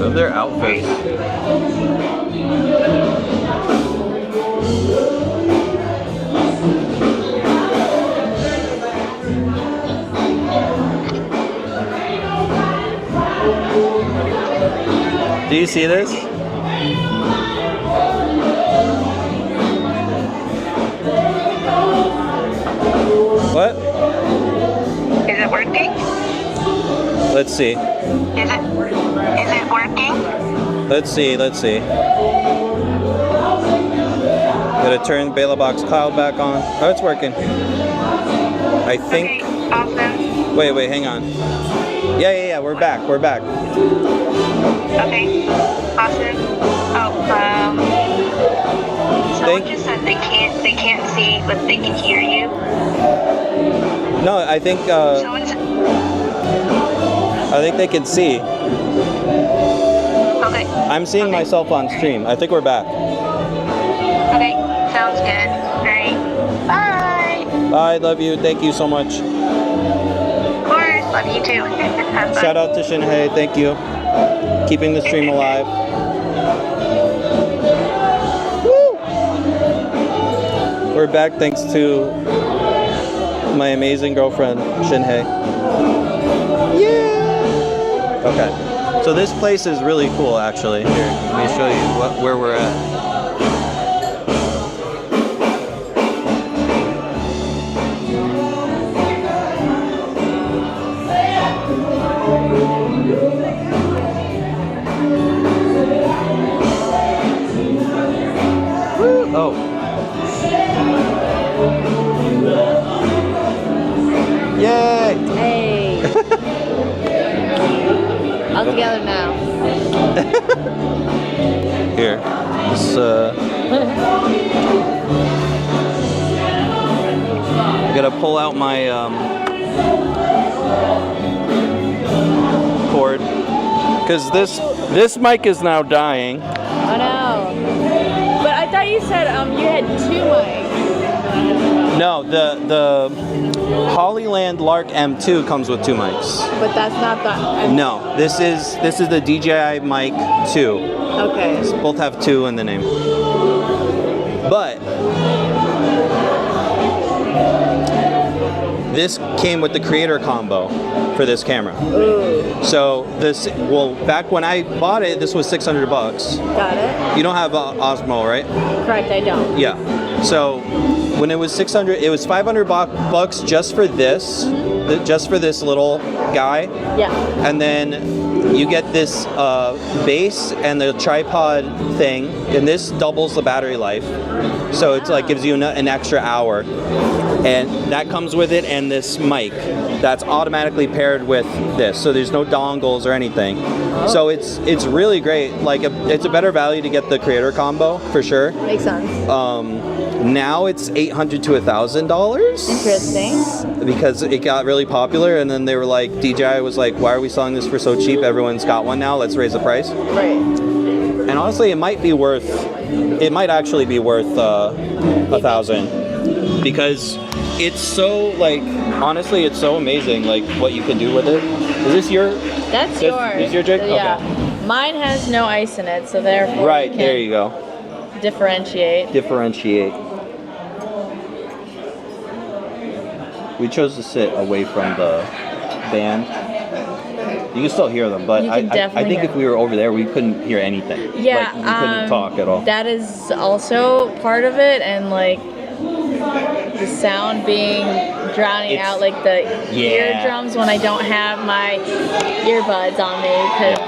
of their outfits. Do you see this? What? Is it working? Let's see. Is it working? Let's see. Gotta turn Bela Box Cloud back on. Oh, it's working. I think. Okay, awesome. Wait, hang on. Yeah, we're back. Okay, awesome. Oh, someone just said they can't see, but they can hear you. No, I think they can see. Okay. I'm seeing myself on stream. I think we're back. Okay, sounds good. All right. Bye. Bye, love you. Thank you so much. Of course, love you too. Have fun. Shout out to Shinhei. Thank you. Keeping the stream alive. Woo! We're back thanks to my amazing girlfriend, Shinhei. Yeah! Okay. So this place is really cool, actually. Here, let me show you where we're at. Oh. Yay! Hey. All together now. Here. This, I gotta pull out my cord. Because this mic is now dying. Oh no. But I thought you said you had 2 mics. No, the Hollyland Lark M2 comes with 2 mics. But that's not the No, this is the DJI Mic 2. Okay. Both have 2 in the name. But this came with the creator combo for this camera. Ooh. So back when I bought it, this was $600. Got it. You don't have Osmo, right? Correct, I don't. Yeah. So when it was 600, it was 500 bucks just for this, just for this little guy. Yeah. And then you get this base and the tripod thing, and this doubles the battery life. So it's like gives you an extra hour. And that comes with it, and this mic that's automatically paired with this. So there's no dongles or anything. Oh. So it's really great. Like it's a better value to get the creator combo for sure. Makes sense. Now it's $800 to $1,000. Interesting. Because it got really popular, and then they were like, DJI was like, why are we selling this for so cheap? Everyone's got one now. Let's raise the price. Right. And honestly, it might actually be worth $1,000 because it's so honestly, it's so amazing, like what you can do with it. Is this your? That's yours. Is your jig? Yeah. Okay. Mine has no ice in it, so therefore. Right there, you go. Differentiate. We chose to sit away from the band. You can still hear them, but I think if we were over there, we couldn't hear anything. Yeah, we couldn't talk at all. That is also part of it, and like the sound being drowning out like the eardrums when I don't have my earbuds on me, because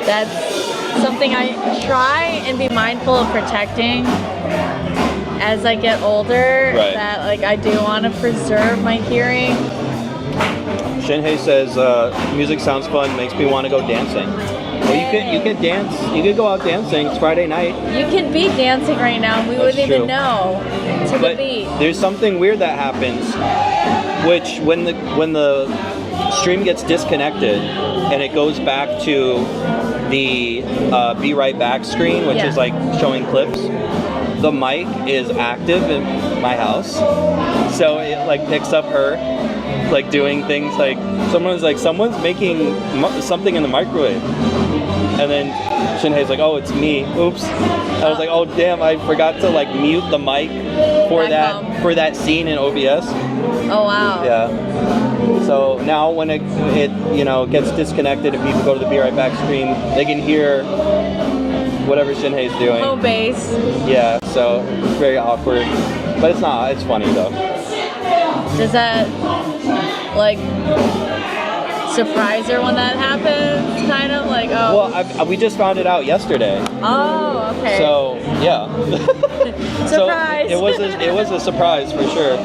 that's something I try and be mindful of protecting as I get older. Right. That like I do want to preserve my hearing. Shinhei says, music sounds fun, makes me want to go dancing. Well, you can dance. You could go out dancing. It's Friday night. You could be dancing right now, and we wouldn't even know to the beat. There's something weird that happens, which when the stream gets disconnected and it goes back to the be right back screen, which is like showing clips, the mic is active in my house, so it like picks up her like doing things like someone's making something in the microwave. And then Shinhei's like, oh, it's me. Oops. I was like, oh damn, I forgot to like mute the mic for that scene in OBS. Oh wow. Yeah. So now when it you know gets disconnected and people go to the Be Right Back stream, they can hear whatever Shinhei's doing. Low bass. Yeah, so it's very awkward. But it's not, it's funny though. Does that like surprise her when that happens? Kind of like, oh. Well, we just found it out yesterday. Oh, okay. So yeah. Surprise. So it was a surprise for sure.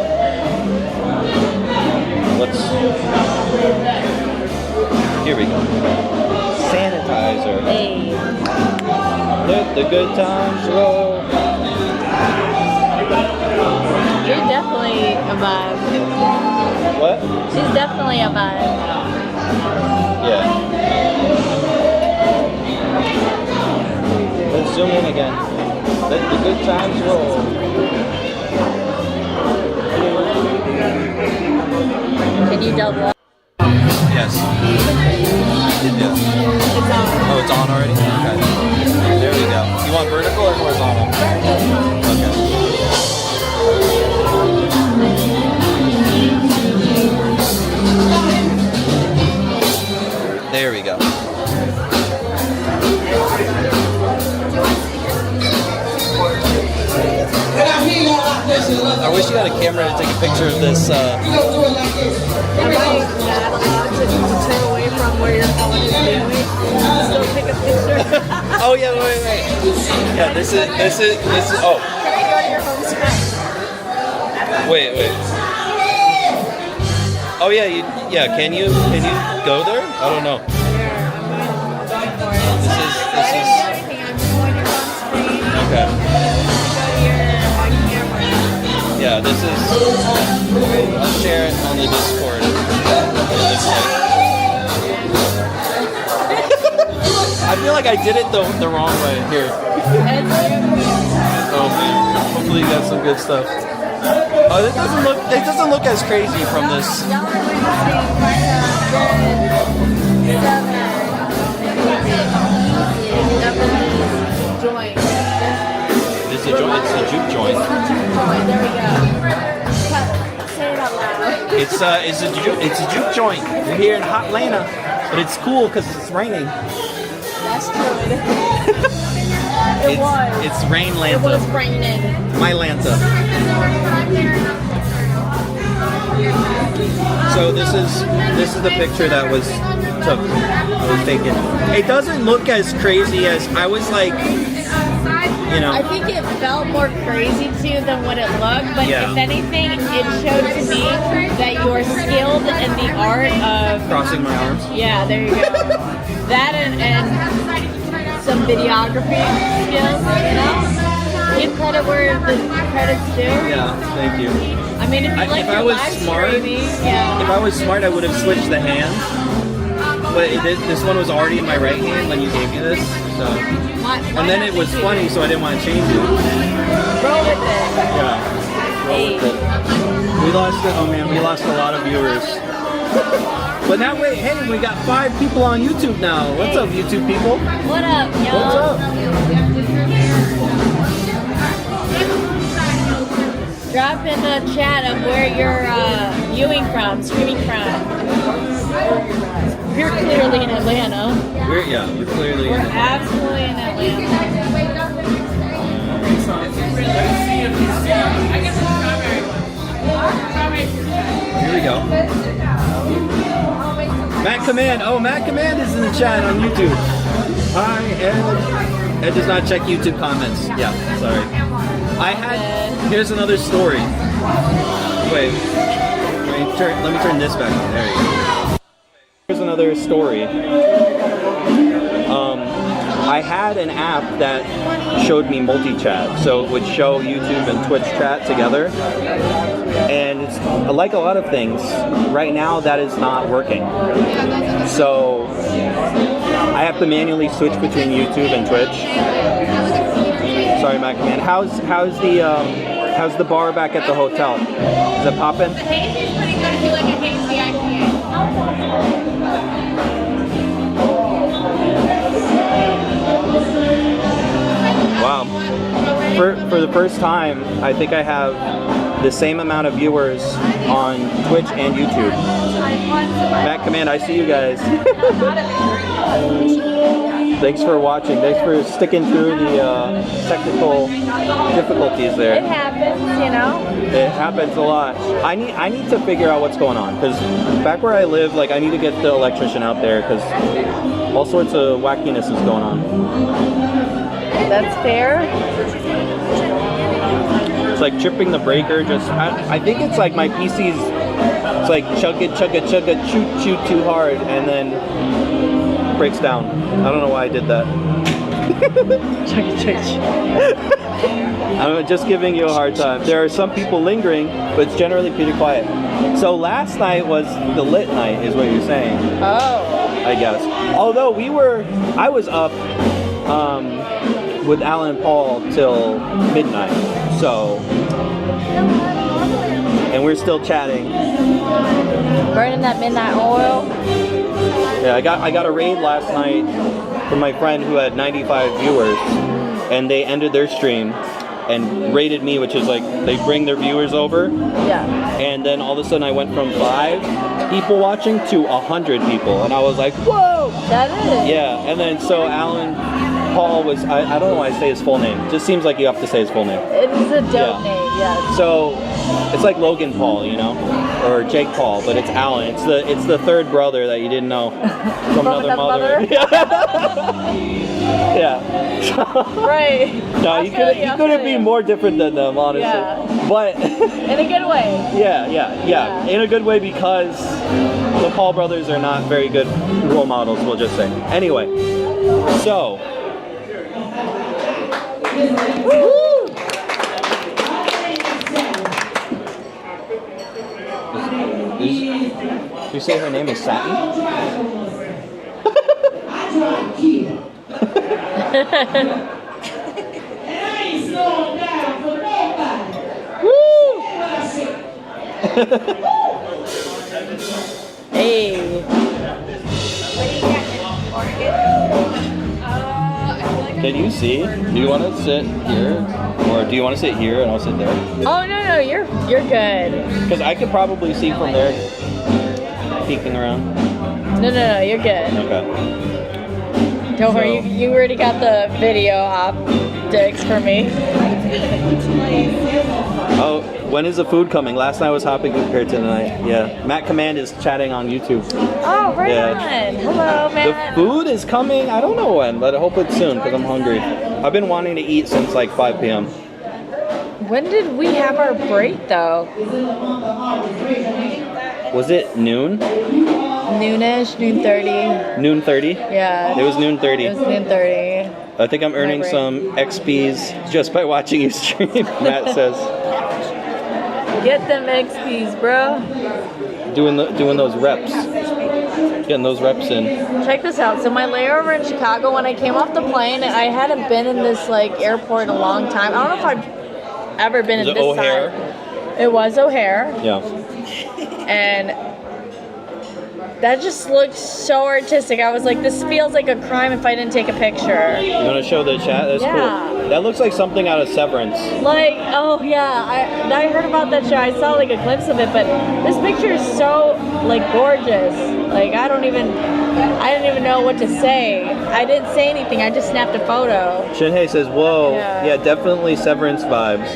Here we go. Sanitizer. Hey. Let the good times roll. You're definitely a vibe. What? She's definitely a vibe. Yeah. Let's zoom in again. Let the good times roll. Can you double up? Yes. Yeah. It's on. Oh, it's on already? Okay. There we go. You want vertical or horizontal? Okay. There we go. I wish you had a camera to take a picture of this. Am I not allowed to turn away from where your phone is doing? Still take a picture? Oh yeah, wait. Yeah, this is. Oh, Can I go to your home screen? wait. Oh yeah, Can you go there? I don't know. This is. Okay. Yeah, this is. I'll share it on the Discord. I feel like I did it the wrong way. Here. Oh man. Hopefully you got some good stuff. Oh, it doesn't look as crazy from this. It's a joint. It's a juke joint. There we go. Say it out loud. It's a juke joint. We're here in HOTLANTA, but it's cool because it's raining. That's true. It was. It's Rainlanta. It was raining. My Lanta. So this is the picture that was taken. It doesn't look as crazy as I was like, you know. I think it felt more crazy to you than what it looked, but Yeah. if anything, it showed to me that you're skilled in the art of Crossing my arms. Yeah, there you go. That and some videography skills, you know? Give credit where the credit's due. Yeah, thank you. I mean, if you like If I your was live smart, streaming, yeah. if I was smart, I would have switched the hands. But this one was already in my right hand when you gave me this. So, and then it was funny, so I didn't want to change it. Roll with it. Yeah. Roll with it. We lost it. Oh man, we lost a lot of viewers. But now wait, hey, we got 5 people on YouTube now. What's up, YouTube people? What up, y'all? What's up? Drop in the chat of where you're viewing from, streaming from. You're clearly in Atlanta. We're clearly. We're absolutely in Atlanta. Here we go. Matt Command. Oh, Matt Command is in the chat on YouTube. Hi, Ed. Ed does not check YouTube comments. Yeah, sorry. Here's another story. Wait. Let me turn this back on. There you go. Here's another story. I had an app that showed me multi-chat, so it would show YouTube and Twitch chat together. And it's, like a lot of things, right now that is not working. So I have to manually switch between YouTube and Twitch. Sorry, Mac Man. How's the bar back at the hotel? Is it poppin'? The hazy is pretty good if you like a hazy IPA. for the first time, I think I have the same amount of viewers on Twitch and YouTube. Matt Command, I see you guys. Thanks for watching. Thanks for sticking through the technical difficulties there. It happens, you know. It happens a lot. I need to figure out what's going on, because back where I live, like, I need to get the electrician out there, because all sorts of wackiness is going on. That's fair. It's like tripping the breaker. Just I think it's like my PC's. It's like chug it, shoot too hard, and then breaks down. I don't know why I did that. I'm just giving you a hard time. There are some people lingering, but it's generally pretty quiet. So last night was the lit night, is what you're saying. Oh. I guess. Although I was up with Alan and Paul till midnight. So, and we're still chatting. Burning that midnight oil. Yeah, I got a raid last night from my friend who had 95 viewers, and they ended their stream and rated me, which is like they bring their viewers over. Yeah. And then all of a sudden I went from 5 people watching to 100 people, and I was like, whoa! That is. Yeah, and then so Alan Paul was, I don't know why I say his full name. Just seems like you have to say his full name. It is a dope name, yes. So it's like Logan Paul, you know, or Jake Paul, but it's Alan. It's the third brother that you didn't know from another mother. Yeah. Right. No, you couldn't be more different than them, honestly. Yeah. But in a good way. Yeah. In a good way, because the Paul brothers are not very good role models, we'll just say. Anyway, so. Woo! Did you say her name is Satin? Woo! Hey. Can you see? Do you want to sit here? Or do you want to sit here and I'll sit there? Oh, no, you're good. Because I could probably see from there, peeking around. No, you're good. Okay. Don't worry, you already got the video optics for me. Oh, when is the food coming? Last night was hopping compared to tonight. Yeah. Matt Command is chatting on YouTube. Oh, right on. Hello, Matt. The food is coming. I don't know when, but I hope it's soon because I'm hungry. I've been wanting to eat since like 5 p.m. When did we have our break, though? Was it noon? Noonish, noon:30. Noon 30? Yeah. It was noon 30. It was noon 30. I think I'm earning some XPs just by watching you stream, Matt says. Get them XPs, bro. Doing those reps. Getting those reps in. Check this out. So my layover in Chicago, when I came off the plane, I hadn't been in this like airport in a long time. I don't know if I've ever been in this O'Hare? side. It was O'Hare. Yeah. And that just looked so artistic. I was like, this feels like a crime if I didn't take a picture. You want to show the chat? That's cool. That looks like something out of Severance. Like, oh yeah, I heard about that show. I saw like a glimpse of it, but this picture is so like gorgeous. Like I didn't even know what to say. I didn't say anything. I just snapped a photo. Shinhei says, "Whoa, yeah, definitely Severance vibes."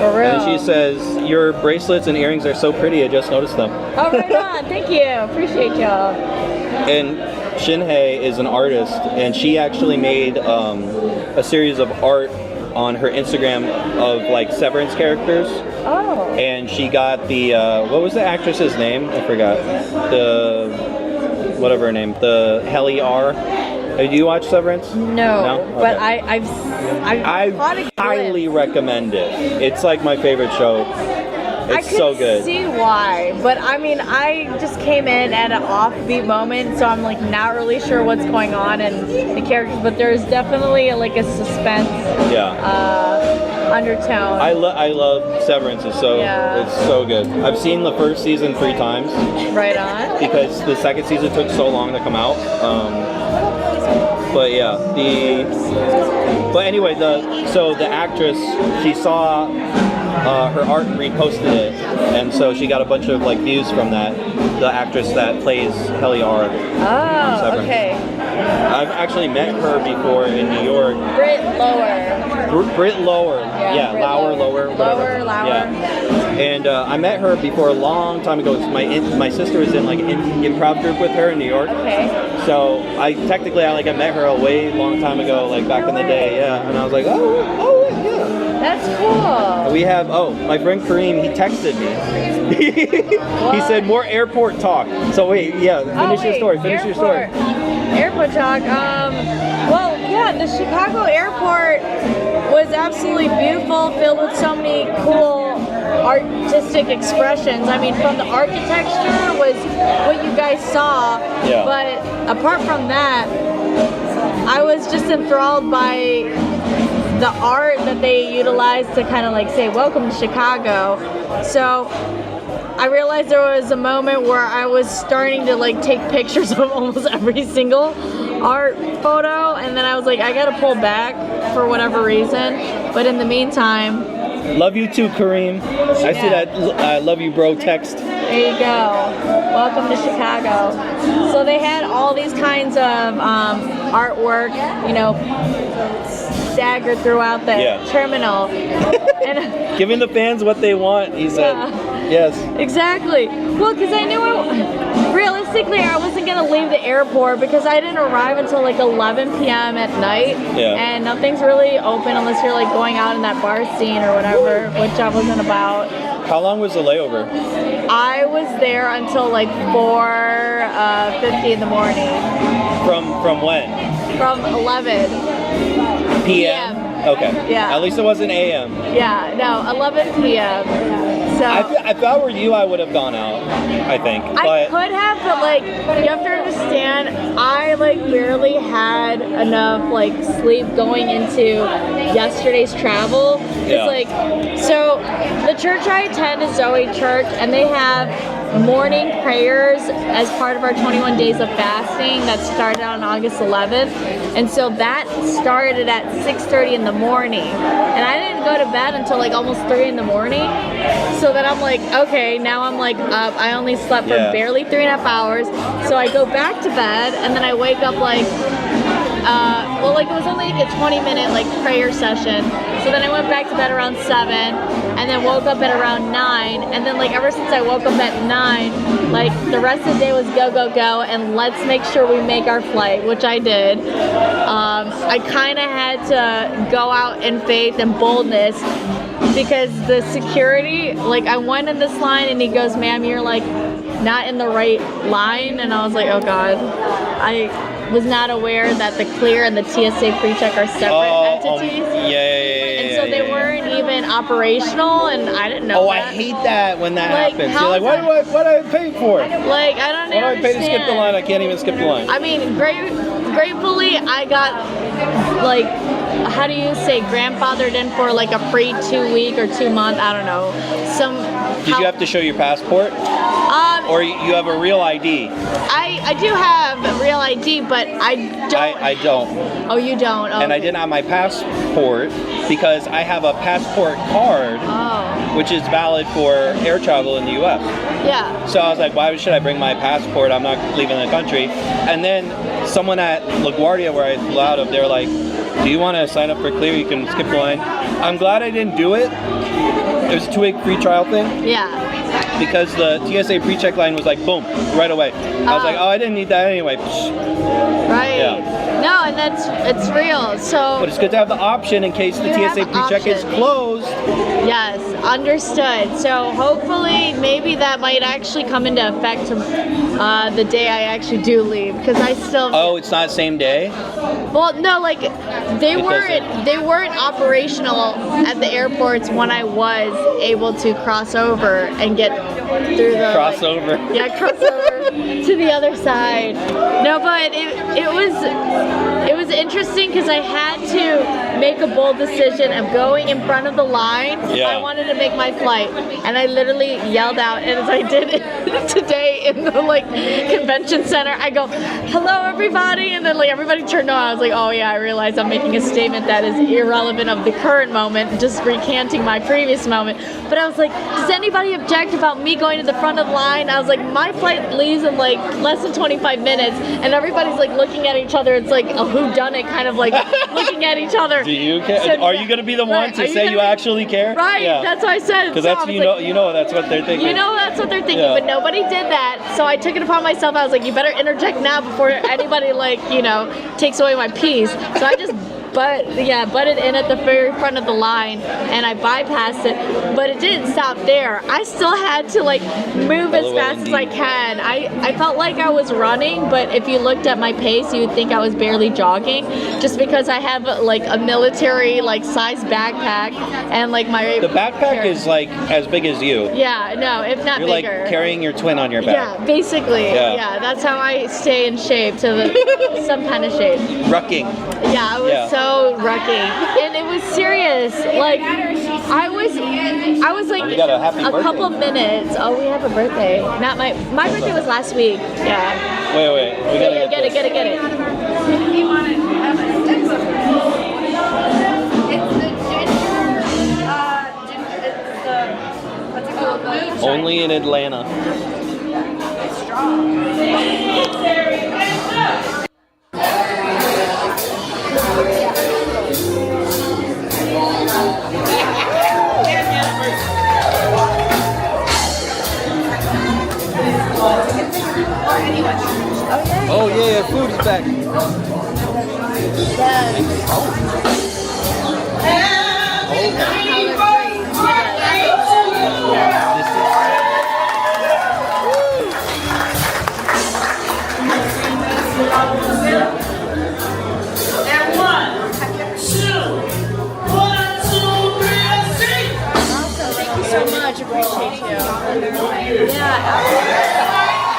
For real. And she says, "Your bracelets and earrings are so pretty. I just noticed them." Oh, right on. Thank you. Appreciate y'all. And Shinhei is an artist, and she actually made a series of art on her Instagram of like Severance characters. Oh. And she got the what was the actress's name? I forgot. The whatever her name. The Helly R. Do you watch Severance? No, Okay. but I highly recommend it. It's like my favorite show. It's so good. I see why, but I mean, I just came in at an offbeat moment, so I'm like not really sure what's going on and the characters, but there's definitely like a suspense undertone. I love Severance. It's so good. I've seen the first season 3 times. Right on. Because the second season took so long to come out. But yeah, but anyway, the actress, she saw her art and reposted it, and so she got a bunch of like views from that. The actress that plays Helly R. Oh, okay. I've actually met her before in New York. Britt Lower. Britt Lower. Yeah, Britt Lower, whatever. Lower. Yeah. And I met her before a long time ago. My sister was in like an improv group with her in New York. Okay. So I met her a way long time ago, like back in the day. Yeah. And I was like, oh yeah. That's cool. We have, my friend Kareem, he texted me. He said more airport talk. So wait, yeah, finish your story. Airport talk. Well, yeah, the Chicago airport was absolutely beautiful, filled with so many cool artistic expressions. I mean, from the architecture was what you guys saw, yeah. But apart from that, I was just enthralled by the art that they utilized to kind of like say, welcome to Chicago. So I realized there was a moment where I was starting to like take pictures of almost every single art photo, and then I was like, I gotta pull back for whatever reason. But in the meantime, love you too, Kareem. I see that I love you bro text. There you go. Welcome to Chicago. So they had all these kinds of artwork, you know, staggered throughout the terminal. And giving the fans what they want, he said. Yes. Exactly. Well, because I knew realistically I wasn't going to leave the airport because I didn't arrive until like 11 p.m. at night. Yeah. And nothing's really open unless you're like going out in that bar scene or whatever, which I wasn't about. How long was the layover? I was there until like 4:50 in the morning. From when? From 11 p.m. Okay. Yeah. At least it wasn't a.m. Yeah. No, 11 p.m. So if I were you, I would have gone out, I think. I could have, but like you have to understand, I like barely had enough like sleep going into yesterday's travel. It's like, so the church I attend is Zoe Church, and they have morning prayers as part of our 21 days of fasting that started on August 11th. And so that started at 6:30 in the morning. And I didn't go to bed until like almost 3 in the morning. So then I'm like, okay, now I'm like up. I only slept for barely 3.5 hours. So I go back to bed, and then I wake up like, well, like it was only like a 20-minute like prayer session. So then I went back to bed around 7, and then woke up at around 9, and then like ever since I woke up at 9, like the rest of the day was go, go, go, and let's make sure we make our flight, which I did. I kind of had to go out in faith and boldness because the security, like I went in this line and he goes, ma'am, you're like not in the right line, and I was like, oh God. I was not aware that the Clear and the TSA PreCheck are separate entities. And so they weren't even operational, and I didn't know that. I hate that when that happens. You're like, what do I pay for? Like, I don't even understand. Why do I pay to skip the line? I can't even skip the line. I mean, gratefully, I got, like, how do you say, grandfathered in for like a free 2-week or 2-month, I don't know. Did you have to show your passport? Or you have a real ID? I do have a real ID, but I don't. I don't. Oh, you don't? Oh. And I didn't have my passport because I have a passport card, which is valid for air travel in the U.S. Yeah. So I was like, why should I bring my passport? I'm not leaving the country. And then someone at LaGuardia, where I flew out of, they're like, do you want to sign up for Clear? You can skip the line. I'm glad I didn't do it. It was a 2-week free trial thing. Yeah. Because the TSA PreCheck line was like, boom, right away. I was like, I didn't need that anyway. Right. Yeah. No, and it's real. So. But it's good to have the option in case the TSA PreCheck is closed. Yes, understood. So hopefully, maybe that might actually come into effect the day I actually do leave, because I still. Oh, it's not the same day? Well, no, like they weren't operational at the airports when I was able to cross over and get through the cross over to the other side. No, but it was interesting because I had to make a bold decision of going in front of the line if I wanted to make my flight, and I literally yelled out, and as I did it, today in the like convention center. I go, hello everybody, and then like everybody turned on. I was like, oh yeah, I realized I'm making a statement that is irrelevant of the current moment, just recanting my previous moment. But I was like, does anybody object about me going to the front of the line? I was like, my flight leaves in like less than 25 minutes, and everybody's like looking at each other. It's like a whodunit, kind of like looking at each other. Do you care? So, are you going to be the one to say you actually care? Right, yeah. that's what I said. Because that's, you know that's what they're thinking. You know that's what they're thinking, Yeah. but nobody did that. So I took it upon myself. I was like, you better interject now before anybody like, you know, takes away my piece. So I just butted in at the very front of the line, and I bypassed it, but it didn't stop there. I still had to like move as fast as I can. I felt like I was running, but if you looked at my pace, you would think I was barely jogging, just because I have like a military like size backpack, and like my... The backpack is like as big as you. Yeah, no, if not You're bigger. like carrying your twin on your back. Yeah, basically. Yeah, that's how I stay in shape, some kind of shape. Rucking. Yeah, I was so rucking, and it was serious. Like I was like You got a happy birthday. couple of minutes. Oh, we have a birthday. Not my birthday was last week. Yeah. Wait. We gotta Get it. You want to have a sip of it? It's the it's the, what's it called? Moonshine. Only in Atlanta. It's strong. Oh yeah, food is back. Thank you so much. Appreciate you. Yeah.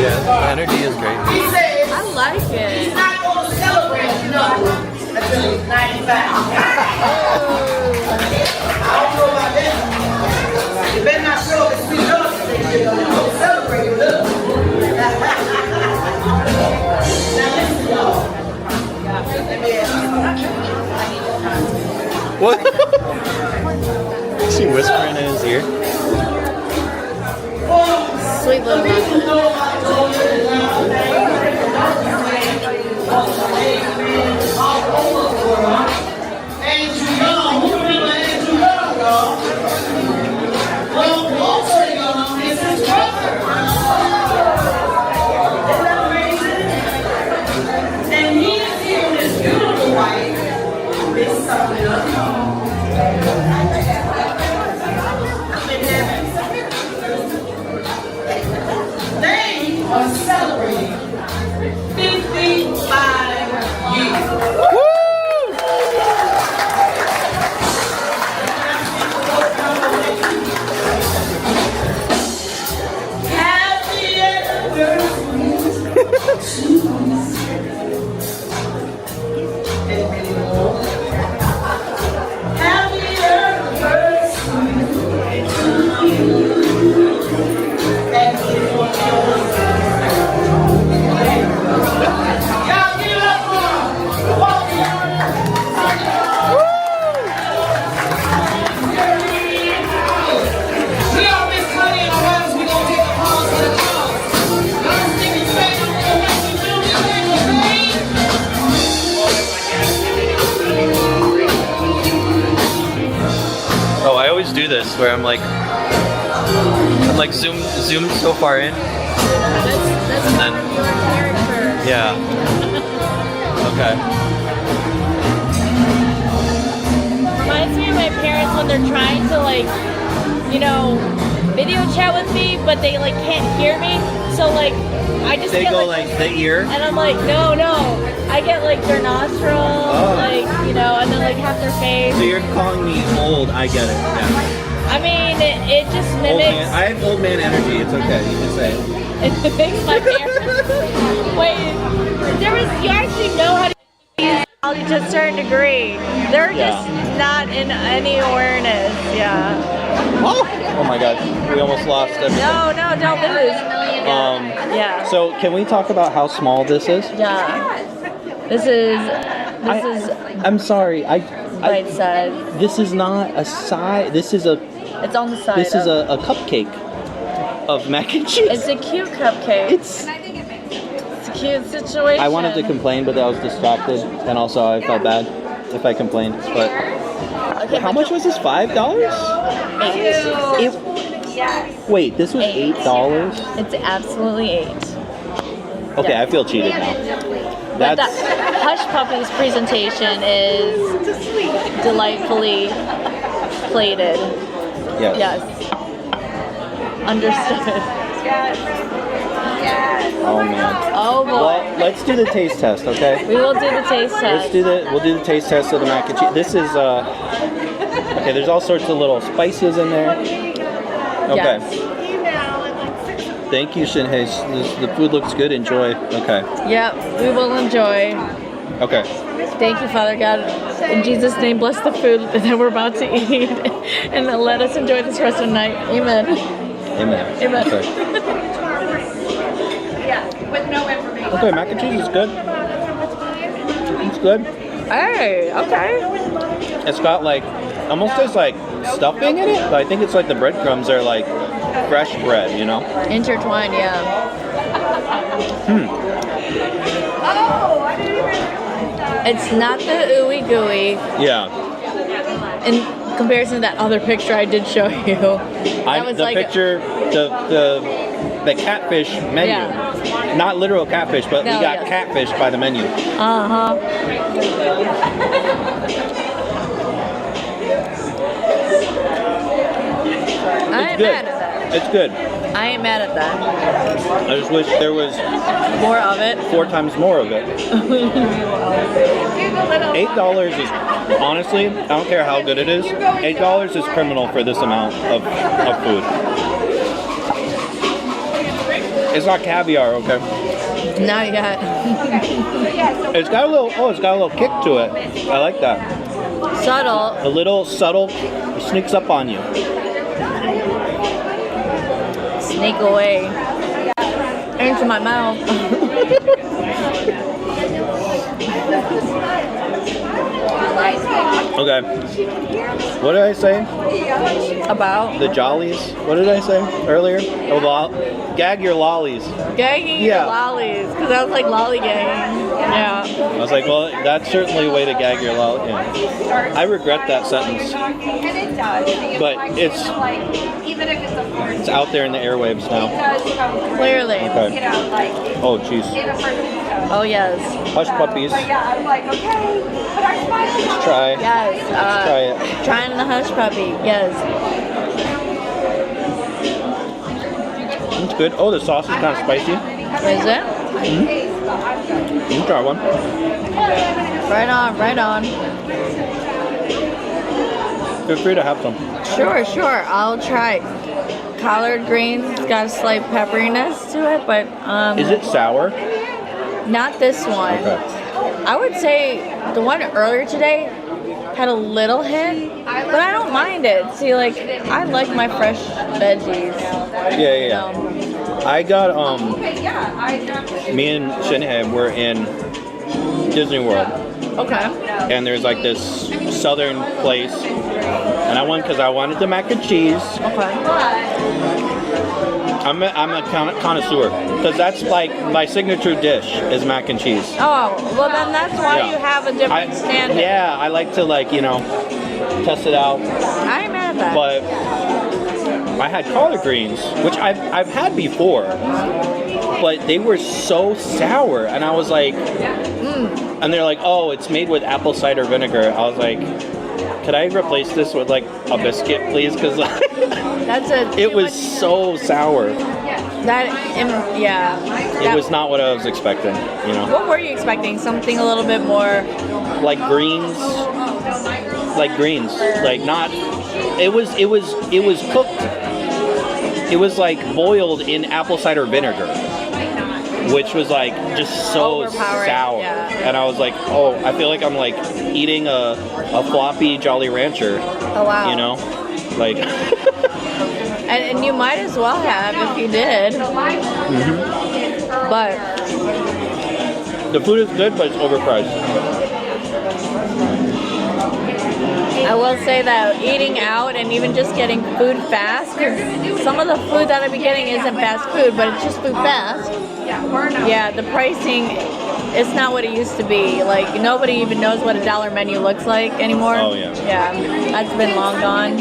Yeah, the energy is great. I like it. He's not going to celebrate, you know, until he's 95. I don't know about that. You better not show up and sweet up and say you're going to celebrate with us. Now listen, y'all. What? Is she whispering in his ear? Sweet little muffin. Ain't too young. Who remember ain't too young, y'all? Well, also young is his brother. And he is here with his beautiful wife, Miss Sophia. They are celebrating 55 years. Happy Oh, I always do this where I'm like zoomed so far in. That's And part then- of your character. Yeah. Okay. Reminds me of my parents when they're trying to like, you know, video chat with me, but they like can't hear me. So like, I just They get go like, like the ear. and I'm like, no. I get like their nostril, like, you know, and then like half their face. So you're calling me old. I get it. Yeah. I mean, it just Old mimics. man. I have old man energy. It's okay. You can say it. It mimics my parents. Wait, you actually know how to use technology to a certain degree. They're just not in any awareness. Yeah. Oh my God. We almost lost everything. No, don't lose. Yeah. So can we talk about how small this is? Yeah. This is I'm sorry. right side. This is not a side. This is a. It's on the side. This is a cupcake of mac and cheese. It's a cute cupcake. It's a cute situation. I wanted to complain, but I was distracted, and also I felt bad if I complained. But Okay, how much was this? $5? Wait, this was $8? It's absolutely 8. Okay, Yeah. I feel cheated now. But the That's Hush Puppies presentation is delightfully plated. yes. Yes. Understood. Oh man. Oh boy. Well, let's do the taste test, okay? We will do the taste test. We'll do the taste test of the mac and cheese. This is okay. There's all sorts of little spices in there. Okay. Yes. Thank you, Shinhei. The food looks good. Enjoy. Okay. Yep, we will enjoy. Okay. Thank you, Father God. In Jesus' name, bless the food that we're about to eat. And let us enjoy this rest of the night. Amen. Amen. Amen. Okay. With no information. Okay, mac and cheese is good. It's good. Hey, okay. It's got like almost tastes like stuffing in it, but I think it's like the breadcrumbs are like fresh bread, you know? Intertwined, yeah. Oh, I didn't even realize that. It's not the ooey gooey Yeah. in comparison to that other picture I did show you. That was The like picture, the catfish menu. Yeah. Not literal catfish, but No, we got yes. catfish by the menu. Uh-huh. I ain't Good. mad at that. It's good. I ain't mad at that. I just wish there was More of it. 4 times more of it. $8 is honestly, I don't care how good it is. $8 is criminal for this amount of food. It's not caviar, okay? Not yet. It's got a little kick to it. I like that. Subtle. A little subtle, sneaks up on you. Sneak away. Into my mouth. Okay. What did I say? About The jollies? What did I say earlier? Oh, gag your lollies. gagging Yeah. your lollies. Because that was like lollygagging. Yeah. I was like, well, that's certainly a way to gag your lolly. Yeah. I regret that sentence. And it does. But it's- like, even if it's a force, It's out there in the airwaves it now. does come through. Clearly. Okay. You know, like, Oh, jeez. in a person's tone. Oh, yes. Hush puppies. But yeah, I'm like, okay, put our smiles on. Try. Yes. Try it. Trying the hush puppy. Yes. It's good. Oh, the sauce is kind of spicy. Is it? You can try one. Right on, right on. Feel free to have some. Sure. I'll try. Collard greens. It's got a slight pepperiness to it, but Is it sour? not this one. Okay. I would say the one earlier today had a little hint, but I don't mind it. See, like, I like my fresh veggies. Yeah. I got Yeah, me and Shinhei were in Disney World, Okay. and there's like this southern place, and I went because I wanted the mac and cheese. Okay. I'm a connoisseur because that's like my signature dish is mac and cheese. Oh, well then that's why Yeah. you have a different standard. Yeah, I like to test it out, I ain't mad at that. but I had collard greens, which I've had before, but they were so sour, and I was like, and they're like, oh, it's made with apple cider vinegar. I was like, could I replace this with like a biscuit, please? Because That's it was so sour. It was not what I was expecting, you know. What were you expecting? Something a little bit more. Like greens, like not It was cooked. It was like boiled in apple cider vinegar, which was like just so Overpowering, sour. yeah. And I was like, oh, I feel like I'm like eating a floppy Jolly Rancher. Oh wow. You know, like. And you might as well have if you did. But The food is good, but it's overpriced. I will say that eating out and even just getting food fast, because some of the food that I've been getting isn't fast food, but it's just food fast. Yeah, the pricing, it's not what it used to be. Like, nobody even knows what a dollar menu looks like anymore. Oh, yeah. Yeah, that's been long gone.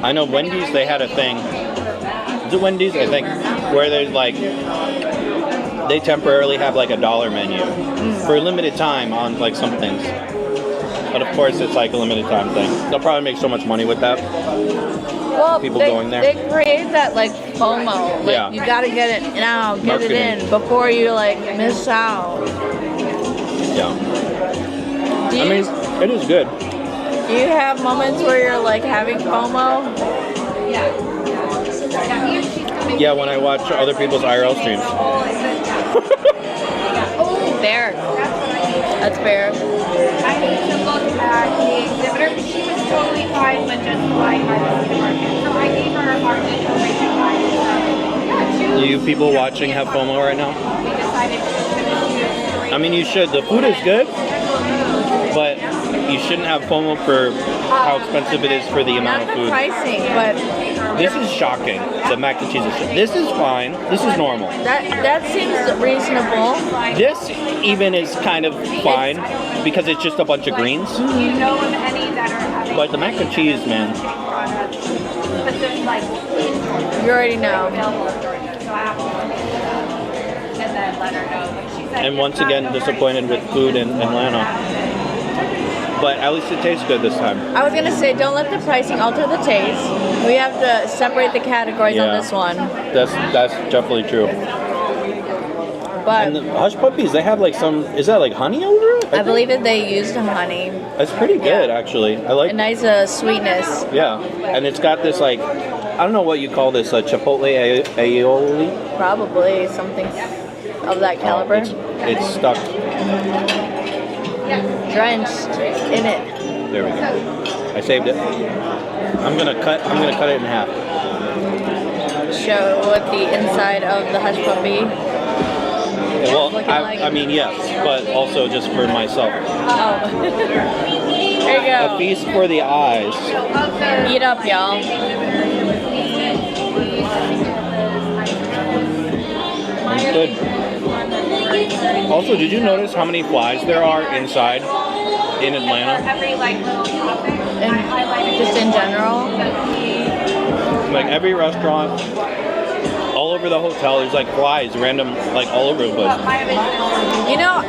I know Wendy's, they had a thing. Is it Wendy's? I think. Where there's like, they temporarily have like a dollar menu for a limited time on like some things. But of course, it's like a limited time thing. They'll probably make so much money with that. Well, People they, going there. They create that like FOMO. Like, Yeah. you gotta get it now, get Marketing. it in before you like miss out. Yeah. Do you, I mean, it is good. do you have moments where you're like having FOMO? Yeah, when I watch other people's IRL streams. Fair. That's fair. I need to look at the exhibitor. She was totally fine, but just flying by the supermarket. So I gave her our digital racing guide. Do you people watching have FOMO right now? We decided to finish. I mean, you should. The food is good, but you shouldn't have FOMO for how expensive it is for the amount Not of the food. pricing, but This is shocking. The mac and cheese is shocking. This is fine. This is normal. that seems reasonable. This even is kind of fine because it's just a bunch of greens. Do you know of any that are having But the mac and cheese, man. products? But there's like You already know. available during it, so I have to look and then let her know. But she said And once again, disappointed with food in Atlanta. But at least it tastes good this time. I was gonna say, don't let the pricing alter the taste. We have to separate the categories on Yeah. this one. That's definitely true. But And the hush puppies, they have like some. Is that like honey over it? I believe that they used honey, It's pretty good actually. I like. a nice sweetness. Yeah, and it's got this like, I don't know what you call this, chipotle aioli. Probably something of that caliber. It's stuck. Drenched in it. There we go. I saved it. I'm gonna cut it in half. Show what the inside of the hush puppy. Well, looking like. I mean yes, but also just for myself. Oh. There you A go. feast for the eyes. Eat up, y'all. It's good. Also, did you notice how many flies there are inside in Atlanta? every like little topic. And just in general. Like every restaurant, all over the hotel, there's like flies, random, like all over the place. You know,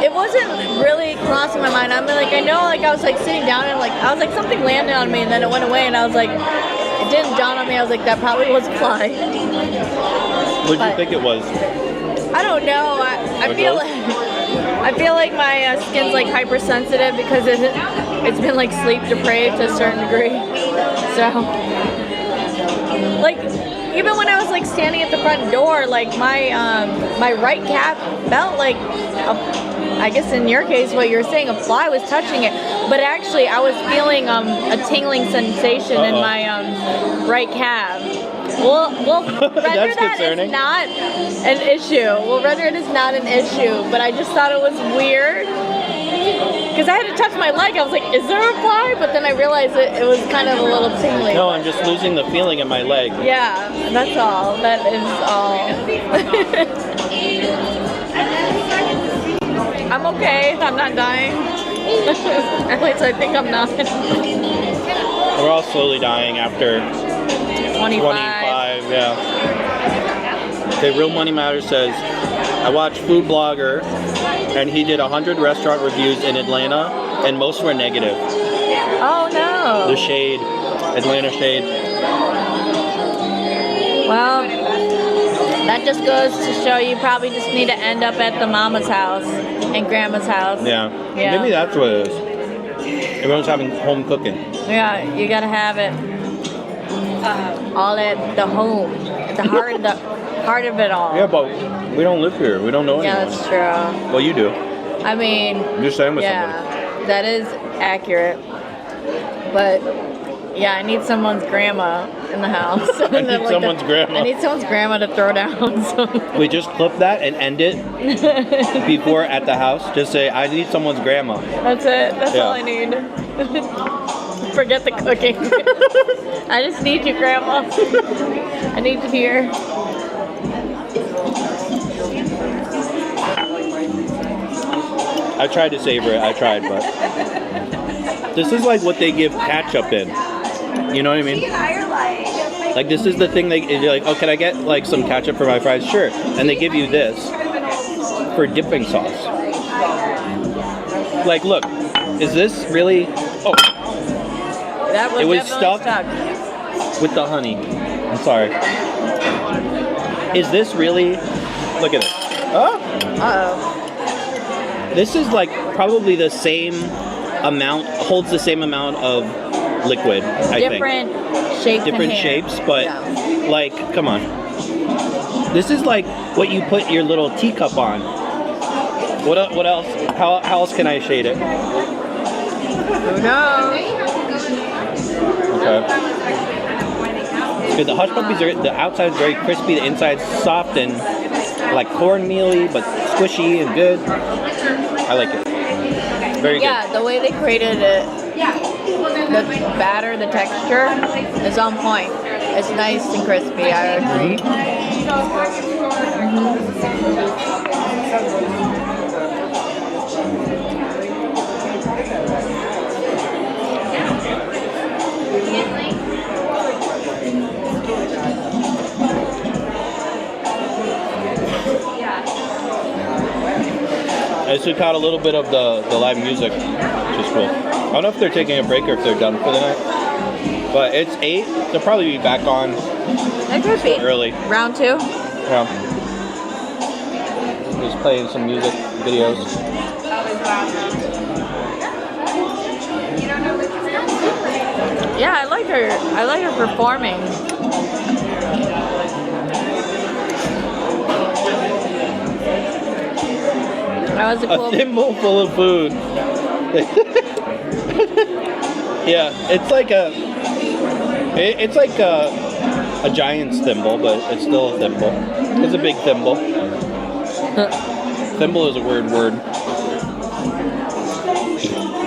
it wasn't really crossing my mind. I mean, like, I know, like, I was like sitting down and like, I was like, something landed on me and then it went away and I was like, it didn't dawn on me. I was like, that probably was a fly. What did you think it was? I don't know. I feel like my skin's like hypersensitive because it's been like sleep deprived to a certain degree. So, like, even when I was like standing at the front door, like my my right calf felt like I guess in your case, what you were saying, a fly was touching it, but actually I was feeling a tingling sensation in my right calf. We'll render That's that concerning. is not an issue. We'll render it as not an issue, but I just thought it was weird. Because I had to touch my leg. I was like, is there a fly? But then I realized it was kind of a little tingly. No, I'm just losing the feeling in my leg. Yeah, that's all. That is all. I'm okay. I'm not dying. At least I think I'm not. We're all slowly dying after 25. yeah. Okay, Real Money Matters says, I watched Food Blogger, and he did 100 restaurant reviews in Atlanta, and most were negative. Oh no. The shade, Atlanta shade. Well, that just goes to show you probably just need to end up at the mama's house and grandma's house. Yeah. Yeah. Maybe that's what it is. Everyone's having home cooking. Yeah, you gotta have it. All at the home, the heart of it all. Yeah, but we don't live here. We don't know Yeah, anyone. that's true. Well, you do. I mean, You're staying with yeah, that is accurate. But yeah, I need someone's grandma in the house. I need someone's grandma. I need someone's grandma to throw down. So. We just clip that and end it before at the house. Just say, I need someone's grandma. That's it. That's Yeah. all I need. Forget the cooking. I just need you, grandma. I need you here. I tried to savor it. I tried, but this is like what they give ketchup in. You know what I mean? Like this is the thing you're like, oh, can I get like some ketchup for my fries? Sure. And they give you this for dipping sauce. Like, look, is this really? Oh, That was it was definitely stuck stuck. with the honey. I'm sorry. Is this really? Look at it. Oh. Uh-oh. This is like probably the same amount, holds the same amount of liquid, I think. Different shapes. Different and hair. shapes, but Yeah. like, come on. This is like what you put your little teacup on. What else? How else can I shade it? Who knows? Okay. Good. The hush puppies the outside's very crispy, the inside's soft and like cornmealy, but squishy and good. I like it. Very good. Yeah, the way they created it, the batter, the texture is on point. It's nice and crispy. I agree. I just caught a little bit of the live music, which is cool. I don't know if they're taking a break or if they're done for the night. But it's 8. They'll probably be back on It could be. early. Round 2? Yeah. Just playing some music videos. Yeah, I like her. I like her performing. That was a cool. A thimble full of food. Yeah, it's like a giant's thimble, but it's still a thimble. It's a big thimble. Thimble is a weird word.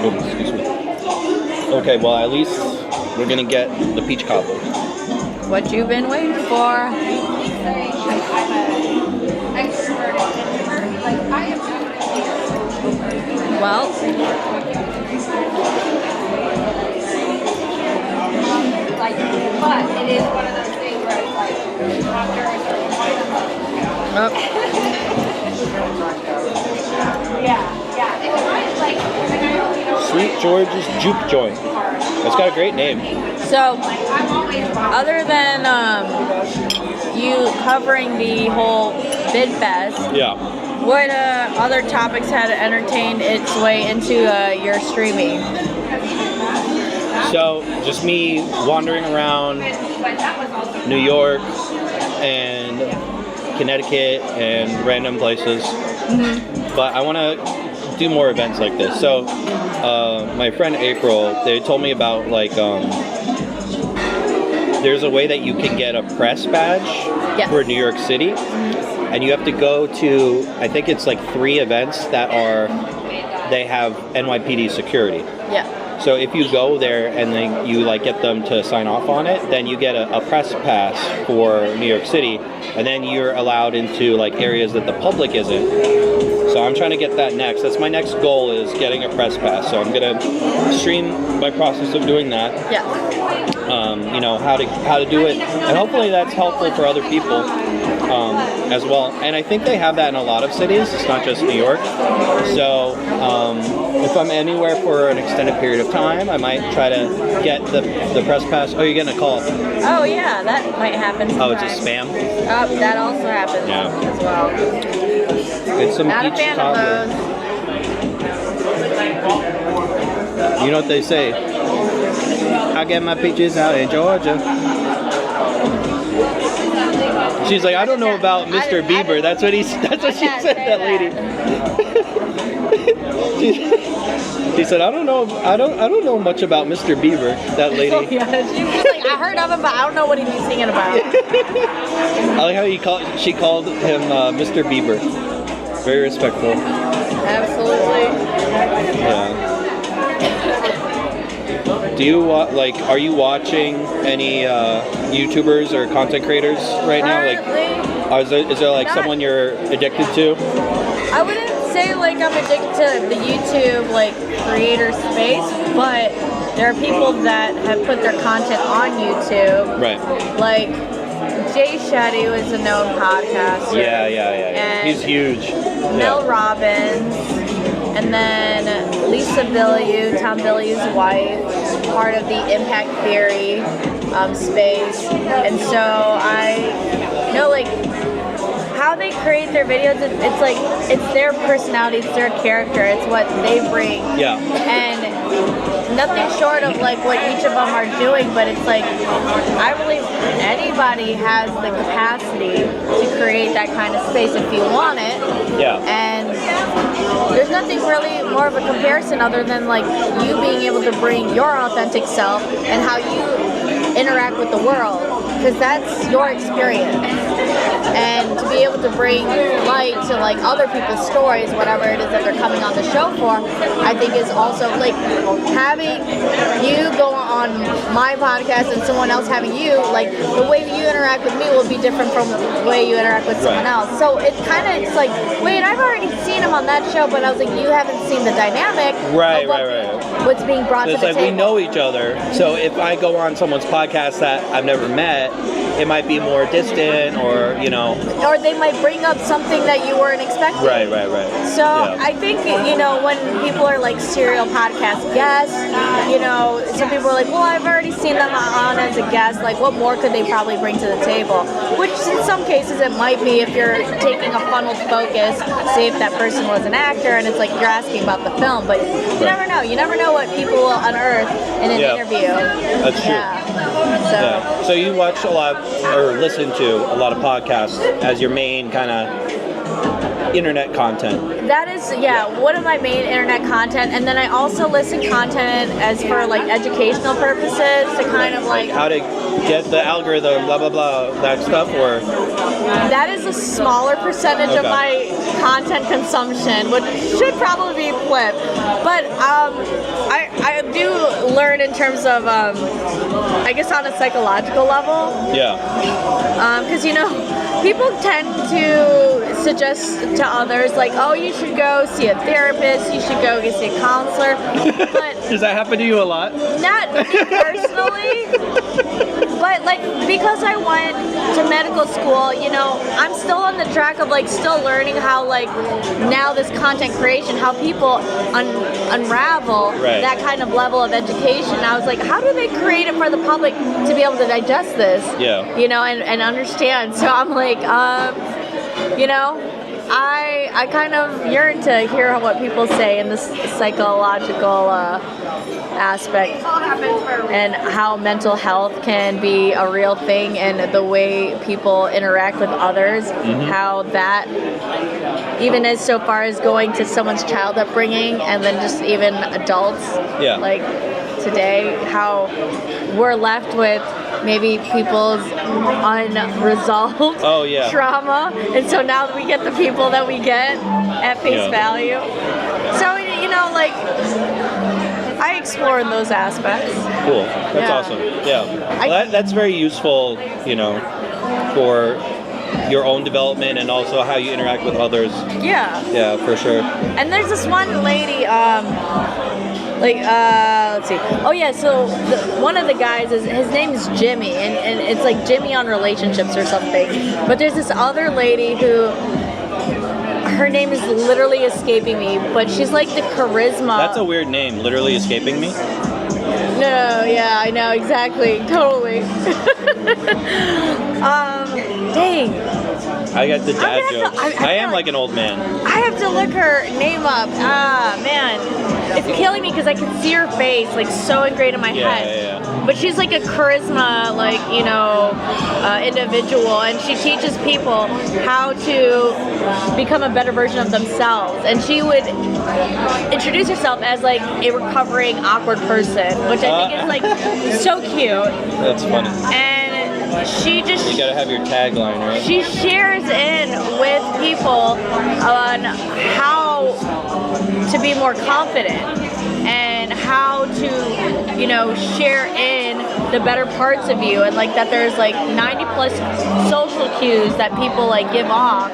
Oh, excuse me. Okay, well at least we're gonna get the peach cobbler. What you've been waiting for. Well, But it is one of those things where it's like after a certain point. Yeah. It's like I don't, you know. Sweet George's Juke Joint. It's got a great name. so other than you covering the whole Vidfest, Yeah. what other topics had entertained its way into your streaming? So just me wandering around New York and Connecticut and random places. But I want to do more events like this. So my friend April, they told me about like there's a way that you can get a press badge Yes. for New York City, and you have to go to, I think it's like 3 events that they have NYPD security. Yeah. So if you go there and then you like get them to sign off on it, then you get a press pass for New York City, and then you're allowed into like areas that the public isn't. So I'm trying to get that next. That's my next goal, is getting a press pass. So I'm gonna stream my process of doing that. Yeah. You know how to do it, and hopefully that's helpful for other people as well. And I think they have that in a lot of cities. It's not just New York. So if I'm anywhere for an extended period of time, I might try to get the press pass. Oh, you're getting a call. Oh yeah, that might happen. Oh, it's a sometimes. spam. Oh, that also happens Yeah. as well. It's some Not a peach fan cobbler. of those. You know what they say? I get my peaches out in Georgia. She's like, I don't know about Mr. Bieber. That's what she said. That lady. She said, I don't know much about Mr. Bieber. That lady. Oh, yeah, she was like, I heard of him, but I don't know what he's singing about. I like how she called him Mr. Bieber. Very respectful. Absolutely. Yeah. Do you are you watching any YouTubers or content creators right now? Like, is there like someone you're addicted to? I wouldn't say like I'm addicted to the YouTube like creator space, but there are people that have put their content on YouTube. Right. Like Jay Shetty was a known podcaster. Yeah. And He's huge. Mel Robbins. And then Lisa Bilyeu, Tom Bilyeu's wife, part of the Impact Theory space. And so I know like how they create their videos, it's like, it's their personality, it's their character, it's what they bring. Yeah. And nothing short of like what each of them are doing, but it's like, I believe anybody has the capacity to create that kind of space if you want it. Yeah. And there's nothing really more of a comparison other than like you being able to bring your authentic self and how you interact with the world, because that's your experience. And to be able to bring light to like other people's stories, whatever it is that they're coming on the show for, I think is also like having you go on my podcast and someone else having you, like the way you interact with me will be different from the way you interact with someone else. So it kind of, it's like, wait, I've already seen him on that show, but I was like, you haven't seen the dynamic of what's being brought to the like table. We know each other, so if I go on someone's podcast that I've never met, it might be more distant, or or they might bring up something that you weren't expecting. Right. So I think, when people are like serial podcast guests, some people are like, well, I've already seen them on as a guest, like what more could they probably bring to the table? Which in some cases it might be if you're taking a funneled focus, say if that person was an actor and it's like you're asking about the film, but you never know. You never know what people will unearth in an interview. That's true. So you watch a lot, or listen to a lot of podcasts as your main kind of internet content. That is, one of my main internet content, and then I also listen content as for like educational purposes to kind of like how to get the algorithm, blah blah blah, that stuff, or that is a smaller percentage of my content consumption, which should probably be flipped. But I do learn in terms of I guess on a psychological level. Yeah. Because people tend to suggest to others like, oh, you should go see a therapist, you should go see a counselor. But does that happen to you a lot? Not me personally, but like because I went to medical school, I'm still on the track of like still learning how like now this content creation, how people unravel that kind of level of education. I was like, how do they create it for the public to be able to digest this? Yeah. And understand. So I'm like, I kind of yearn to hear what people say in this psychological aspect, and how mental health can be a real thing, and the way people interact with others, how that even as so far as going to someone's child upbringing, and then just even adults, like today, how we're left with maybe people's unresolved trauma, and so now we get the people that we get at face value. So like I explore in those aspects. Cool. That's awesome. Yeah. Well, that's very useful, for your own development and also how you interact with others. Yeah. Yeah, for sure. And there's this one lady, let's see. Oh yeah, so one of the guys his name is Jimmy, and it's like Jimmy on relationships or something. But there's this other lady who, her name is literally escaping me, but she's like the charisma. That's a weird name, literally escaping me. No, yeah, I know, exactly, totally. Dang. I got the dad have to- jokes. I I feel am like an old man. I have to look her name up. Ah, man. It's killing me because I can see her face like so ingrained in my head. Yeah. But she's like a charisma, like, you know, individual, and she teaches people how to become a better version of themselves. And she would introduce herself as like a recovering awkward person, which I think is like so cute. That's funny. And she just You gotta have your tagline, right? she shares in with people on how to be more confident and how to, you know, share in the better parts of you, and like that there's like 90 plus social cues that people like give off.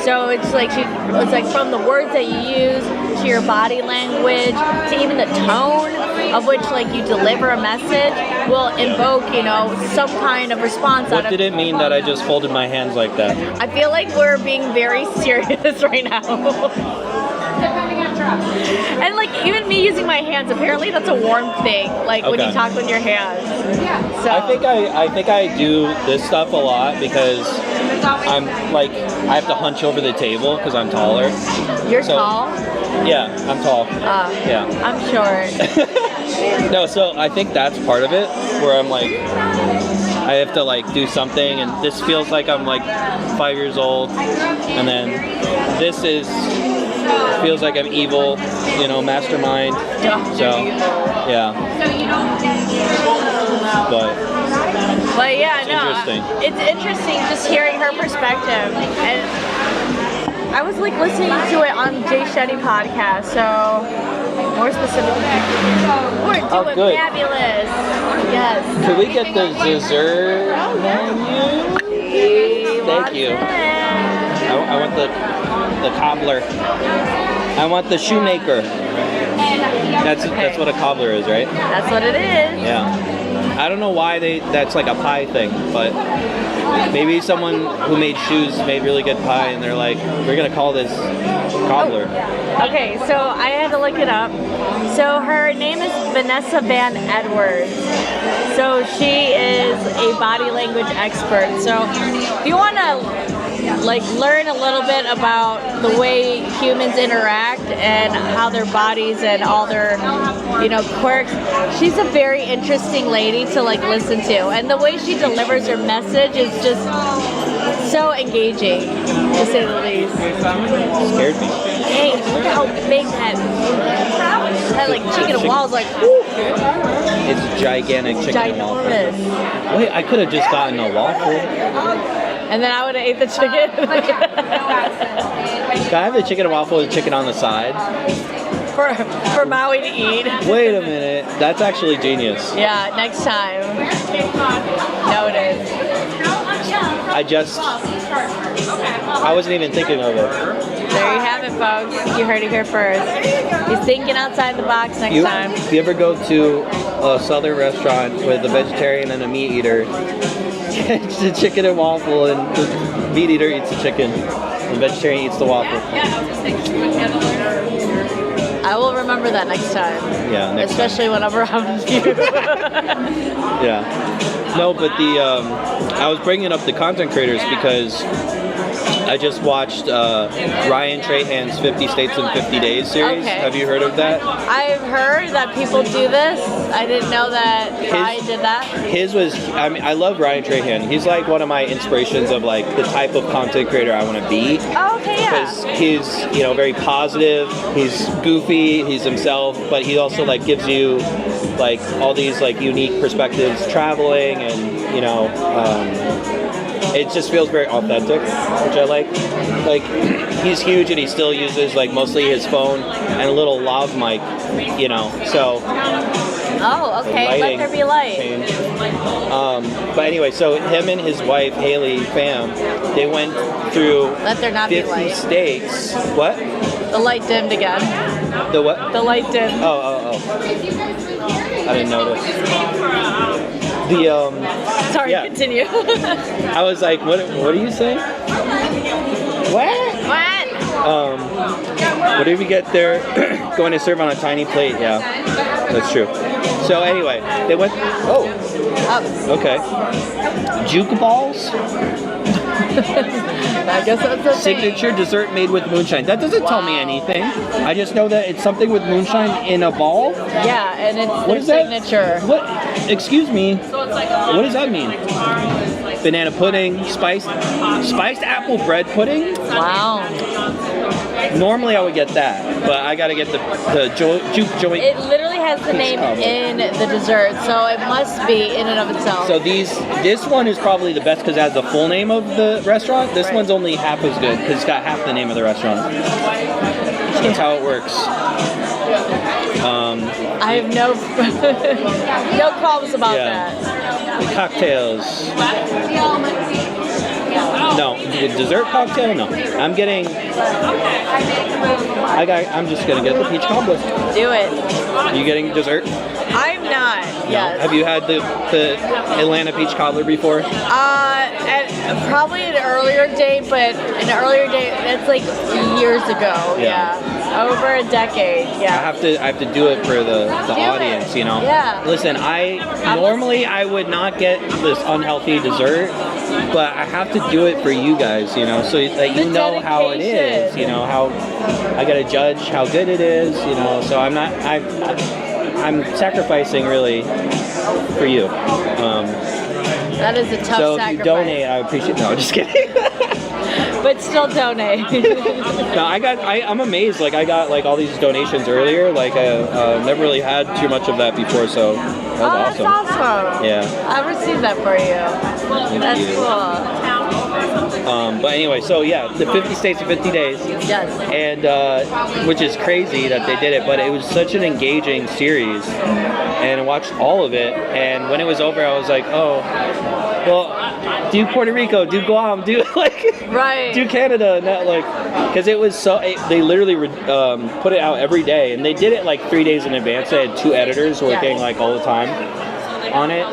So it's like it's like from the words that you use to your body language to even the tone of which like you deliver a message will invoke, you know, some kind of response out What of did it mean that I just folded my hands like that? I feel like we're being very serious right now. And like even me using my hands, apparently that's a warm thing. Like when you Okay. talk with your hands. So I think I do this stuff a lot because I'm like I have to hunch over the table because I'm taller. you're so- tall. Yeah, I'm tall. Yeah. I'm short. No, so I think that's part of it where I'm like I have to like do something, and this feels like I'm like 5 years old, and then this feels like I'm evil, you know, mastermind. So yeah. But yeah, no, interesting. it's interesting just hearing her perspective. And I was like listening to it on Jay Shetty podcast, so more specifically, we're doing good. fabulous. Yes. Could we get the dessert menu? Thank you. I want the cobbler. I want the shoemaker. That's what a cobbler is, right? That's what it is. Yeah. I don't know why that's like a pie thing, but maybe someone who made shoes made really good pie, and they're like, we're gonna call this cobbler. Okay, so I had to look it up. So her name is Vanessa Van Edwards. So she is a body language expert. So if you want to like learn a little bit about the way humans interact and how their bodies and all their, you know, quirks, she's a very interesting lady to like listen to. And the way she delivers her message is just so engaging, to say the least. Scared me. Hey, look at how big that like chicken and waffles, like, whoo, It's gigantic chicken and waffle. ginormous. Wait, I could have just gotten a waffle. And then I would have ate the chicken. Can I have the chicken and waffle with chicken on the side? for Maui to eat. Wait a minute. That's actually genius. Yeah, next time. Noted. I wasn't even thinking of it. There you have it, folks. You heard it here first. He's thinking outside the box next time. If you ever go to a southern restaurant with a vegetarian and a meat eater, it's the chicken and waffle, and the meat eater eats the chicken, the vegetarian eats the waffle. I will remember that next time. Yeah, next Especially when I'm around you. Yeah. No, but I was bringing up the content creators because I just watched Ryan Trahan's 50 States in 50 Days series. Okay. Have you heard of that? I've heard that people do this. I didn't know that Ryan did that. His was, I mean, I love Ryan Trahan. He's like one of my inspirations of like the type of content creator I want to be. Oh, okay, yeah. Because he's, you know, very positive, he's goofy, he's himself, but he also like gives you like all these like unique perspectives traveling, and you know, it just feels very authentic, which I like. Like, he's huge and he still uses like mostly his phone and a little lav mic, you know, so. Oh, okay. Let Lighting there be light. change. But anyway, so him and his wife, Haley Pham, they went through Let there not be 50 light. states. What? The light dimmed again. The what? The light dimmed. Oh. I didn't notice. Sorry, yeah. continue. I was like, what are you saying? What? What? What did we get there? Going to serve on a tiny plate, yeah. That's true. So anyway, they went, Oh. okay. Juke balls? I guess that's the Signature dessert made with moonshine. That doesn't tell me anything. I just know that it's something with moonshine in a ball. Yeah, and it's What their is that? signature. What? Excuse me. What does that mean? Banana pudding, spiced apple bread pudding. Wow. Normally I would get that, but I gotta get the juke joint. It literally has the name in the dessert, so it must be in and of itself. So this one is probably the best because it has the full name of the restaurant. This one's only half as good because it's got half the name of the restaurant. That's how it works. I have no no qualms about that. The cocktails. No, the dessert cocktail. No, I'm just gonna get the peach cobbler. Do it. You getting dessert? I'm not. Yes. Have you had the Atlanta peach cobbler before? At probably an earlier date, but an earlier date that's like years ago. Yeah. Over a decade. I Yeah. have to do it for the audience, you know. Yeah. Listen, I would not get this unhealthy dessert, but I have to do it for you guys, you know, so that you know how it is, you know, how I gotta judge how good it is, you know. So I'm sacrificing really for you. That is a tough So if sacrifice. you donate, I appreciate. No, just kidding. But still donate. No, I'm amazed. Like I got like all these donations earlier. Like I never really had too much of that before, so that was That's awesome. Yeah. I've received that for you. That's you. cool. But anyway, so yeah, the 50 states in 50 days. Yes. And which is crazy that they did it, but it was such an engaging series, and I watched all of it. And when it was over, I was like, oh, well, do Puerto Rico, do Guam, do do Canada, not like, because it was they literally put it out every day, and they did it like 3 days in advance. They had 2 editors working like all the time on it.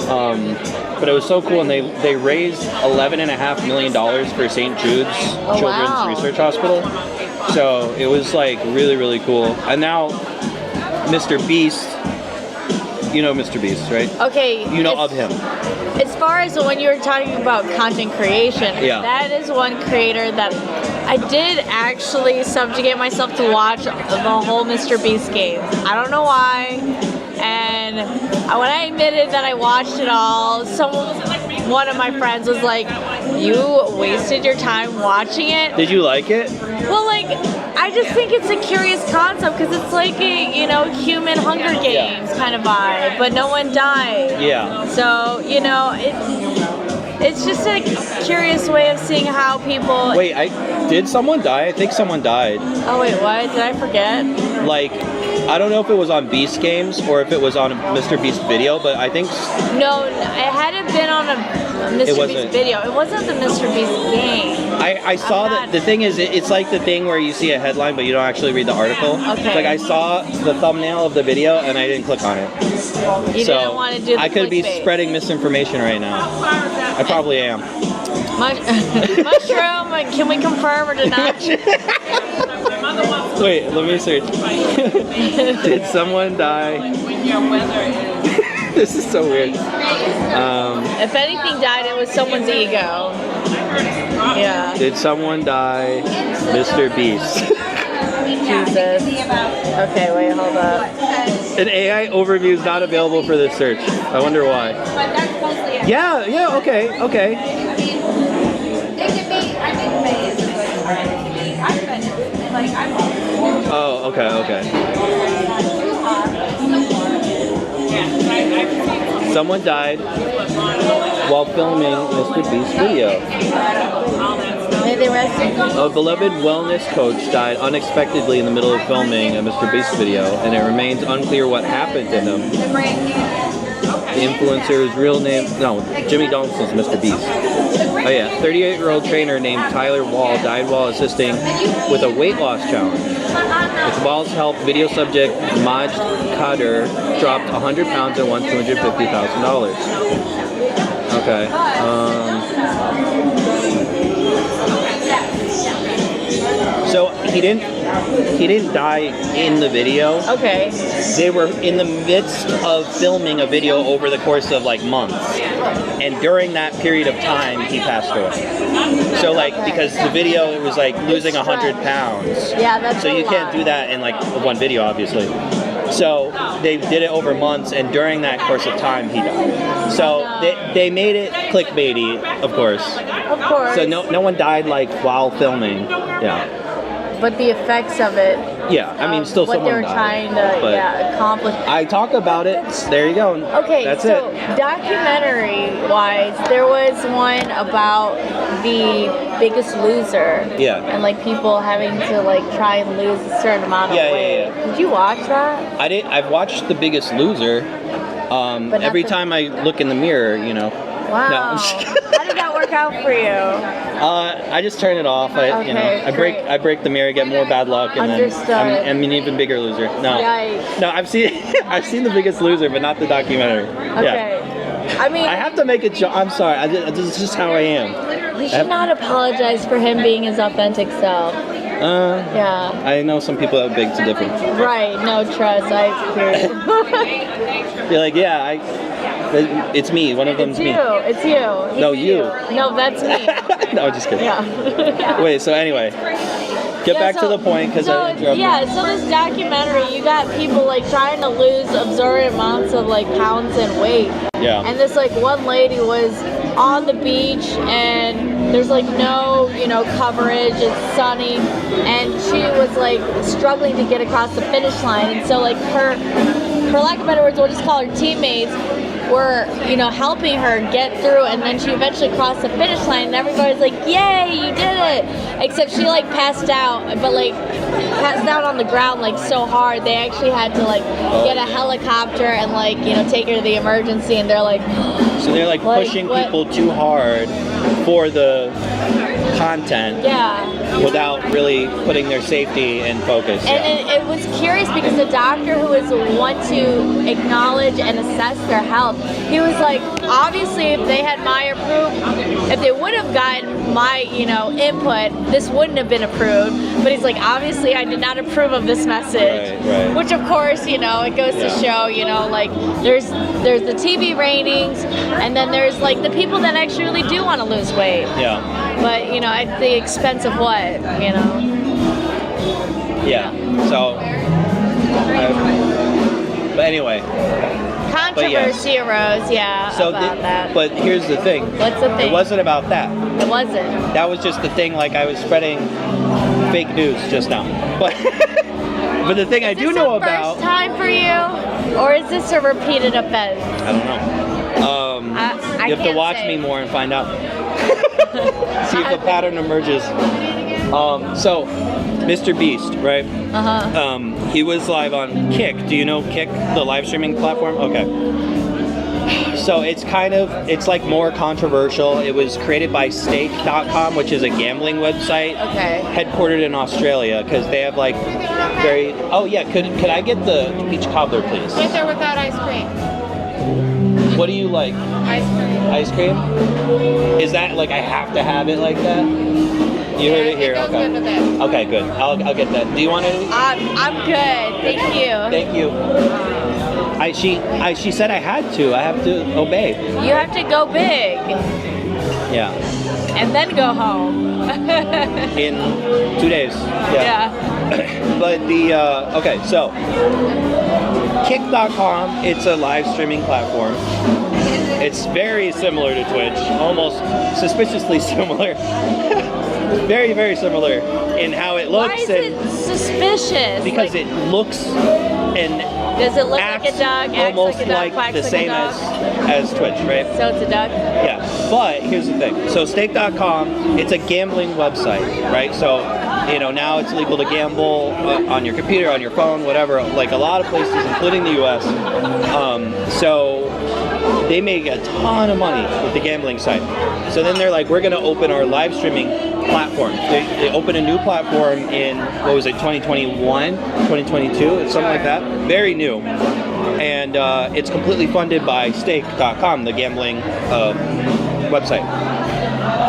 But it was so cool, and they raised $11.5 million for St. Jude's Children's Research Hospital. So it was like really, really cool. And now Mr. Beast, you know Mr. Beast, right? Okay. You know of him. As far as when you were talking about content creation, that is one creator that I did actually subjugate myself to watch the whole Mr. Beast game. I don't know why. And when I admitted that I watched it all, one of my friends was like, "You wasted your time watching it." Did you like it? Well, like, I just think it's a curious concept because it's like a, human Hunger Games kind of vibe, but no one died. Yeah. So, it's just a curious way of seeing how people... Wait, did someone die? I think someone died. Oh, wait, what? Did I forget? Like, I don't know if it was on Beast Games or if it was on a Mr. Beast video, but I think... No, it hadn't been on a Mr. Beast video. It wasn't the Mr. Beast game. I saw that. The thing is, it's like the thing where you see a headline, but you don't actually read the article. Okay. It's like I saw the thumbnail of the video, and I didn't click on it. You didn't want to do the I could be clickbait. spreading misinformation right now. I probably am. Mushroom, can we confirm or deny? Wait, let me search. Did someone die? This is so weird. If anything died, it was someone's ego. Yeah. Did someone die? Mr. Beast. Jesus. Okay, wait, hold up. An AI overview is not available for this search. I wonder why. Yeah, okay. It could be, I think May is a good I've been, like, I'm Oh, okay. Someone died while filming Mr. Beast's video. May they rest in peace. A beloved wellness coach died unexpectedly in the middle of filming a Mr. Beast video, and it remains unclear what happened to him. The influencer's real name, Jimmy Donaldson's Mr. Beast. Oh yeah, 38-year-old trainer named Tyler Wall died while assisting with a weight loss challenge. With Wall's help, video subject Majd Kader dropped 100 pounds and won $250,000. Okay. So he didn't die in the video. Okay. They were in the midst of filming a video over the course of like months. and during that period of time, he passed away. So like, because the video, it was like losing 100 pounds. Yeah, that's so a you can't lot. do that in like one video, obviously. So they did it over months, and during that course of time, he died. So they made it clickbaity, of course. Of course. So no one died like while filming. Yeah. But the effects of it. Yeah, I mean, still what they someone were died, trying to but accomplish. I talk about it. There you go. Okay, That's so it. documentary-wise, there was one about the Biggest Loser. Yeah. And like people having to like try and lose a certain amount of weight. Yeah. Did you watch that? I did. I've watched The Biggest Loser. But not Every the- time I look in the mirror, you know. Wow. No, I'm just kidding. How did that work out for you? I just turn it off. Okay, great. I break the mirror, get more bad luck, and Understood. then I'm an even bigger loser. No, Yikes. no, I've seen The Biggest Loser, but not the documentary. Okay. Yeah. I mean, I have to make it. I'm sorry. This is just how I am. we should not apologize for him being his authentic self. Yeah. I know some people that beg to differ. Right. No, trust. I agree. You're like, yeah, it's me. One of them's It's me. you. It's you. No, He's you. No, that's me. No, just kidding. Yeah. Wait. So anyway, get back to the point because so, I interrupted. yeah, so this documentary, you got people like trying to lose absurd amounts of like pounds and weight. Yeah. And this like one lady was on the beach and there's like no, coverage, it's sunny, and she was like struggling to get across the finish line, and so like her, for lack of better words, we'll just call her teammates, were, helping her get through, and then she eventually crossed the finish line, and everybody's like, yay, you did it! Except she like passed out, but like passed out on the ground like so hard, they actually had to like get a helicopter and like, take her to the emergency, and they're like, So they're like pushing what? people too hard for the content. Yeah. Without really putting their safety in focus. And it was curious because the doctor who was one to acknowledge and assess their health, he was like, obviously if they had my approval, if they would have gotten my, input, this wouldn't have been approved. But he's like, obviously I did not approve of this message. Right. Which of course, it goes to show, like there's the TV ratings, and then there's like the people that actually really do want to lose weight. Yeah. But, at the expense of what, Yeah. So. But anyway. Controversy arose, So about that. But here's the thing. What's the thing? It wasn't about that. It wasn't. That was just the thing. Like I was spreading fake news just now. But but the thing I do know about. First time for you, or is this a repeated offense? I don't know. I You have to can't watch say. me more and find out. See if a pattern emerges. So, Mr. Beast, right? He was live on Kick. Do you know Kick, the live streaming platform? Okay. So it's like more controversial. It was created by Stake.com, which is a gambling website. Okay. Headquartered in Australia, because they have like very. Oh yeah, could I get the peach cobbler, please? Right there without ice cream. What do you like? Ice cream. Ice cream? Is that like I have to have it like that? You heard it here. It goes Okay. good with it. Okay, good. I'll get that. Do you want it? I'm good. Thank you. Thank you. She said I had to. I have to obey. You have to go big Yeah. and then go home. In 2 days. Yeah. But the okay, so Kick.com, it's a live streaming platform. It's very similar to Twitch, almost suspiciously similar. Very, very similar in how it looks. Why is it suspicious? Because it looks and does it look like acts a duck? Acts almost like a duck? like Quacks the like same a dog? as Twitch, right? So it's a duck? Yeah, but here's the thing. So Stake.com, it's a gambling website, right? So, now it's legal to gamble on your computer, on your phone, whatever, like a lot of places, including the US. So they make a ton of money with the gambling site. So then they're like, we're going to open our live streaming platform. They opened a new platform in, 2021, 2022, something like that. Very new. And it's completely funded by Stake.com, the gambling website.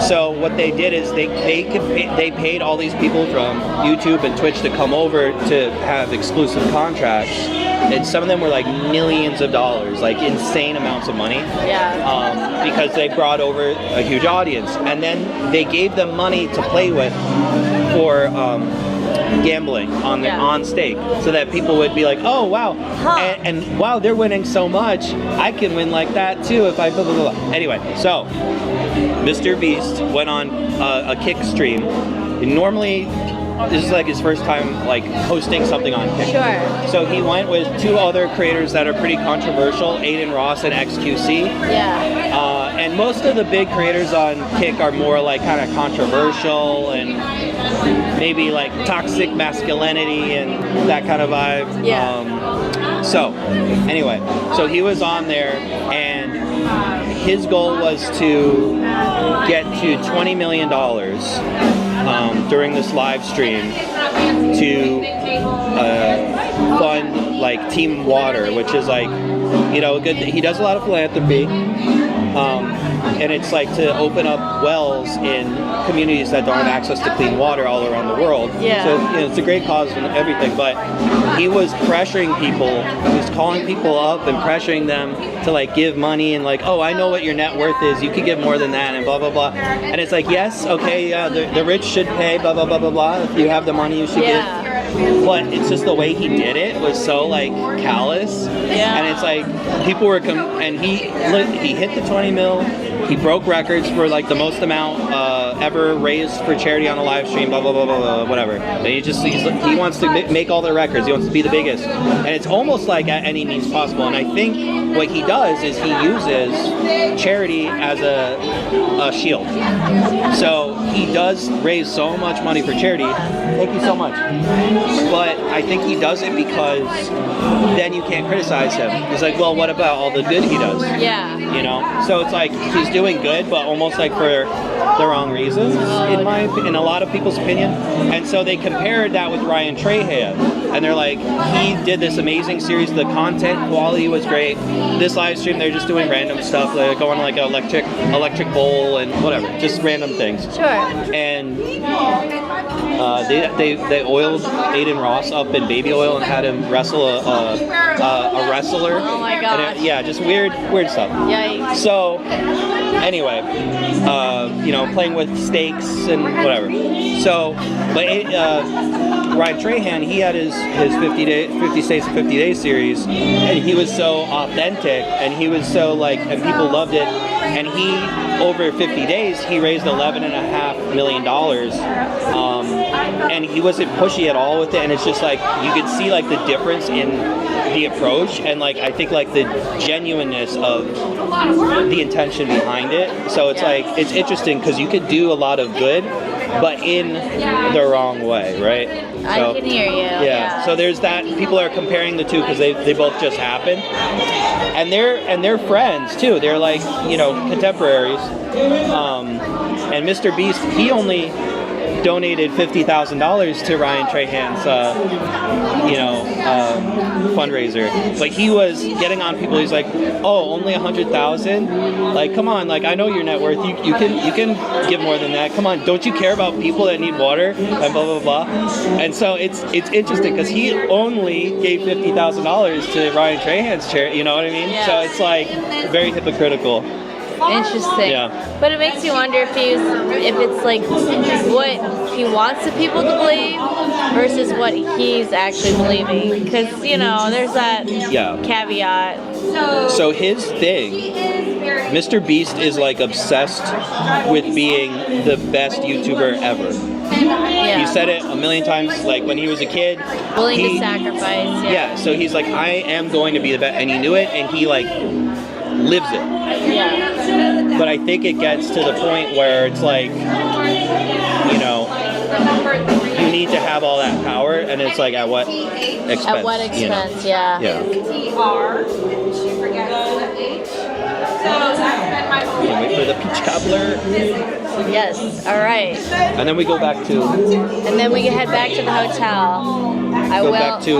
So what they did is they paid all these people from YouTube and Twitch to come over to have exclusive contracts and some of them were like millions of dollars, like insane amounts of money. Yeah. Because they brought over a huge audience, and then they gave them money to play with for gambling on stake, so that people would be like, oh wow, and wow, they're winning so much, I can win like that too if I blah blah blah. Anyway, so Mr. Beast went on a Kick stream. Normally, this is like his first time like hosting something on Kick. Sure. So he went with 2 other creators that are pretty controversial, Aiden Ross and XQC. Yeah. And most of the big creators on Kick are more like kind of controversial and maybe like toxic masculinity and that kind of vibe. Yeah. So anyway, so he was on there, and his goal was to get to $20 million during this live stream to fund like Team Water, which is like, you know, good. He does a lot of philanthropy. And it's like to open up wells in communities that don't have access to clean water all around the world. Yeah. So, you know, it's a great cause and everything, but he was pressuring people. He was calling people up and pressuring them to like give money and like, oh, I know what your net worth is. You could give more than that and blah, blah, blah. And it's like, yes, okay, the rich should pay, blah, blah, blah, blah, blah. If you have the money, you should give. But it's just the way he did it was so like callous. Yeah. And it's like people were and he hit the 20 mil. He broke records for like the most amount ever raised for charity on a live stream, blah, blah, blah, blah, blah, whatever. And he wants to make all the records. He wants to be the biggest. And it's almost like at any means possible. And I think what he does is he uses charity as a shield. So he does raise so much money for charity. Thank you so much. But I think he does it because then you can't criticize him. He's like, well, what about all the good he does? Yeah. You know? So it's like he's doing good, but almost like for the wrong reasons, in a lot of people's opinion. And so they compared that with Ryan Trahan. And they're like, he did this amazing series. The content quality was great. This live stream, they're just doing random stuff. They're going like an electric bowl and whatever, just random things. Sure. And they oiled Aiden Ross up in baby oil and had him wrestle a wrestler. Oh my gosh. Yeah, just weird stuff. Yikes. So anyway, you know, playing with stakes and whatever. So, but Ryan Trahan, he had his 50 States in 50 Days series, and he was so authentic, and he was so like, and people loved it. And he, over 50 days, he raised $11.5 million. And he wasn't pushy at all with it, and it's just like, you could see like the difference in the approach, and like, I think like the genuineness of the intention behind it. So it's like, it's interesting because you could do a lot of good, but in the wrong way, right? So, I can hear you. Yeah. So there's that. People are comparing the two because they both just happened, and they're friends too. They're like, you know, contemporaries. And Mr. Beast, he only donated $50,000 to Ryan Trahan's, fundraiser. But he was getting on people. He's like, oh, only 100,000? Like, come on, like, I know your net worth. You can give more than that. Come on, don't you care about people that need water? And blah, blah, blah. And so it's interesting because he only gave $50,000 to Ryan Trahan's charity, you know what I mean? Yeah. So it's like very hypocritical. Interesting. Yeah. But it makes you wonder if it's like what he wants the people to believe versus what he's actually believing. Because, you know, there's that caveat. So his thing, Mr. Beast is like obsessed with being the best YouTuber ever. Yeah. He said it a million times, like when he was a kid. Willing to sacrifice. Yeah, so he's like, I am going to be the best, and he knew it, and he like lives it. Yeah. But I think it gets to the point where it's like, you know, you need to have all that power, and it's like at what expense? At what expense? You know? Yeah. Yeah. TR. She forgets the H. So that's been my whole Can't wait for the peach cobbler. Yes. All right. And then we go back to. And then we head back to the hotel. Go back to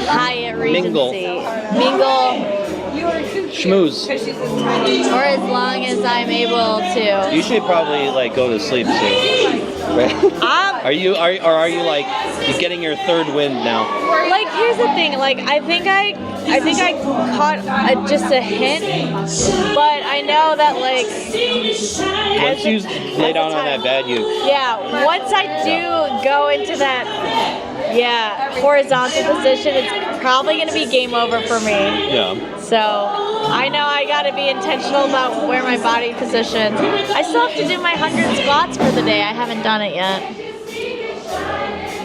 Hyatt Regency. Mingle. Mingle. You are too schmooze. Because she's this tiny. Or as long as I'm able to. You should probably like go to sleep soon. Right? Are you like you're getting your third wind now? Like, here's the thing. Like, I think I caught just a hint, but I know that like. Once you lay down on that bed, you. Yeah. Once I do go into that. Yeah, horizontal position, it's probably gonna be game over for me. Yeah. So I know I gotta be intentional about where my body positions. I still have to do my 100 squats for the day. I haven't done it yet.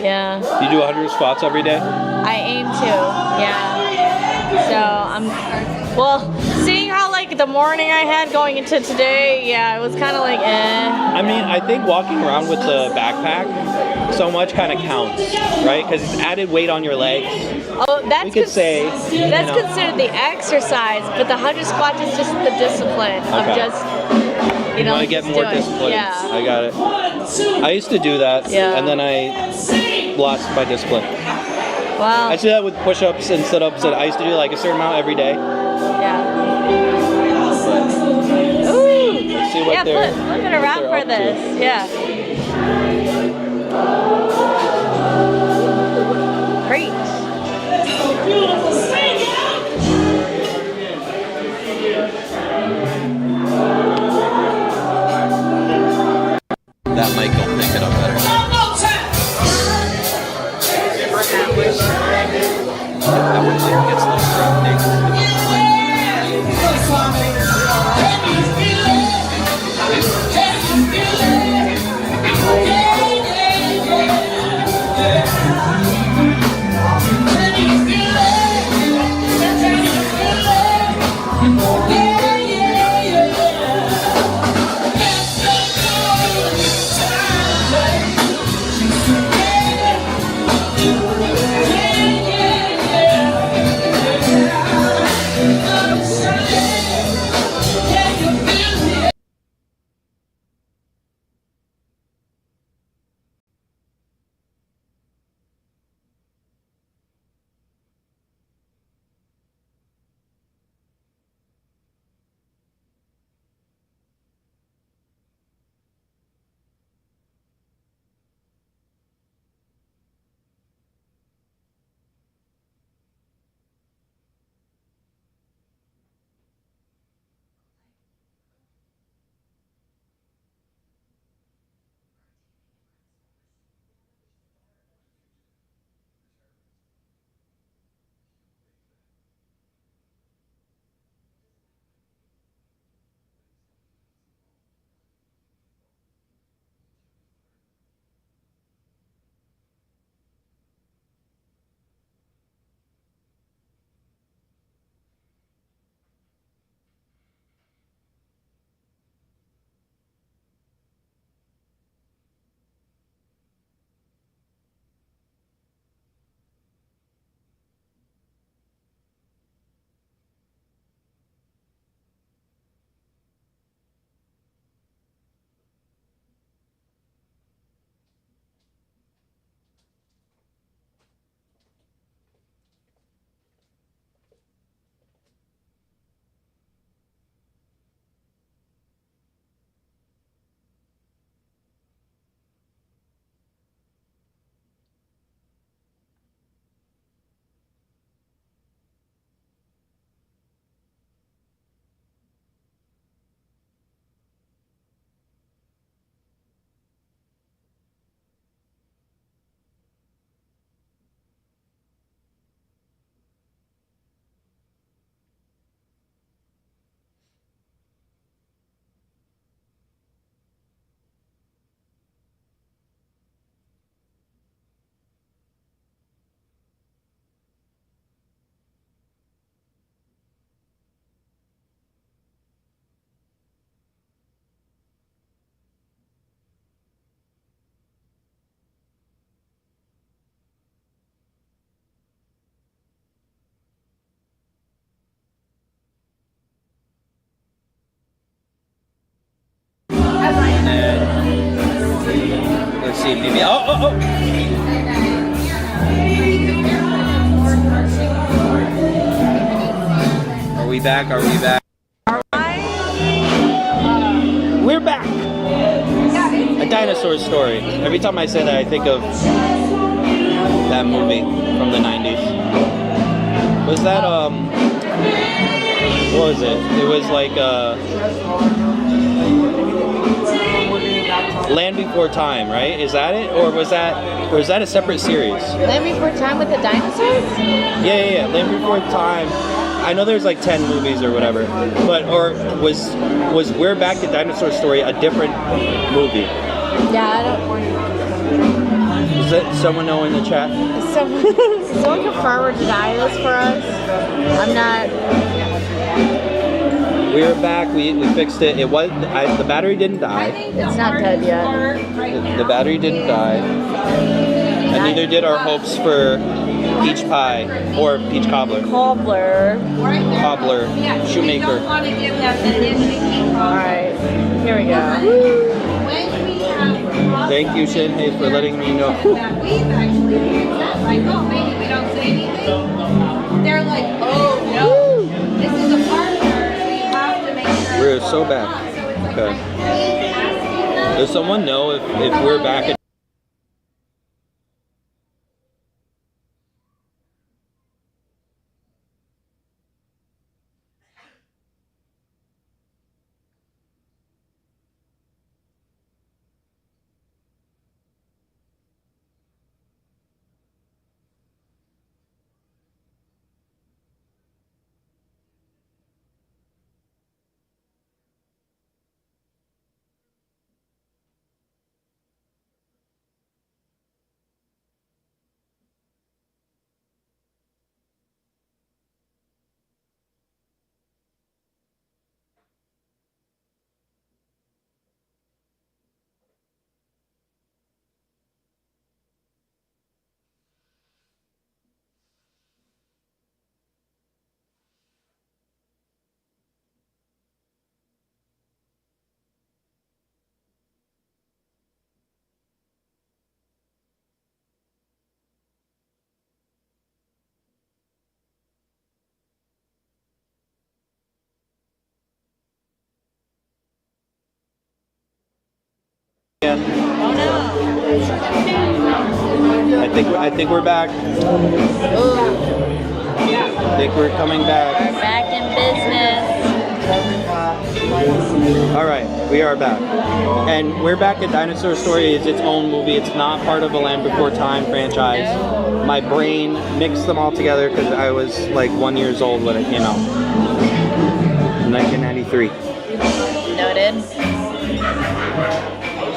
Yeah. You do 100 squats every day? I aim to. Yeah. So well, seeing how like the morning I had going into today, yeah, it was kind of like I mean, I think walking around with the backpack so much kind of counts, right? Because it's added weight on your legs. Oh, that's We could say, that's considered the exercise, but the 100 squats is just the discipline of Okay. just You want to get just more do it. discipline. Yeah. I got it. I used to do that, Yeah. and then I lost my discipline. Wow. I used to do that with push-ups and sit-ups, and I used to do like a certain amount every day. Yeah. Ooh. Let's see what Yeah, they're, flip it what around they're for up to. this. Yeah. Great. That mic will pick it up better. That one gets a little Let's see, maybe. Oh! Are we back? Are we back? We're back! A Dinosaur Story. Every time I say that, I think of that movie from the 90s. Was that, what was it? It was like, Land Before Time, right? Is that it? Or was that a separate series? Land Before Time with the dinosaurs? Yeah. Land Before Time. I know there's like 10 movies or whatever, but was We're Back to Dinosaur Story a different movie? Yeah, I don't. Does that someone know in the chat? Someone confirm or deny this for us? I'm not. We're back. We fixed it. It was the battery didn't die. It's not dead yet. The battery didn't die, and neither did our hopes for peach pie or peach cobbler. Cobbler. Shoemaker. Alright, here we go. Thank you, Shinhei, for letting me know. We've actually used that. Like, oh, maybe we don't say anything. They're like, oh no, this is a partner. We have to make sure. We're so back. Okay. Does someone know if we're back at again? Oh no. I think we're back. Ooh, I think we're coming back. we're back in business. All right, we are back. And We're Back at Dinosaur Story is its own movie. It's not part of a Land Before Time franchise. My brain mixed them all together because I was like 1 year old when it came out. 1993. Noted.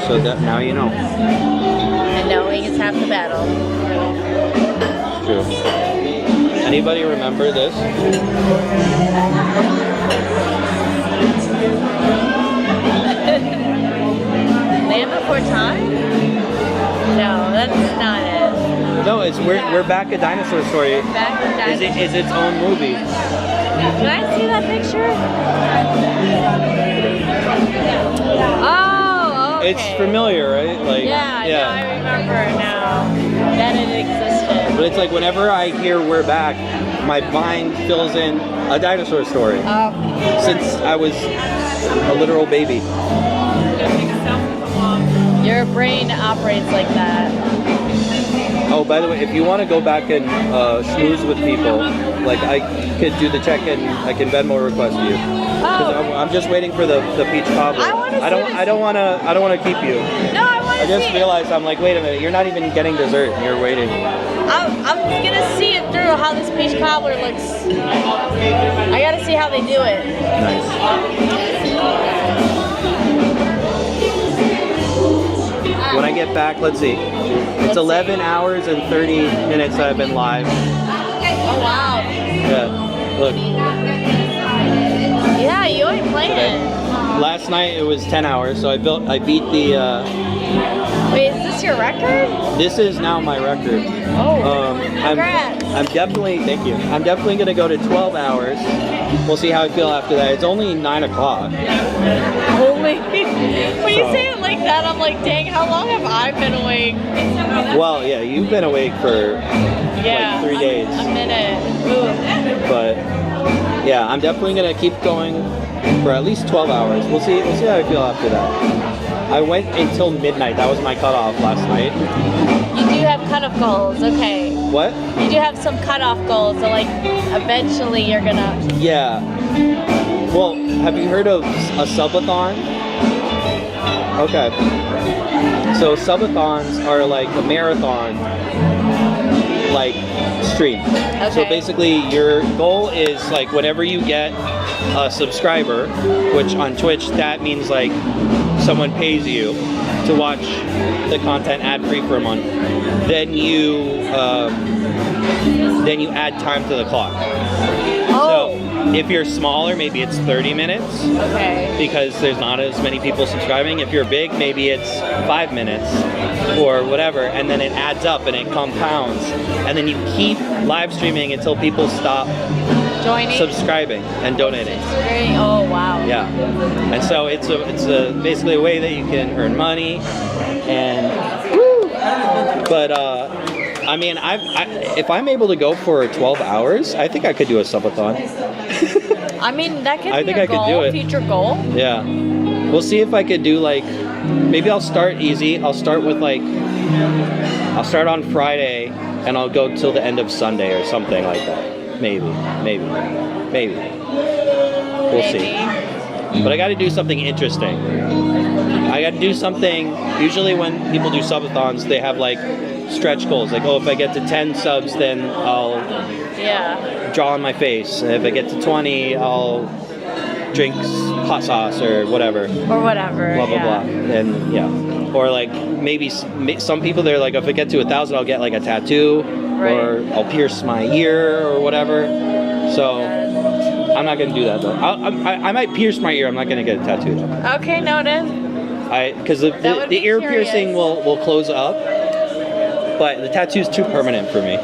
So that now you know. And knowing is half the battle. True. Anybody remember this? Land Before Time? No, that's not it. No, it's We're Back at Dinosaur Story. Back in Dinosaur. Is its own movie. Can I see that picture? Oh, okay. It's familiar, right? Like Yeah, no, I remember now that it existed. But it's like whenever I hear We're Back, my mind fills in a dinosaur story. Since I was a literal baby. Your brain operates like that. Oh, by the way, if you want to go back and schmooze with people, like I could do the check-in, I can Venmo request you. Because I'm just waiting for the peach cobbler. I don't want to keep you. No, I want to I just see realized I'm like, wait a minute, you're not even getting dessert and you're waiting. I'm gonna see it through how this peach cobbler looks. I gotta see how they do it. Nice. When I get back, let's see. It's 11 hours and 30 minutes that I've been live. Oh wow. Yeah, look. Yeah, you ain't playing. Last night it was 10 hours, so I beat the. Wait, is this your record? This is now my record. Oh, congrats. I'm definitely, thank you. I'm definitely gonna go to 12 hours. We'll see how I feel after that. It's only 9 o'clock. Only. When you say it like that, I'm like, dang, how long have I been awake? Well, yeah, you've been awake for like 3 days. A minute. Ooh. But Yeah, I'm definitely gonna keep going for at least 12 hours. We'll see how I feel after that. I went until midnight. That was my cutoff last night. You do have cutoff goals, okay. What? You do have some cutoff goals, so like eventually you're gonna... Yeah. Well, have you heard of a subathon? Okay. So subathons are like a marathon, like stream. Okay. So basically your goal is like whenever you get a subscriber, which on Twitch that means like someone pays you to watch the content ad-free for a month, then you add time to the clock. Oh. So if you're smaller, maybe it's 30 minutes. Okay. Because there's not as many people subscribing. If you're big, maybe it's 5 minutes or whatever, and then it adds up and it compounds, and then you keep live streaming until people stop Joining. subscribing and donating. Oh wow. Yeah, and so it's basically a way that you can earn money, and but I mean, if I'm able to go for 12 hours, I think I could do a subathon. I mean, that could I be think a I could goal, do it. future goal. Yeah, we'll see if I could do like, maybe I'll start easy. I'll start with like, I'll start on Friday and I'll go till the end of Sunday or something like that. Maybe. We'll see. But I got to do something interesting. I got to do something. Usually when people do subathons, they have like stretch goals. Like, oh, if I get to 10 subs, then I'll draw on my face. And if I get to 20, I'll drink hot sauce or whatever. Or whatever. Blah, blah, blah. And yeah. Or like maybe some people, they're like, if I get to 1,000, I'll get like a tattoo. Right. Or I'll pierce my ear or whatever. So I'm not going to do that though. I might pierce my ear. I'm not going to get a tattoo though. Okay, noted. Because the ear piercing will close up, but the tattoo's too permanent for me.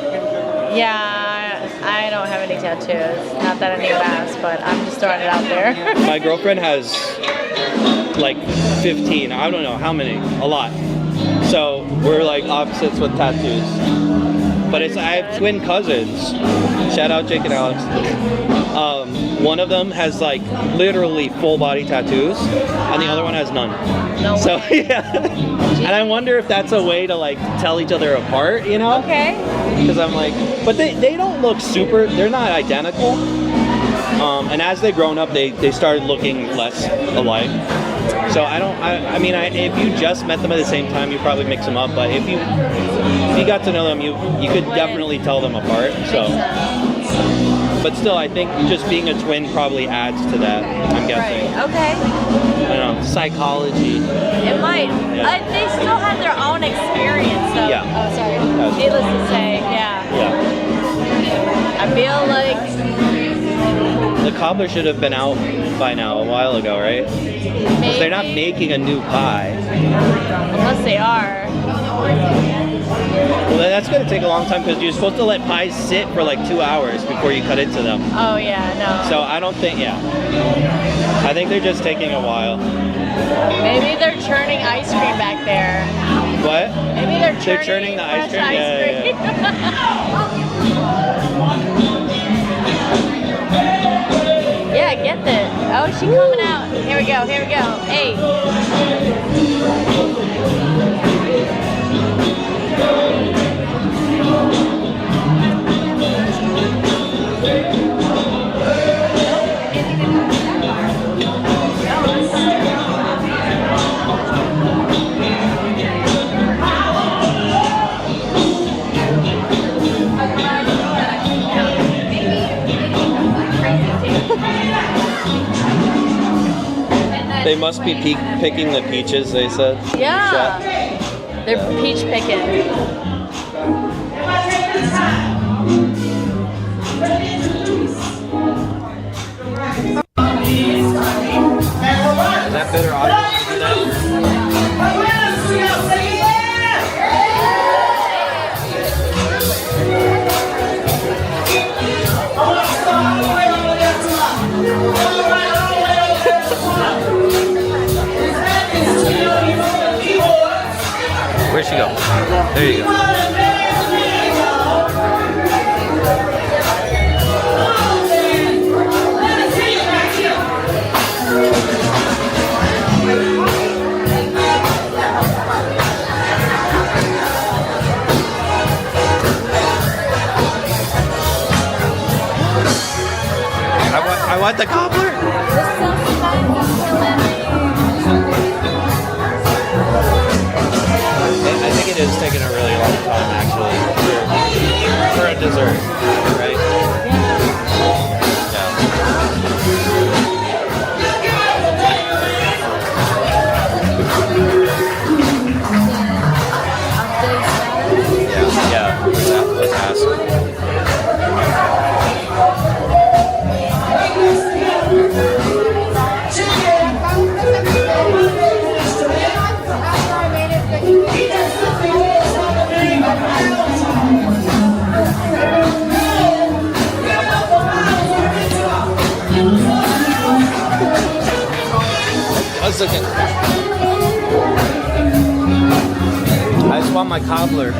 Yeah, I don't have any tattoos. Not that I need to ask, but I'm just throwing it out there. My girlfriend has like 15. I don't know how many. A lot. So we're like opposites with tattoos. But I have twin cousins. Shout out Jake and Alex. One of them has like literally full body tattoos, and the other one has none. No So way. yeah, and I wonder if that's a way to like tell each other apart, you know? Okay. Because I'm like, but they don't look super. They're not identical. And as they've grown up, they started looking less alike. So I mean, if you just met them at the same time, you probably mix them up. But if you got to know them, you could definitely tell them apart. So, but still, I think just being a twin probably adds to that. I'm guessing. Right. Okay. I don't know, psychology. It might. Yeah. They still have their own experience, though. Yeah. Oh, sorry. That's Needless to say, yeah. Yeah. I feel like The cobbler should have been out by now a while ago, right? Because they're not making a new pie. unless they are. Well, that's going to take a long time because you're supposed to let pies sit for like 2 hours before you cut into them. Oh yeah, no. So I don't think, I think they're just taking a while. Maybe they're churning ice cream back there. What? Maybe they're churning the ice fresh cream? Yeah. Yeah, get this. Oh, she coming out. Here we go. Hey. They must be picking the peaches, they said. Yeah. They're peach picking. Is that better audio to do that? Where'd she go? There you go. want the cobbler. I think it is taking a really long time, actually, for a dessert, right? Yeah, let's ask. One second. I just want my cobbler.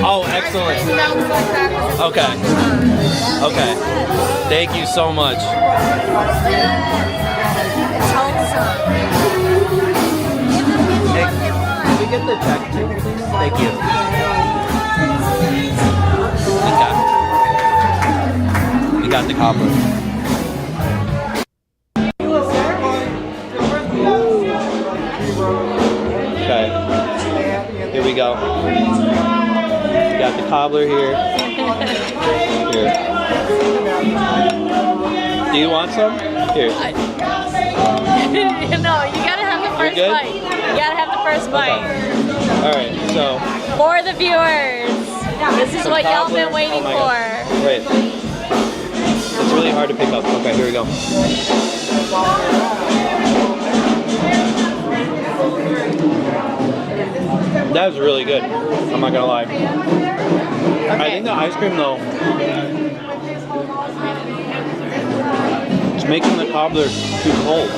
Oh, excellent. Okay. Okay. Thank you so much. Hey, can we get the check too, please? Thank you. We got the cobbler. Okay. Here we go. We got the cobbler here. Here. Do you want some? Here. No, you gotta have the first bite. You gotta have the first bite. Okay. All right, so. For the viewers, this is what y'all been waiting for. Wait. It's really hard to pick up. Okay, here we go. That was really good. I'm not gonna lie. Okay. I think the ice cream though, it's making the cobbler too cold.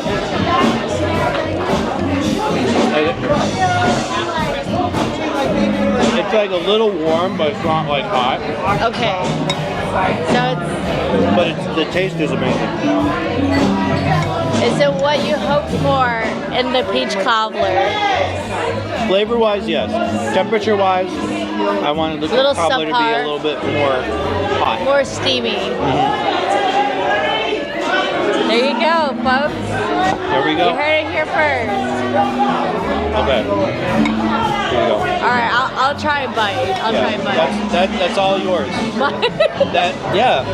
It's like a little warm, but it's not like hot. Okay. So it's. But the taste is amazing. Is it what you hoped for in the peach cobbler? Flavor-wise, yes. Temperature-wise, I wanted the cobbler to be a little bit more hot. More steamy. There you go, folks. There we go. You heard it here first. Okay. Here we go. Alright, I'll try a bite. I'll try a bite. That's all yours. Yeah.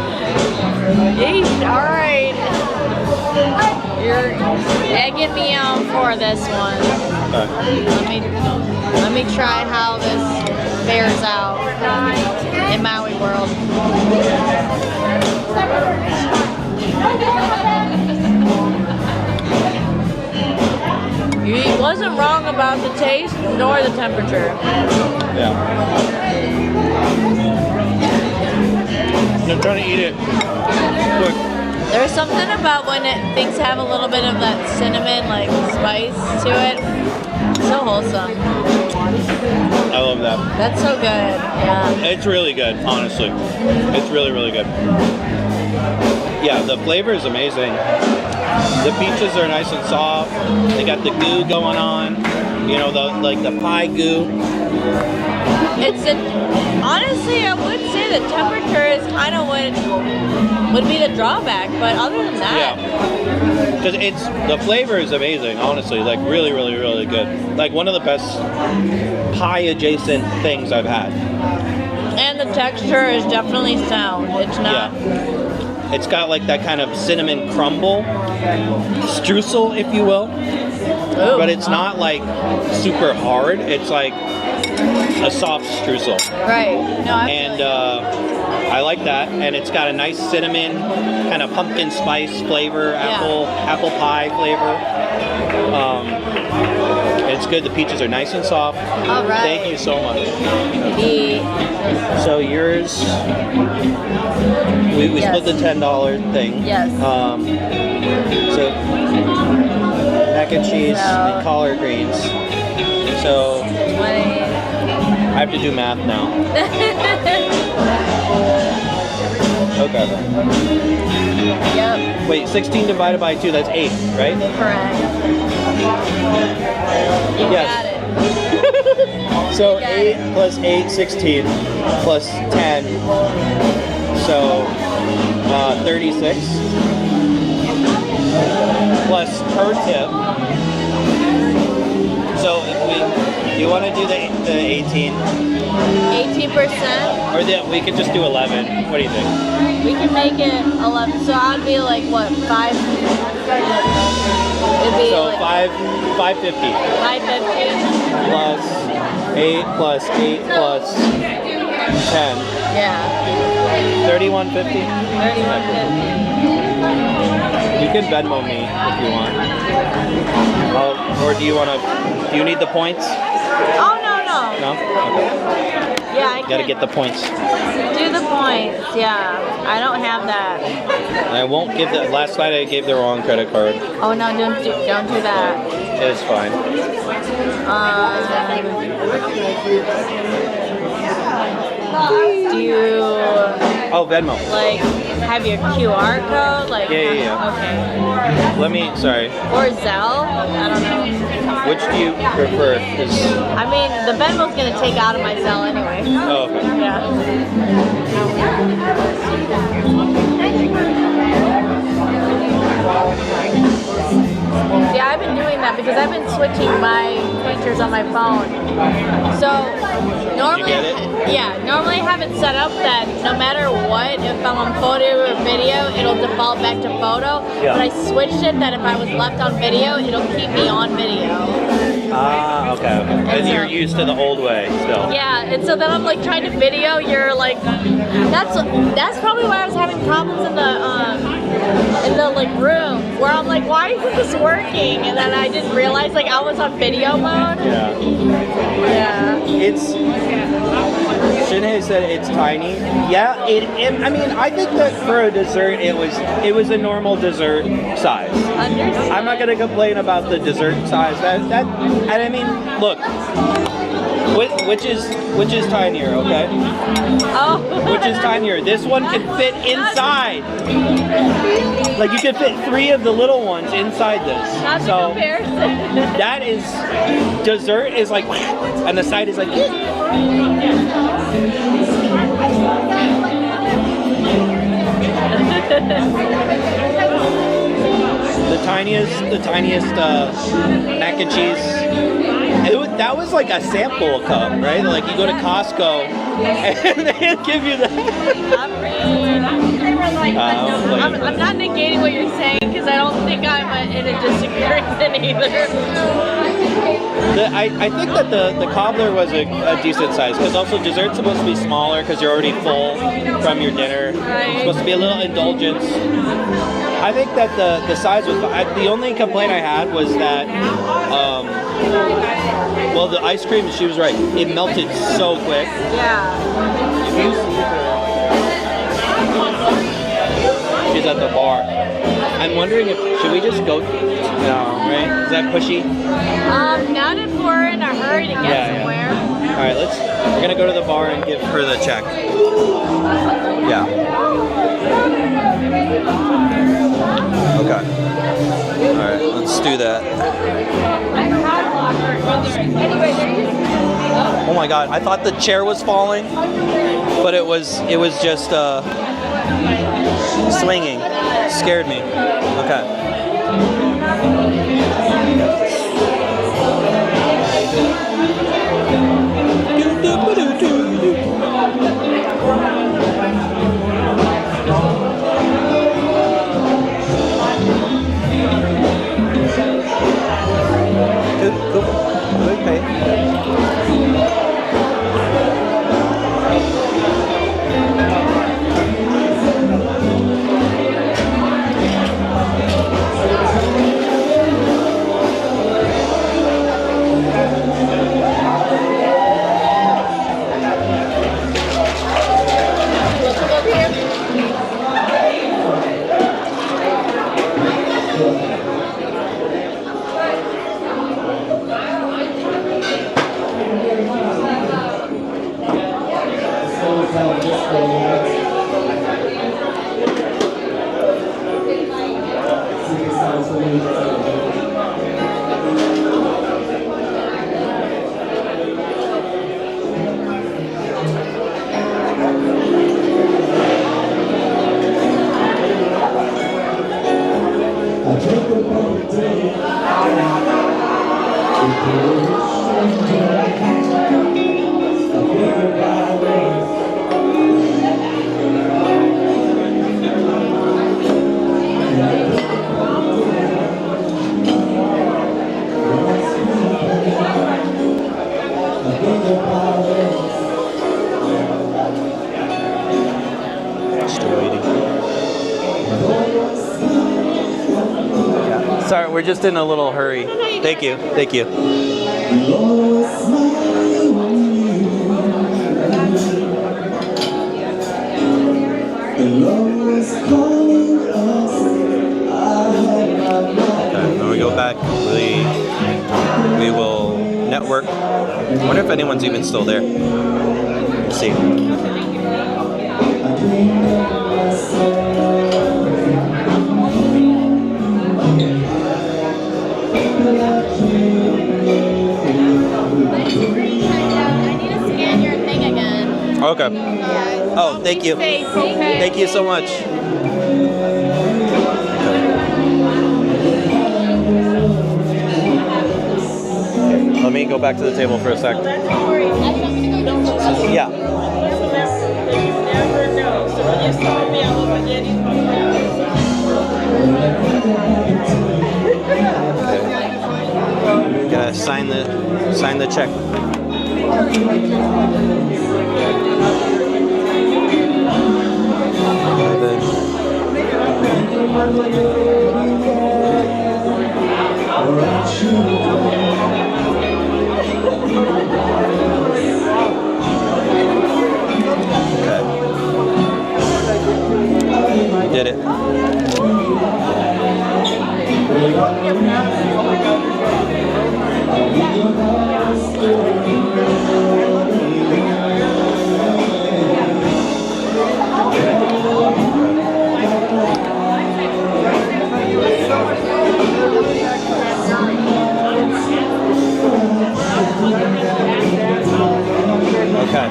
Yeesh, alright. You're egging me on for this one. Okay. Let me try how this fares out in Maui world. He wasn't wrong about the taste nor the temperature. Yeah. I'm trying to eat it quick. There's something about when things have a little bit of that cinnamon like spice to it. So wholesome. I love that. That's so good. Yeah. It's really good, honestly. It's really, really good. Yeah, the flavor is amazing. The peaches are nice and soft. They got the goo going on. You know, the pie goo. Honestly, I would say the temperature is kind of what would be the drawback, but other than that. Yeah. Because the flavor is amazing, honestly. Like really, really, really good. Like one of the best pie adjacent things I've had. And the texture is definitely sound. It's not. Yeah. It's got like that kind of cinnamon crumble, streusel, if you will. Ooh, but it's not like super hard. It's like a soft streusel. Right. No, and I like that. And it's got a nice cinnamon, kind of pumpkin spice flavor, apple pie flavor. It's good. The peaches are nice and soft. All right. Thank you so much. So yours, we split the $10 thing. Yes. So mac and cheese and collard greens. So 20. I have to do math now. Okay. Yep, Wait, 16 divided by 2, that's 8, right? correct. You Yes. got it. So You got 8 it. plus 8, 16, plus 10, so 36, plus per tip. So if you want to do the 18, 18%. or we could just do 11. What do you think? We can make it 11. So I'd be like, what, 5? It'd be So like 550 550. plus 8 plus 8 plus 10. Yeah. 3150. 3150. You can Venmo me if you want. Or do you want to? Do you need the points? Oh, no. No. Okay. Yeah, I Gotta can get the points. do the points. Yeah. I don't have that. I won't give the. Last night I gave the wrong credit card. Oh, no, don't do that. It's fine. Do you Oh, Venmo. like have your QR code? Like Yeah. Okay. Let me. Sorry. Or Zelle? I don't know. Which do you prefer? I mean, the Venmo's gonna take out of my Zelle anyway. Oh, okay. Yeah. Yeah, I've been doing that because I've been switching my features on my phone. So normally, You get it? yeah, normally I have it set up that no matter what, if I'm on photo or video, it'll default back to photo. Yeah. But I switched it that if I was left on video, it'll keep me on video. Ah, okay. And you're used to the old way still. Yeah, and so then I'm like trying to video. You're like, that's probably why I was having problems in the like room where I'm like, why isn't this working? And then I didn't realize like I was on video mode. Yeah. Yeah. It's. Shinhei said it's tiny. Yeah. I mean, I think that for a dessert, it was a normal dessert size. Understood. I'm not gonna complain about the dessert size. And I mean, look, which is tinier, okay? Oh. Which is tinier? This one can fit inside. Like you can fit 3 of the little ones inside this. Not the So comparison. that is dessert is like, and the side is like. The tiniest mac and cheese. That was like a sample cup, right? Like you go to Costco and they give you that. I'm not negating what you're saying because I don't think I'm in a disagreement either. I think that the cobbler was a decent size because also dessert's supposed to be smaller because you're already full from your dinner. Right. It's supposed to be a little indulgence. I think that the size was. The only complaint I had was that, well, the ice cream. She was right. It melted so quick. Yeah. If you see her, she's at the bar. I'm wondering should we just go? No, right? Is that pushy? Not if we're in a hurry to get somewhere. All right, we're gonna go to the bar and give her the check. Yeah. Okay. All right, let's do that. Oh my God! I thought the chair was falling, but it was just swinging. Scared me. Okay. Still waiting. Yeah. Sorry, we're just in a little hurry. Thank you. Thank you. Okay, when we go back, we will network. I wonder if anyone's even still there. Let's see. I need to scan your thing again. Okay. Yeah. Oh, thank you. Face, okay. Thank you so much. Let me go back to the table for a sec. Don't worry. Actually, I'm gonna go to the Yeah. You never know. So when you saw me, I was like, yeah, these Okay. Gotta sign the check. Okay. Did it. Okay.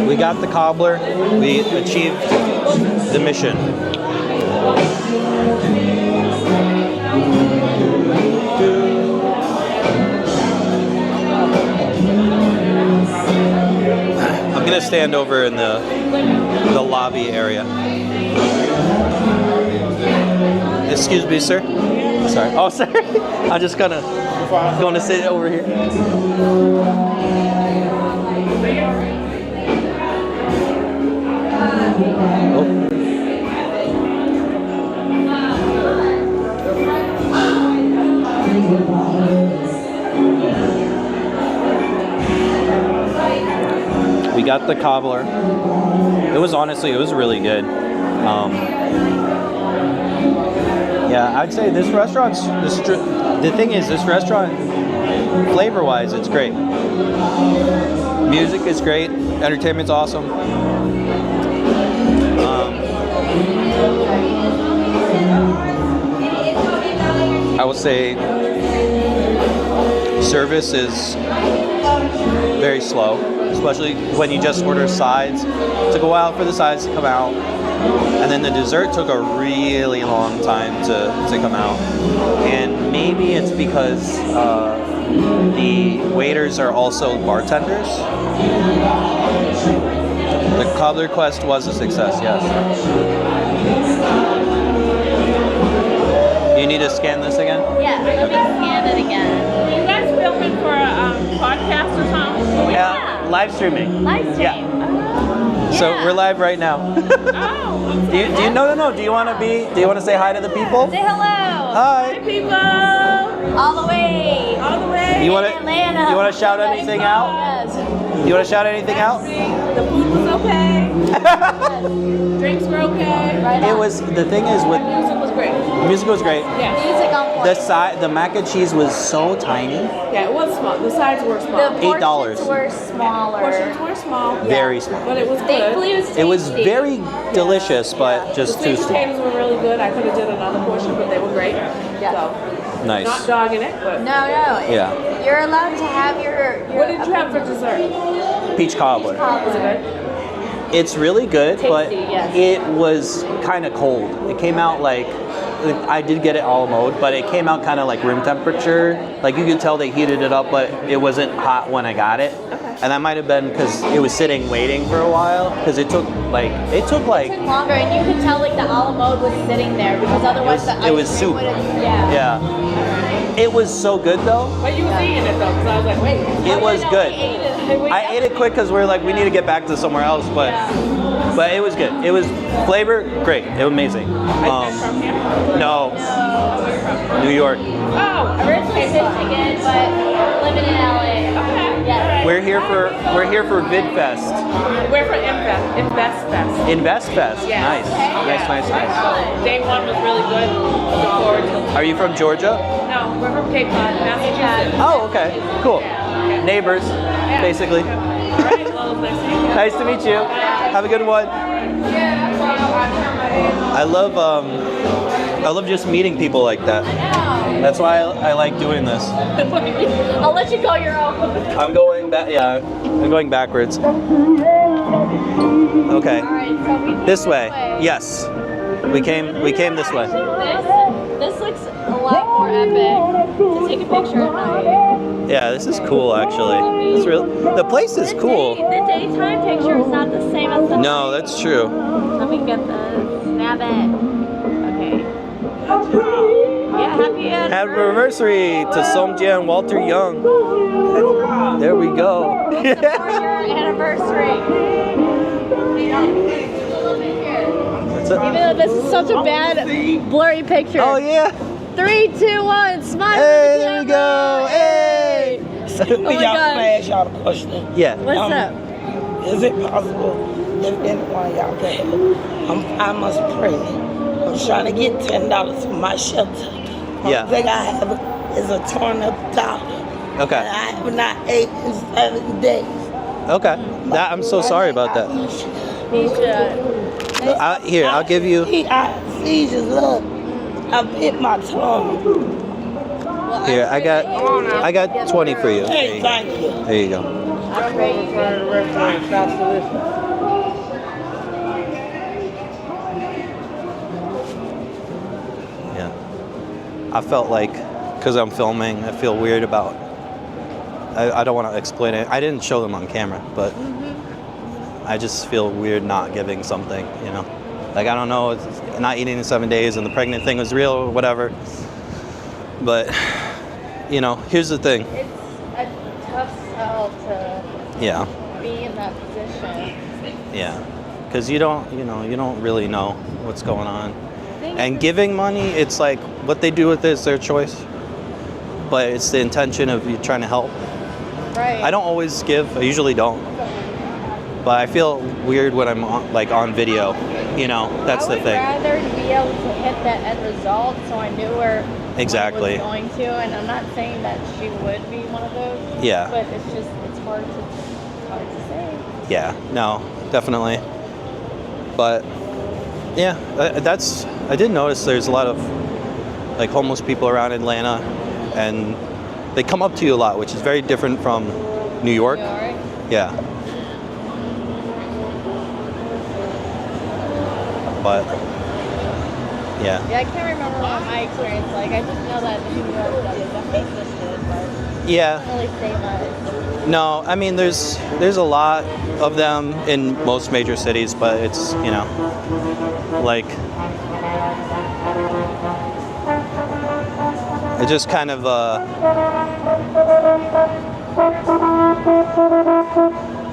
We got the cobbler. We achieved the mission. I'm gonna stand over in the lobby area. Excuse me, sir. Sorry. Oh, sorry. I'm just going to sit over here. Oh. We got the cobbler. It was really good. Yeah, I'd say this restaurant, flavor-wise, it's great. Music is great. Entertainment's awesome. I will say service is very slow, especially when you just order sides. It took a while for the sides to come out. And then the dessert took a really long time to come out. And maybe it's because the waiters are also bartenders. The cobbler quest was a success, yes. You need to scan this again? Yeah, let me scan it again. You guys filming for a podcast or something? Yeah, live streaming. Live stream. Yeah. So we're live right now. Oh, Do you no? Do you want to say hi to the people? Say hello. Hi. people. All the way. All the way. You want Atlanta. to shout anything out? Yes. You want to shout anything out? The food was okay. Drinks were okay. Right It on. was, the thing is with Music was great. the music was great. Yeah. Music on point. The mac and cheese was so tiny. Yeah, it was small. The sides were small. The $8. portions were smaller. Portions were small. Very small. But it was good. Thankfully, it was It was tasty. very delicious, but The just too sweet small. potatoes were really good. I could have did another portion, but they were great. Yeah. So, Nice. not dogging it, but. No. Yeah. You're allowed to have your What did you have for dessert? Peach cobbler. Was it good? It's really good, but Tasty, yes. it was kind of cold. It came out like, I did get it all mode, but it came out kind of like room temperature. Like you could tell they heated it up, but it wasn't hot when I got it. Okay. And that might have been because it was sitting waiting for a while, because it took like longer, and you could tell like the a la mode was sitting there because otherwise the it was ice cream soup. would've- Yeah. Yeah. It was so good though. But you was eating it though, because I was like, wait. It was good. We ate it. I ate it quick because we're like, we need to get back to somewhere else, but it was good. It was flavor, great. It was amazing. From here? No, New York. Oh, Originally Michigan, but living in LA. okay. Yes. We're here for Vidfest. We're from Invest Fest. Investfest. Yeah. Nice. Nice. Day one was really good. Looking forward to. Are you from Georgia? No, we're from Cape Cod, Massachusetts. Oh, okay. Cool. Neighbors, basically. All right, well, nice to meet you. Nice to meet you. Have a good one. I love just meeting people like that. That's why I like doing this. I'll let you go your own. I'm going back. Yeah, I'm going backwards. Okay. Alright, so we This way. Yes. We came this way. This looks a lot more epic to take a picture at night. Yeah, this is cool actually. It's real. The place is cool. The daytime picture is not the same as the No, night. that's true. Let me get the snap it. Okay. Yeah, happy Happy anniversary. anniversary to Somjia and Walter Young. There we go. For your anniversary. That's it. Even though this is such a bad, blurry picture. Oh yeah. 3, 2, 1, smile. Hey, there we go. Hey. Oh my Y'all, can I God. ask y'all a question? Yeah. What's up? Is it possible if anyone of y'all can help? I must pray. I'm trying to get $10 for my shelter. Yeah. Only thing I have is a torn up dollar. Okay. And I have not ate in 7 days. Okay. I'm so sorry about that. You should. Here, I'll give you. I seizures, look. I bit my tongue. Here, I got 20 for you. There Hey, you go. thank you. There you go. I pray you get Yeah. I felt like, because I'm filming, I feel weird about. I don't want to explain it. I didn't show them on camera, but I just feel weird not giving something, you know. Like, I don't know, it's not eating in 7 days and the pregnant thing was real or whatever. But, you know, here's the thing. It's a tough sell to Yeah, be in that position. yeah. Because you don't really know what's going on. And giving money, it's like, what they do with it is their choice. But it's the intention of you trying to help. Right. I don't always give, I usually don't. But I feel weird when I'm on video, you know, that's the thing. I would rather be able to hit that end result so I knew where Exactly. I was going to, and I'm not saying that she would be one of those. Yeah. But it's hard to say. Yeah, no, definitely. But yeah, I did notice there's a lot of like homeless people around Atlanta, and they come up to you a lot, which is very different from New York. New York? Yeah. But yeah. Yeah, I can't remember what my experience was like. I just know that New York that it definitely existed, but Yeah. I don't really say much. No, I mean there's a lot of them in most major cities, but it's, you know, like it just kind of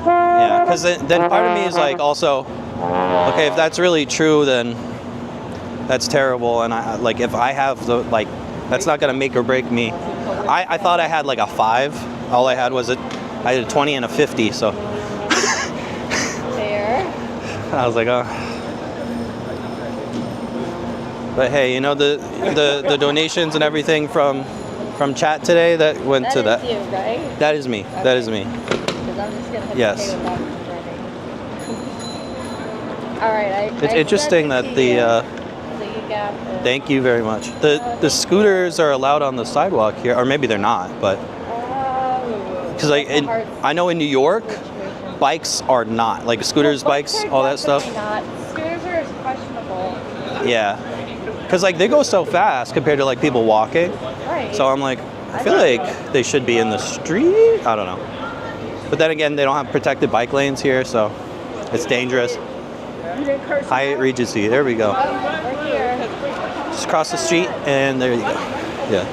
yeah, because then part of me is like also, okay, if that's really true, then that's terrible, and I like if I have the like, that's not gonna make or break me. I thought I had like a 5. All I had was I had a 20 and a 50, so Fair. I was like, oh. But hey, you know the donations and everything from chat today that went to that. That is you, right? That is me. That is me. Because I'm just gonna hit Yes. okay with that. All right. It's interesting that the. So you got the. Thank you very much. The scooters are allowed on the sidewalk here, or maybe they're not, but because like I know in New York, bikes are not like scooters, bikes, all that stuff. Not. Scooters are questionable. Yeah, because like they go so fast compared to like people walking. Right. So I'm like, I feel like they should be in the street. I don't know. But then again, they don't have protected bike lanes here, so it's dangerous. Hyatt Regency. There we go. We're here. Just cross the street, and there you go. Yeah.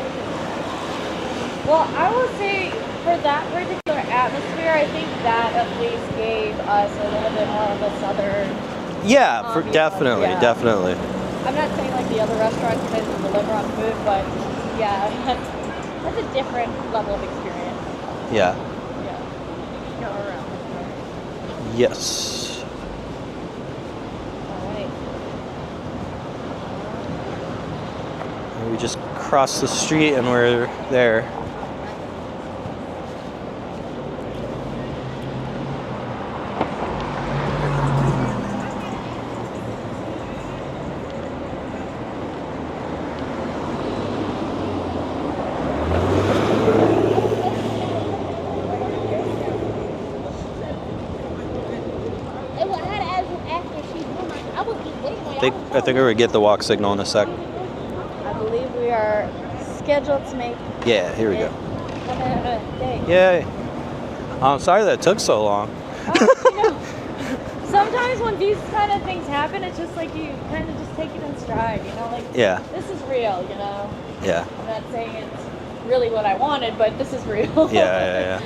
Well, I will say for that particular atmosphere. I think that at least gave us a little bit more of a southern. Yeah, for definitely, yeah. definitely. I'm not saying like the other restaurants can deliver on food, but yeah, that's a different level of experience. Yeah. Yeah. Go around. Yes. All right. We just crossed the street and we're there. I think we're gonna get the walk signal in a sec. I believe we are scheduled to make. Yeah, here we go. Day. Yay. I'm sorry that took so long. Sometimes when these kind of things happen, it's just like you kind of just take it in stride, you know, like Yeah. this is real, you know. Yeah. I'm not saying it's really what I wanted, but this is real. Yeah.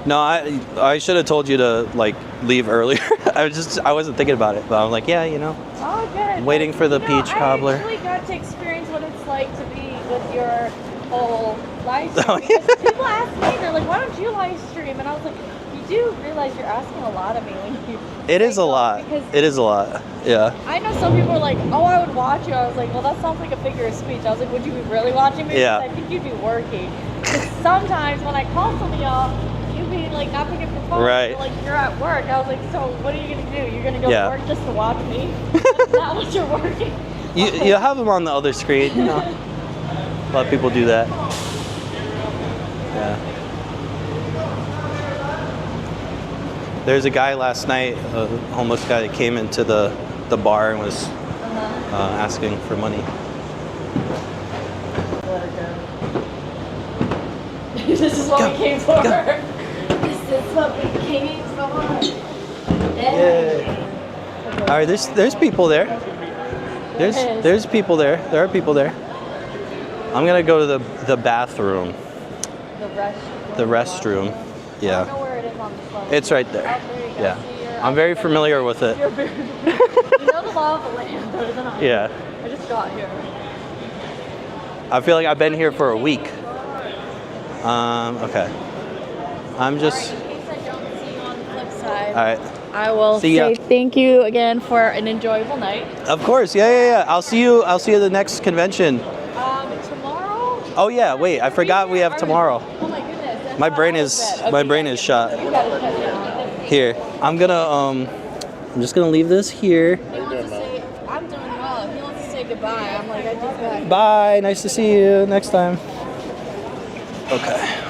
No, I should have told you to like leave earlier. I wasn't thinking about it, but I'm like, yeah, you know. Oh, good. I'm waiting for the peach cobbler. I actually got to experience what it's like to be with your whole live stream. Oh, yeah. Because people ask me, they're like, why don't you live stream? And I was like, you do realize you're asking a lot of me when you. It is a lot. It is a lot. Yeah. I know some people are like, oh, I would watch you. I was like, well, that sounds like a figure of speech. I was like, would you be really watching me? Yeah. Because I think you'd be working. Because sometimes when I call some of y'all, you'd be like not picking up your phone. Right. Like you're at work. I was like, so what are you gonna do? You're gonna go Yeah. to work just to watch me? That's not what you're working. You have them on the other screen, you know. A lot of people do that. Yeah. There's a guy last night, a homeless guy that came into the bar and was asking for money. This is what we came for. This is what we came for. Yeah. All right, there's people there. There's people there. There are people there. I'm gonna go to the bathroom. The restroom. I don't Yeah. know where it is on this level. It's right there. Oh, there you go. Yeah. See, I'm very familiar with it. You're very, you know the law of the land better than I do. Yeah. I just got here. I feel like I've been here for a week. Okay. I'm just. All right, in case I don't see you on the flip side, All right. I will See ya. say thank you again for an enjoyable night. Of course. Yeah. I'll see you at the next convention. Tomorrow? Oh yeah. Wait. I forgot we have tomorrow. Oh my goodness. that's My not brain all is of it. my Okay, brain yeah, is shot. You gotta shut down. Here. I'm just gonna leave this here. He wants to say, I'm doing well. He wants to say goodbye. I'm like, I just got. Bye. Nice to see you next time. Okay.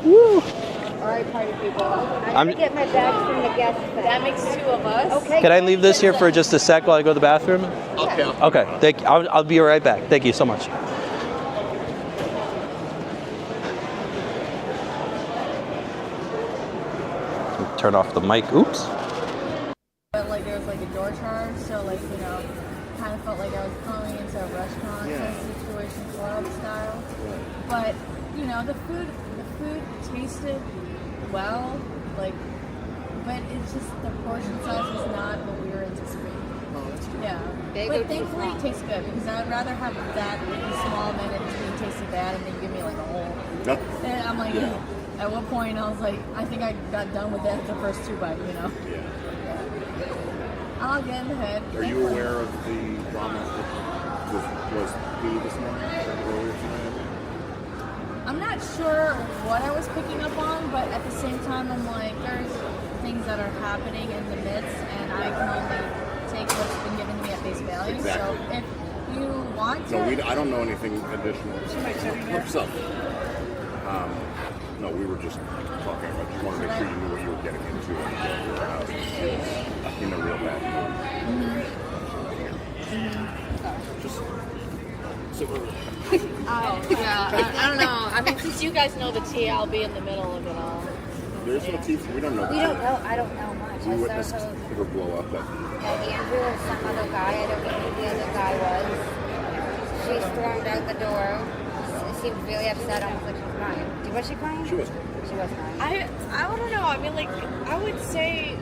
Woo. All right, party people. I'm. Get my bags from the guest That makes two of us. Okay. Can I leave this here for just a sec while I go to the bathroom? Okay. Okay. Thank you. I'll be right back. Thank you so much. Turn off the mic. Oops. But like there was like a door charge, so like you know, kind of felt like I was coming into a restaurant kind of situation, club style. But you know, the food tasted well, like, but it's just the portion size was not what we were anticipating. Yeah, but thankfully it tastes good because I'd rather have that really small than it being tasted bad and then you give me like a whole. And I'm like, at what point I was like, I think I got done with that the first two bites, you know. I'll get in the head. Are you aware of the drama that was P this morning earlier tonight? I'm not sure what I was picking up on, but at the same time, I'm like, there's things that are happening in the midst, and I can only take what's been given to me at face value. Exactly. So if you want to, No, I don't know anything additional. Yourself. No, we were just talking. I just wanted to make sure you knew what you were getting into and that you were out in a real bad mood. Just so I don't know. I mean, since you guys know the tea, I'll be in the middle of it all. there's no teeth. We don't know. We don't know. I don't know much. We I witnessed saw her blow up. that Andrew and some other guy. I don't know who the other guy was. She stormed out the door. Seemed really upset, almost like she was crying. Was she crying? She was. She was nice. I don't know. I mean, like, I would say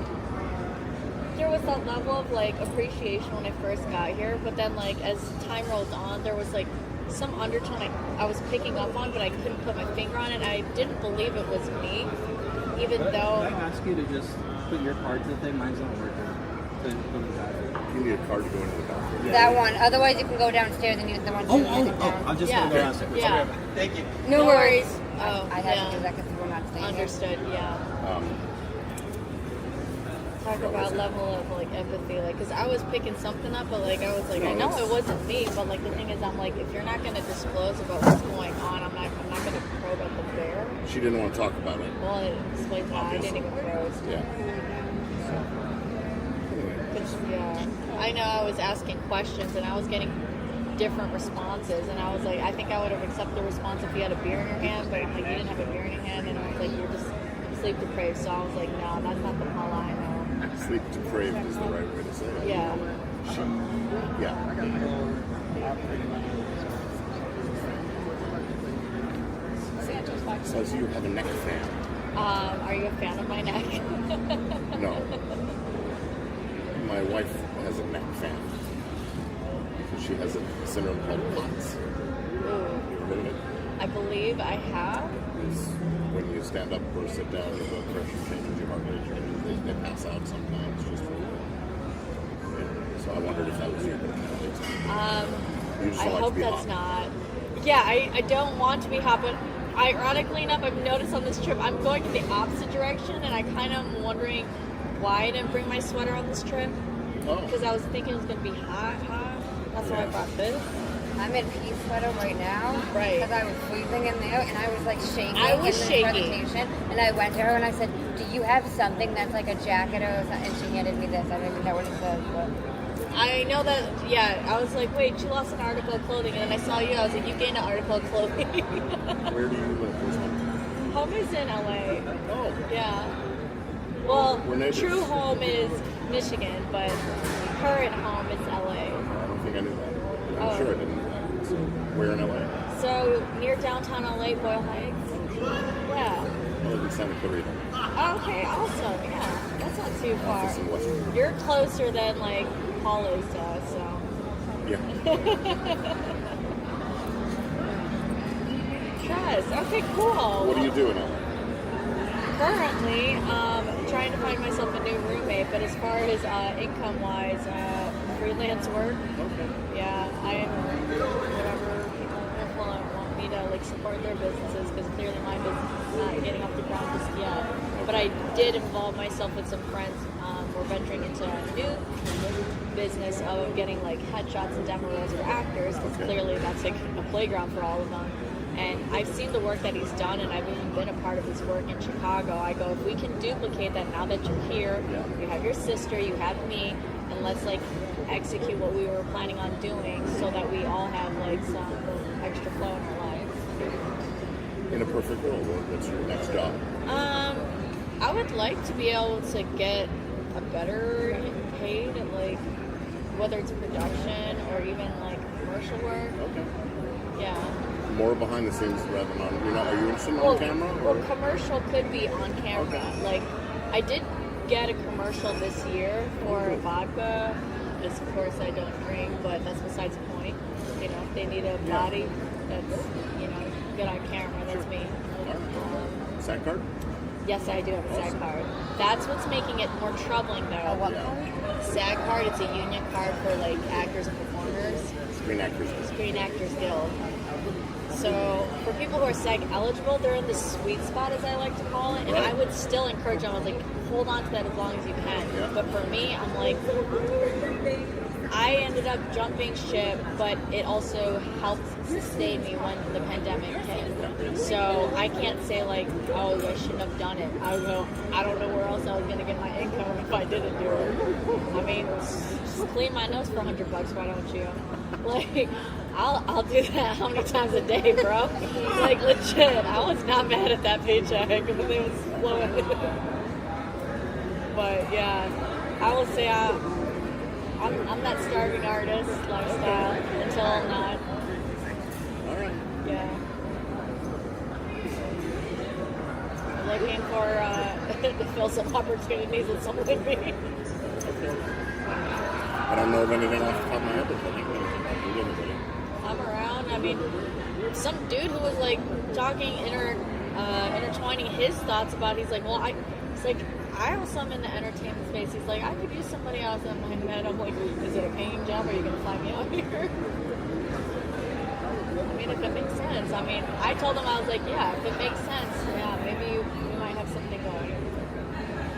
there was that level of like appreciation when I first got here, but then like as time rolled on, there was like some undertone I was picking up on, but I couldn't put my finger on it. I didn't believe it was me, even though. Can I ask you to just put your card to the thing? Mine's not working. You need a card to go into the bathroom. That one. Otherwise, you can go downstairs and use the one. I'm just Yeah. gonna go downstairs. Yeah. Thank you. No worries. Oh, I had yeah. to do that because we're not staying here. Understood. Yeah. Talk about level of like empathy, like, cause I was picking something up, but like I was like, I know it wasn't me, but like the thing is, I'm like, if you're not gonna disclose about what's going on, I'm not gonna probe at the bear. She didn't want to talk about it. Well, it explains why I didn't even probe. Yeah. Yeah, I know I was asking questions and I was getting different responses, and I was like, I think I would have accepted the response if you had a beer in your hand, but I'm like, you didn't have a beer in your hand, and I was like, you're just sleep deprived. So I was like, no, that's not the Paula I know. Sleep deprived is the right way to say it. Yeah. Yeah. Says you have a neck fan. Are you a fan of my neck? No. My wife has a neck fan. She has a syndrome called POTS. Ooh. You ever heard of it? I believe I have. It's when you stand up or sit down, your blood pressure changes, your heart rate changes, they pass out sometimes just for So I wondered if that was you. You just I don't like hope to be that's hot. not. Yeah, I don't want to be hot, but ironically enough, I've noticed on this trip I'm going in the opposite direction, and I kind of am wondering why I didn't bring my sweater on this trip. Oh. Because I was thinking it was going to be hot. That's why I brought this. I'm in pea sweater right now. Right. Because I was freezing in there and I was like shaking. I was in the shaking. presentation. And I went to her and I said, do you have something that's like a jacket or something? And she handed me this. I don't even know what it says, but. I know that, yeah, I was like, wait, she lost an article of clothing, and then I saw you, I was like, you gained an article of clothing. Where do you live? Where's home? Home is in LA. Oh. Yeah. Well, We're neighbors. true home is Michigan, but current home is LA. I don't think I knew that. I'm Oh. sure I didn't know that. So, where in LA? So, near downtown LA, Boyle Heights. Yeah. I live in Santa Clarita. Okay, awesome. Yeah, that's not too far. Office in Western. You're closer than, like, Paul is to us, so. Yeah. Yes, okay, cool. What do you do in LA? Currently, trying to find myself a new roommate, but as far as income-wise, freelance work. Okay. Yeah, I am whatever people want me to like support their businesses, because clearly my business is not getting off the ground just yet. But I did involve myself with some friends. We're venturing into a new business of getting like headshots and demo reels for actors, because clearly that's like a playground for all of them. And I've seen the work that he's done, and I've even been a part of his work in Chicago. I go, if we can duplicate that now that you're here, you have your sister, you have me, and let's like execute what we were planning on doing so that we all have like some extra flow in our lives. In a perfect world, what's your next job? I would like to be able to get a better paid at like, whether it's production or even like commercial work. Okay. Yeah. More behind the scenes rather than on. Are you interested in on camera? Or? Well, commercial could be on camera. Okay. Like, I did get a commercial this year for vodka. Just, of course, I don't drink, but that's besides the point. You know, if they need a body that's, you know, good on camera, that's me. SAG card? Yes, I do have a SAG card. That's what's making it more troubling, though. What? SAG card, it's a union card for, like, actors and performers. Screen Actors. Screen Actors Guild. So for people who are SAG eligible, they're in the sweet spot, as I like to call it. And I would still encourage them. I was like, hold on to that as long as you can. Yeah. But for me, I'm like, I ended up jumping ship, but it also helped sustain me when the pandemic hit. So I can't say like, oh, I shouldn't have done it. I would go, I don't know where else I was going to get my income if I didn't do it. I mean, just clean my nose for $100, why don't you? Like, I'll do that how many times a day, bro? Like, legit, I was not mad at that paycheck because it was flowing. But yeah, I will say I'm that starving artist lifestyle until I'm not. All right. Yeah. looking for to fill some opportunities with someone like me. I don't know of anything off the top of my head that's like anybody. I'm around. I mean, some dude who was like talking, intertwining his thoughts about. He's like, well, he's like, I also am in the entertainment space. He's like, I could use somebody else in my head. I'm like, is it a paying job? Or are you gonna fly me out here? I mean, if it makes sense. I mean, I told him, I was like, yeah, if it makes sense, yeah, maybe we might have something going.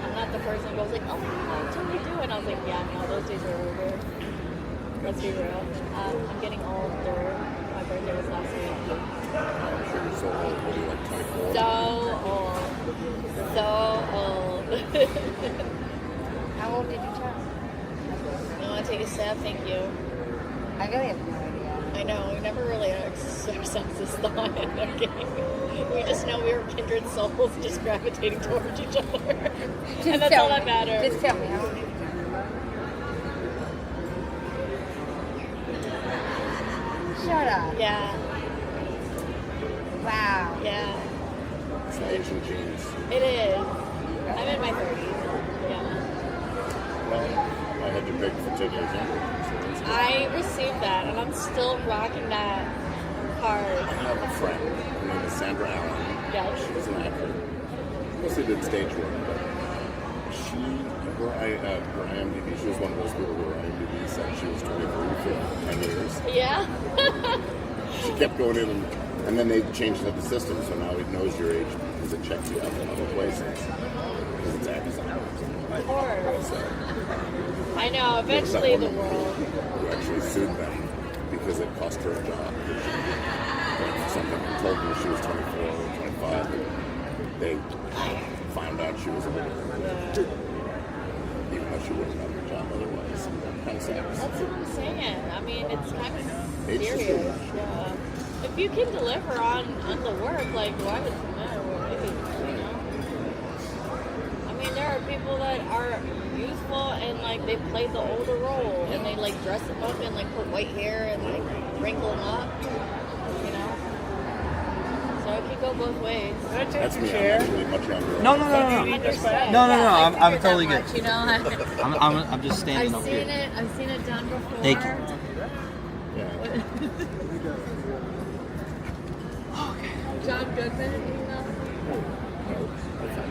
I'm not the person who goes like, oh, I'll totally do it. And I was like, yeah, no, those days are over. Let's be real. I'm getting older. My birthday was last week. I'm sure you're so old. What are you, like 24? So old. So old. How old did you turn? You want to take a stab? Thank you. I really have no idea. I know, we never really exercised this thought in our game. We just know we were kindred souls just gravitating towards each other. And that's all that matters. Just tell me, how old did you turn? Shut up. Yeah, Wow. yeah. It's the ancient genes. It is. I'm in my 30s. Yeah. Well, I had you picked for 10 years younger. So that's good. I received that, and I'm still rocking that card. I have a friend. Her name is Sandra Allen. Yes. She was an actor. Mostly did stage work, but her IMDb, she was one of those people who IMDb said she was 23 for 10 years. Yeah. She kept going in, and then they changed the system, so now it knows your age because it checks you out in other places. Because it's Amazon. Of course. So, I know, there's that eventually the woman world. who actually sued them because it cost her a job. Something told her she was 24 or 25. They found out she was a little older. Even though she wouldn't have a job otherwise. Kind of sad. That's what I'm saying. I mean, it's kind of Age serious. discrimination. Yeah. If you can deliver on the work, like, why does it matter what age, you know? I mean, there are people that are youthful and, like, they play the older role and they, like, dress them up and, like, put white hair and, like, wrinkle them up, you know? So it can go both ways. That's me. I'm actually much younger. No. Yeah, I'm totally that good. much, you know? I'm just standing I've up seen here. it. I've seen it done before. Thank you. Yeah. John Goodman, you know?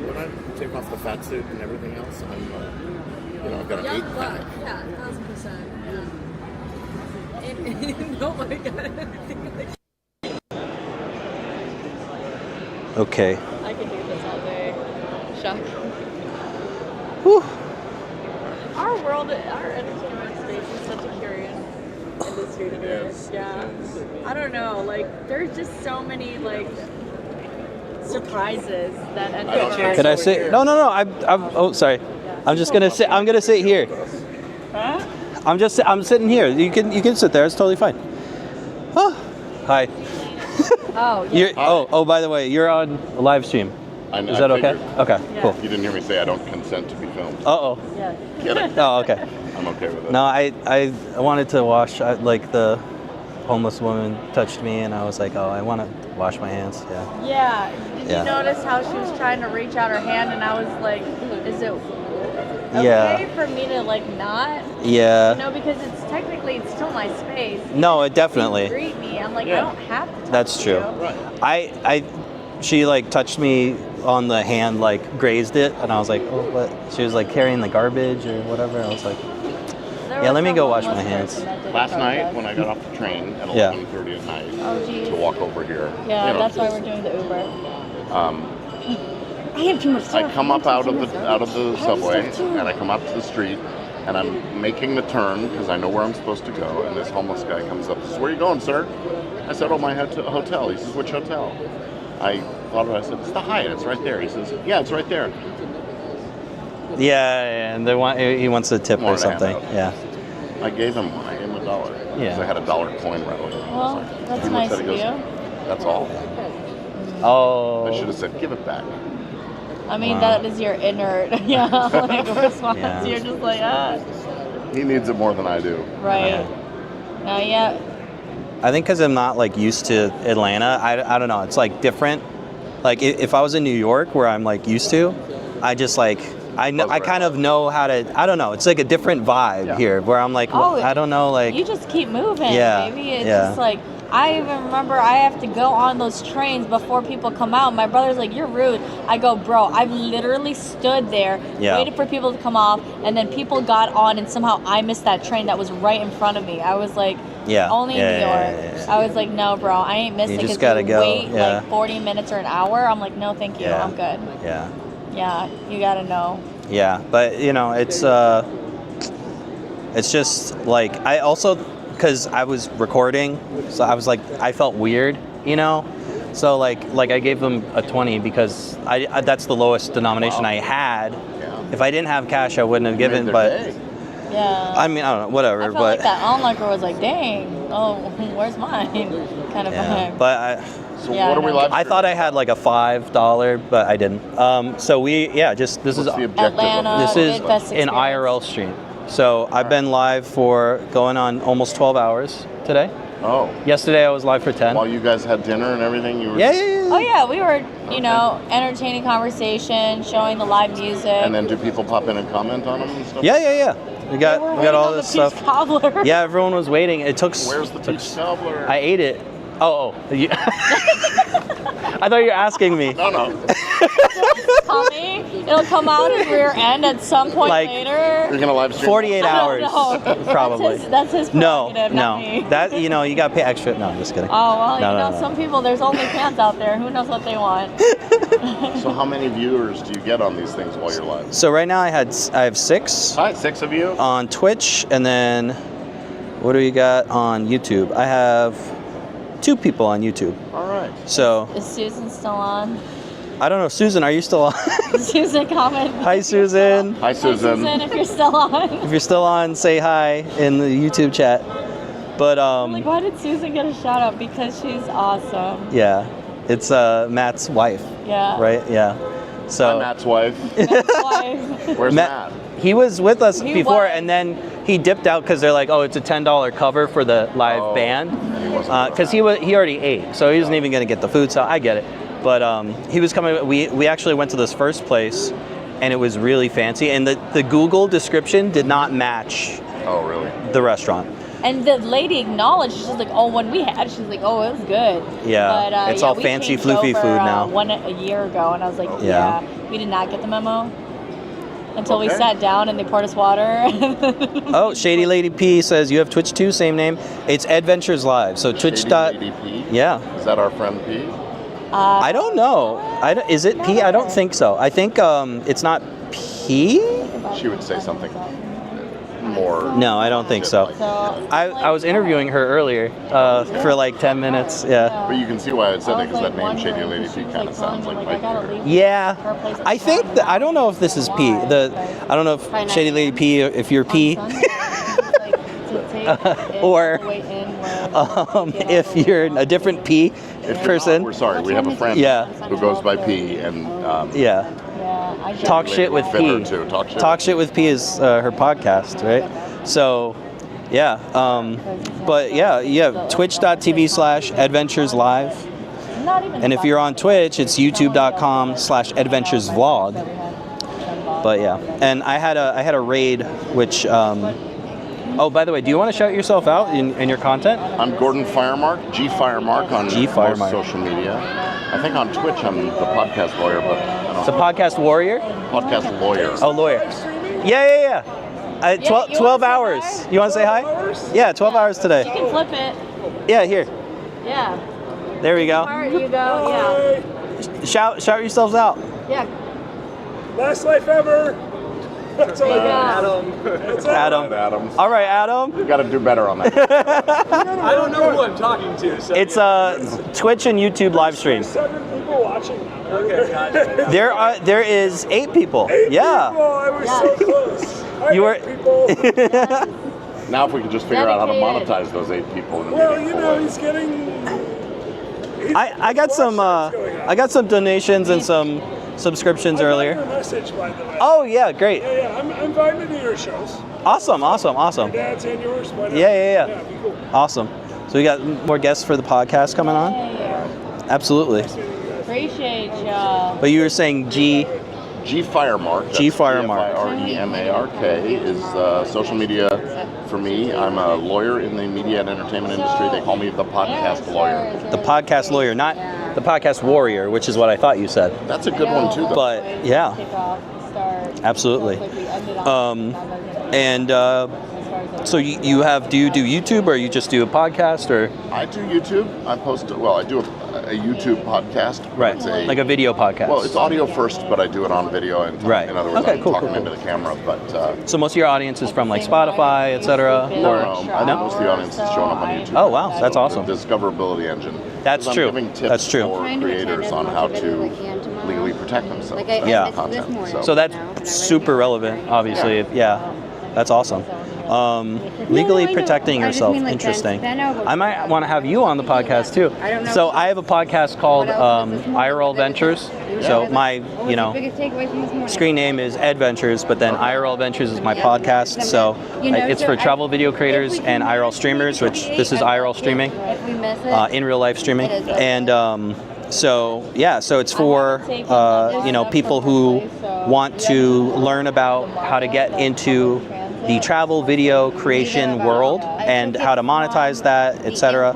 When I take off the fat suit and everything else, I've got an Young 8-pack. buck, yeah, 1,000%. Yeah. Oh my god. Okay. I could do this all day. Shock. Whew. Our world, our entertainment space is such a curious industry to me. Yes. Yeah. I don't know, like, there's just so many, like, surprises that enter our Could I sit? No. I'm oh, sorry. I'm just gonna sit. I'm gonna sit here. Huh? I'm sitting here. You can sit there. It's totally fine. Oh, hi. Oh, yeah. Oh, by the way, you're on a live stream. Is that okay? figured. Okay, Yeah. cool. You didn't hear me say I don't consent to be filmed. Uh-oh. Yeah. Kidding. Oh, okay. I'm okay with it. No, I wanted to wash, like the homeless woman touched me and I was like, oh, I want to wash my hands. Yeah. Yeah. Did Yeah. you notice how she was trying to reach out her hand and I was like, is it okay Yeah. for me to, like, not? Yeah. You know, because it's still my space. No, it You definitely. greet me. I'm like, Yeah. I don't have to talk That's to true. you. She like touched me on the hand, like grazed it, and I was like, oh, what? She was like carrying the garbage or whatever. I was like, There Yeah, was let me some go wash homeless my hands. person that did Last a night protest. when I got off the train at Yeah. 11:30 at night Oh, geez. to walk over here. Yeah, you know, that's why just, we're doing the Uber. I have too much I come up out of the subway and I come up to the street and I'm making the turn because I know where I'm supposed to go, and this homeless guy comes up and says, "Where are you going, sir?" I said, "Oh, my hotel." He says, "Which hotel?" I thought about it. I said, "It's the Hyatt. It's right there." He says, "Yeah, it's right there." yeah, and he wants a tip More or to hand something. out. Yeah. I gave him one. I gave him $1. Yeah. Because I had a $1 coin rattling around. I was Well, like- that's he looks nice at it, of he goes, you. "That's all." Oh. I should have said, "Give it back." I mean, Wow. that is your inner, like, response. Yeah. You're just like, ah. He needs it more than I do. Right. No, yeah. I think because I'm not like used to Atlanta, I don't know. It's like different. Like if I was in New York where I'm like used to, I just like I kind of know how to. I don't know. It's like a different vibe here where I'm like I don't know like. You just keep moving, Yeah, baby. It's yeah. just like I even remember I have to go on those trains before people come out. My brother's like, "You're rude." I go, "Bro, I've literally stood there, waited for people to come off, and then people got on, and somehow I missed that train that was right in front of me." I was like, only in New York. I was like, "No, bro, I ain't missing." You just gotta go. Wait like 40 minutes or an hour. I'm like, "No, thank you. I'm good." Yeah. Yeah, you gotta know. Yeah, but you know, it's just like I also because I was recording, so I was like I felt weird, you know. So like I gave them a 20 because I that's the lowest denomination I had. Yeah. If I didn't have cash, I wouldn't have given. But yeah, I mean, I don't know, whatever. I felt but like that onlooker was like, "Dang, oh, where's mine?" kind of vibe. But So what are we live? I thought I had like a $5, but I didn't. So this is the objective Atlanta. This is Vidfest an IRL stream. So I've been live for going on almost 12 hours today. Oh. Yesterday I was live for 10. While you guys had dinner and everything, you were. Yeah. Oh yeah, we were, entertaining conversation, showing the live music. And then do people pop in and comment on them and stuff? Yeah. We got all this stuff. Peach cobbler. Yeah, everyone was waiting. It took. Where's the peach cobbler? I ate it. Oh. I thought you were asking me. No. It'll come out his rear end at some point later. You're gonna live stream 48 hours, probably. That's his prerogative, not me. That you got to pay extra. No, I'm just kidding. Oh well, No. some people there's OnlyFans out there. Who knows what they want? So how many viewers do you get on these things while you're live? So right now I have 6. Hi, 6 of you on Twitch, and then what do we got on YouTube? I have 2 people on YouTube. All right. So is Susan still on? I don't know, Susan, are you still on? Susan, comment. Hi, Susan. Hi, Susan. Susan, if you're still on. If you're still on, say hi in the YouTube chat. But like, why did Susan get a shout out? Because she's awesome. Yeah, it's Matt's wife. Yeah. Right. Yeah. So Hi, Matt's wife. Matt's wife. Where's Matt? He was with us He before, was. and then he dipped out because they're like, "Oh, it's a $10 cover for the live band," because he already ate, so he wasn't even gonna get the food. So I get it, but he was coming. We actually went to this first place, and it was really fancy, and the Google description did not match. Oh, really? The restaurant. And the lady acknowledged. She's like, "Oh, when we had," she's like, "Oh, it was good." Yeah, but, it's all we fancy, changed floofy over, food now. A year ago, and I was like, Yeah. we did not get the memo until we sat down and they poured us water. Oh, Shady Lady P says you have Twitch too, same name. It's Adventures Live. So Twitch. Shady Lady P? Yeah. Is that our friend P? I don't know. Is it P? I don't think so. I think it's not P. She would say something more. No, I don't think so. I was interviewing her earlier for like 10 minutes. Yeah. But you can see why I said that, because that name Shady Lady P kind of sounds like Mike. Yeah. I think I don't know if this is P. I don't know if Shady Lady P, if you're P, or if you're a different P person. We're sorry. We have a friend who goes by P, and Talk Shit with P. Talk Shit with P is her podcast, right? So, yeah. But yeah, twitch.tv/adventureslive. And if you're on Twitch, it's youtube.com/adventuresvlog. But yeah, and I had a raid, which. Oh, by the way, do you want to shout yourself out in your content? I'm Gordon Firemark, G Firemark on most social media. I think on Twitch I'm the podcast lawyer, but I don't It's a podcast warrior? Podcast lawyer. Oh, lawyer. Yeah. 12 hours. You want to say hi? Yeah, 12 hours today. You can flip it. Yeah, here. Yeah. There we go. Part you go. Yeah. Shout yourselves out. Yeah. Best life ever. That's all I got. Adam. All right, Adam. You got to do better on that. I don't know who I'm talking to. So It's a Twitch and YouTube live stream. 7 people watching. Okay, gotcha. There is 8 people. 8 yeah. people. I was so close. You were. People. Now if we could just figure out how to monetize those 8 people. In a Well, meaningful way. he's getting. I got some donations and some subscriptions earlier. Your message, by the way. Oh yeah, great. Yeah. I'm invited to your shows. Awesome. Your dad's and yours. Why not? Yeah. Yeah, be cool. Awesome. So we got more guests for the podcast coming on. Absolutely. Appreciate you. But you were saying G Firemark. G Firemark. Firemark is social media for me. I'm a lawyer in the media and entertainment industry. They call me the podcast lawyer. The podcast lawyer, not the podcast warrior, which is what I thought you said. That's a good one too, though. But yeah, absolutely. So you have, do you do YouTube or you just do a podcast or? I do YouTube. I do a YouTube podcast. Right, like a video podcast. Well, it's audio first, but I do it on video. And right. In other words, okay, I'm cool, talking cool. into the camera. But so most of your audience is from like Spotify, etc. No, most of the audience is showing up on YouTube. Oh wow, that's awesome. The discoverability engine. That's true. I'm giving tips That's true. for creators on how to legally protect themselves. Yeah. Content. So that's super relevant, obviously. Yeah, that's awesome. Legally protecting yourself, interesting. I might want to have you on the podcast too. So I have a podcast called IRL Ventures. So my, screen name is Ed Ventures, but then IRL Ventures is my podcast. So it's for travel video creators and IRL streamers, which this is IRL streaming, in real life streaming. And so it's for people who want to learn about how to get into the travel video creation world and how to monetize that, etc.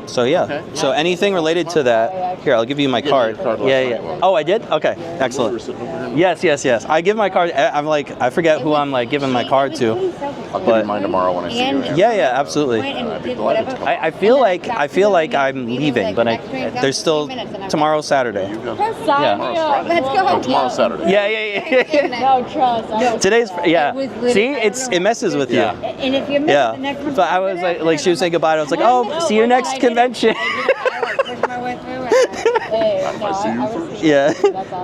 So anything related to that. Here, I'll give you my card. Yeah. Oh, I did? Okay, excellent. Yes. I give my card. I'm like, I forget who I'm like giving my card to. I'll give you mine tomorrow when I see you. Yeah, absolutely. I'd be delighted to come. I feel like I'm leaving, but there's still tomorrow's Saturday. You go. Yeah. Let's go. Oh, tomorrow's Saturday. Yeah. No, trust. Today's See, it messes with you. And if you miss the next one, But I was like she was saying goodbye. And I was like, oh, see you next convention. I push my way through it. Yeah,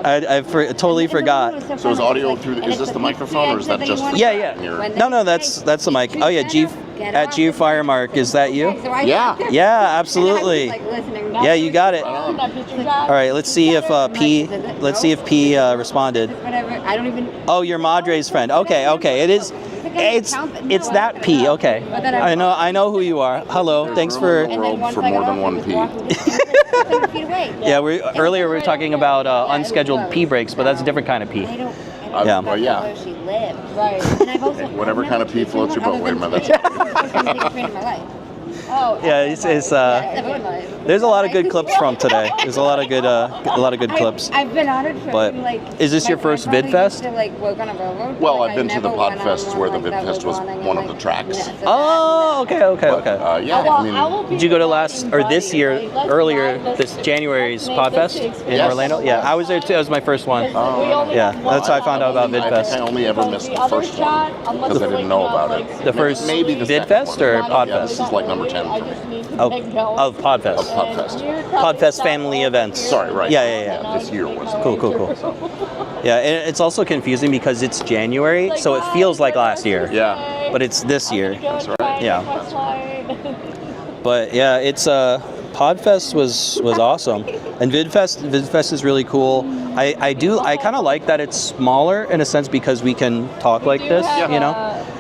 I totally forgot. So is audio through? Is this the microphone or is that just? Yeah. No, that's the mic. Oh yeah, G Firemark. Is that you? Yeah. Yeah, absolutely. Yeah, you got it. All right, let's see if P responded. I don't even. Oh, your Madre's friend. Okay. It is. It's that P. Okay. I know who you are. Hello. Thanks for. World for more than one P. Yeah, earlier we were talking about unscheduled pee breaks, but that's a different kind of pee. Yeah. Well, yeah. Whatever kind of pee floats your boat, wait a minute. Yeah, there's a lot of good clips from today. There's a lot of good clips. I've been honored for. But is this your first Vidfest? Well, I've been to the Podfests where the Vidfest was one of the tracks. Oh, okay. Did you go to earlier this January's Podfest in Orlando? Yeah, I was there too. That was my first one. Yeah, that's how I found out about I think I Vidfest. only ever missed the first one because I didn't know about it. The first maybe the Vidfest second or one. Podfest? Yeah, this is like number 10 for me. Of Podfest. Of Podfest. Podfest family events. Sorry, right. Yeah. This year was. Cool. Yeah, and it's also confusing because it's January, so it feels like last year. Yeah. But it's this year. That's right. Yeah. But yeah, it's Podfest was awesome, and Vidfest is really cool. I kind of like that it's smaller in a sense because we can talk like this,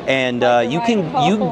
and you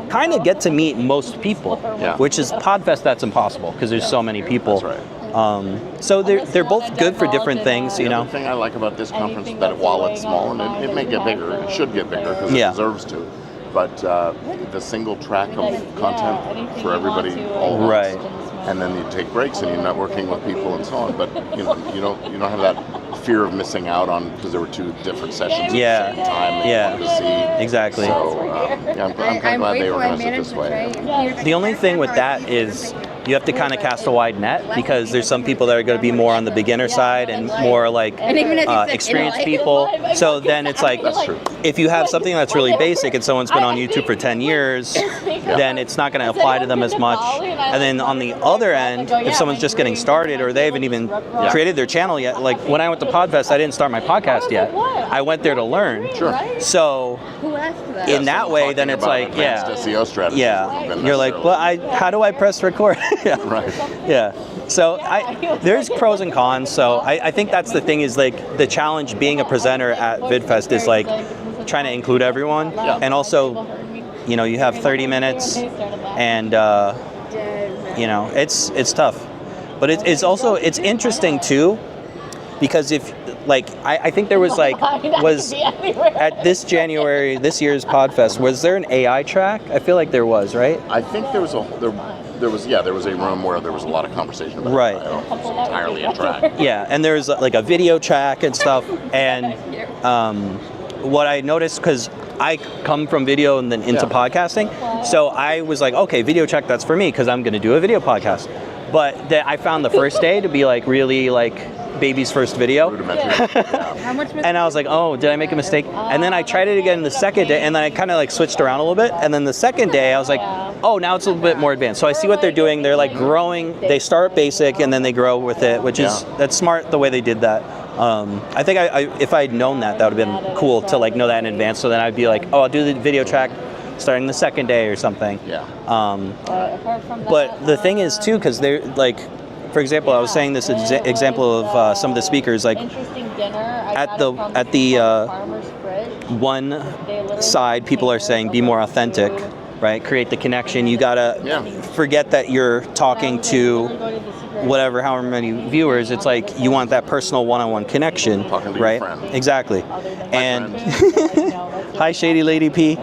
kind of get to meet most people, which is Podfest that's impossible because there's so many people. That's right. So they're both good for different things, The thing I like about this conference is that while it's small, and it may get bigger, it should get bigger because it deserves to, but the single track of content for everybody all at once. Right. And then you take breaks and you're networking with people and so on, but you don't have that fear of missing out on because there were two different sessions at the same time that you wanted to see. Exactly. So I'm kind of glad they organized it this way. The only thing with that is you have to kind of cast a wide net because there's some people that are going to be more on the beginner side and more like experienced people. So then it's like, if you have something that's really basic and someone's been on YouTube for 10 years, then it's not going to apply to them as much. And then on the other end, if someone's just getting started or they haven't even created their channel yet, like when I went to Podfest, I didn't start my podcast yet. I went there to learn. Sure. So in that way, then it's like, SEO strategies. Yeah. You're like, well, how do I press record? Right. Yeah. So there's pros and cons. So I think that's the thing is like the challenge being a presenter at Vidfest is like trying to include everyone. Yeah. And also, you have 30 minutes and, it's tough. But it's also, it's interesting too because if like I think there was like was at this year's Podfest, was there an AI track? I feel like there was, right? I think there was a room where there was a lot of conversation about Right. it. I don't think it was entirely a track. Yeah, and there's like a video track and stuff. And what I noticed, because I come from video and then into podcasting, so I was like, okay, video track, that's for me, because I'm going to do a video podcast. But I found the first day to be like really like baby's first video. And I was like, oh, did I make a mistake? And then I tried it again the second day, and then I kind of like switched around a little bit. And then the second day I was like, oh, now it's a little bit more advanced. So I see what they're doing. They're like growing. They start basic and then they grow with it, which is, that's smart the way they did that. I think if I'd known that would have been cool to like know that in advance. So then I'd be like, oh, I'll do the video track starting the second day or something. Yeah. But the thing is too, because they're like, for example, I was saying this example of some of the speakers, like at the one side, people are saying be more authentic, right? Create the connection. You gotta forget that you're talking to whatever, however many viewers. It's like you want that personal one-on-one connection, Talking to right? your friend. Exactly. And hi, Shady Lady P.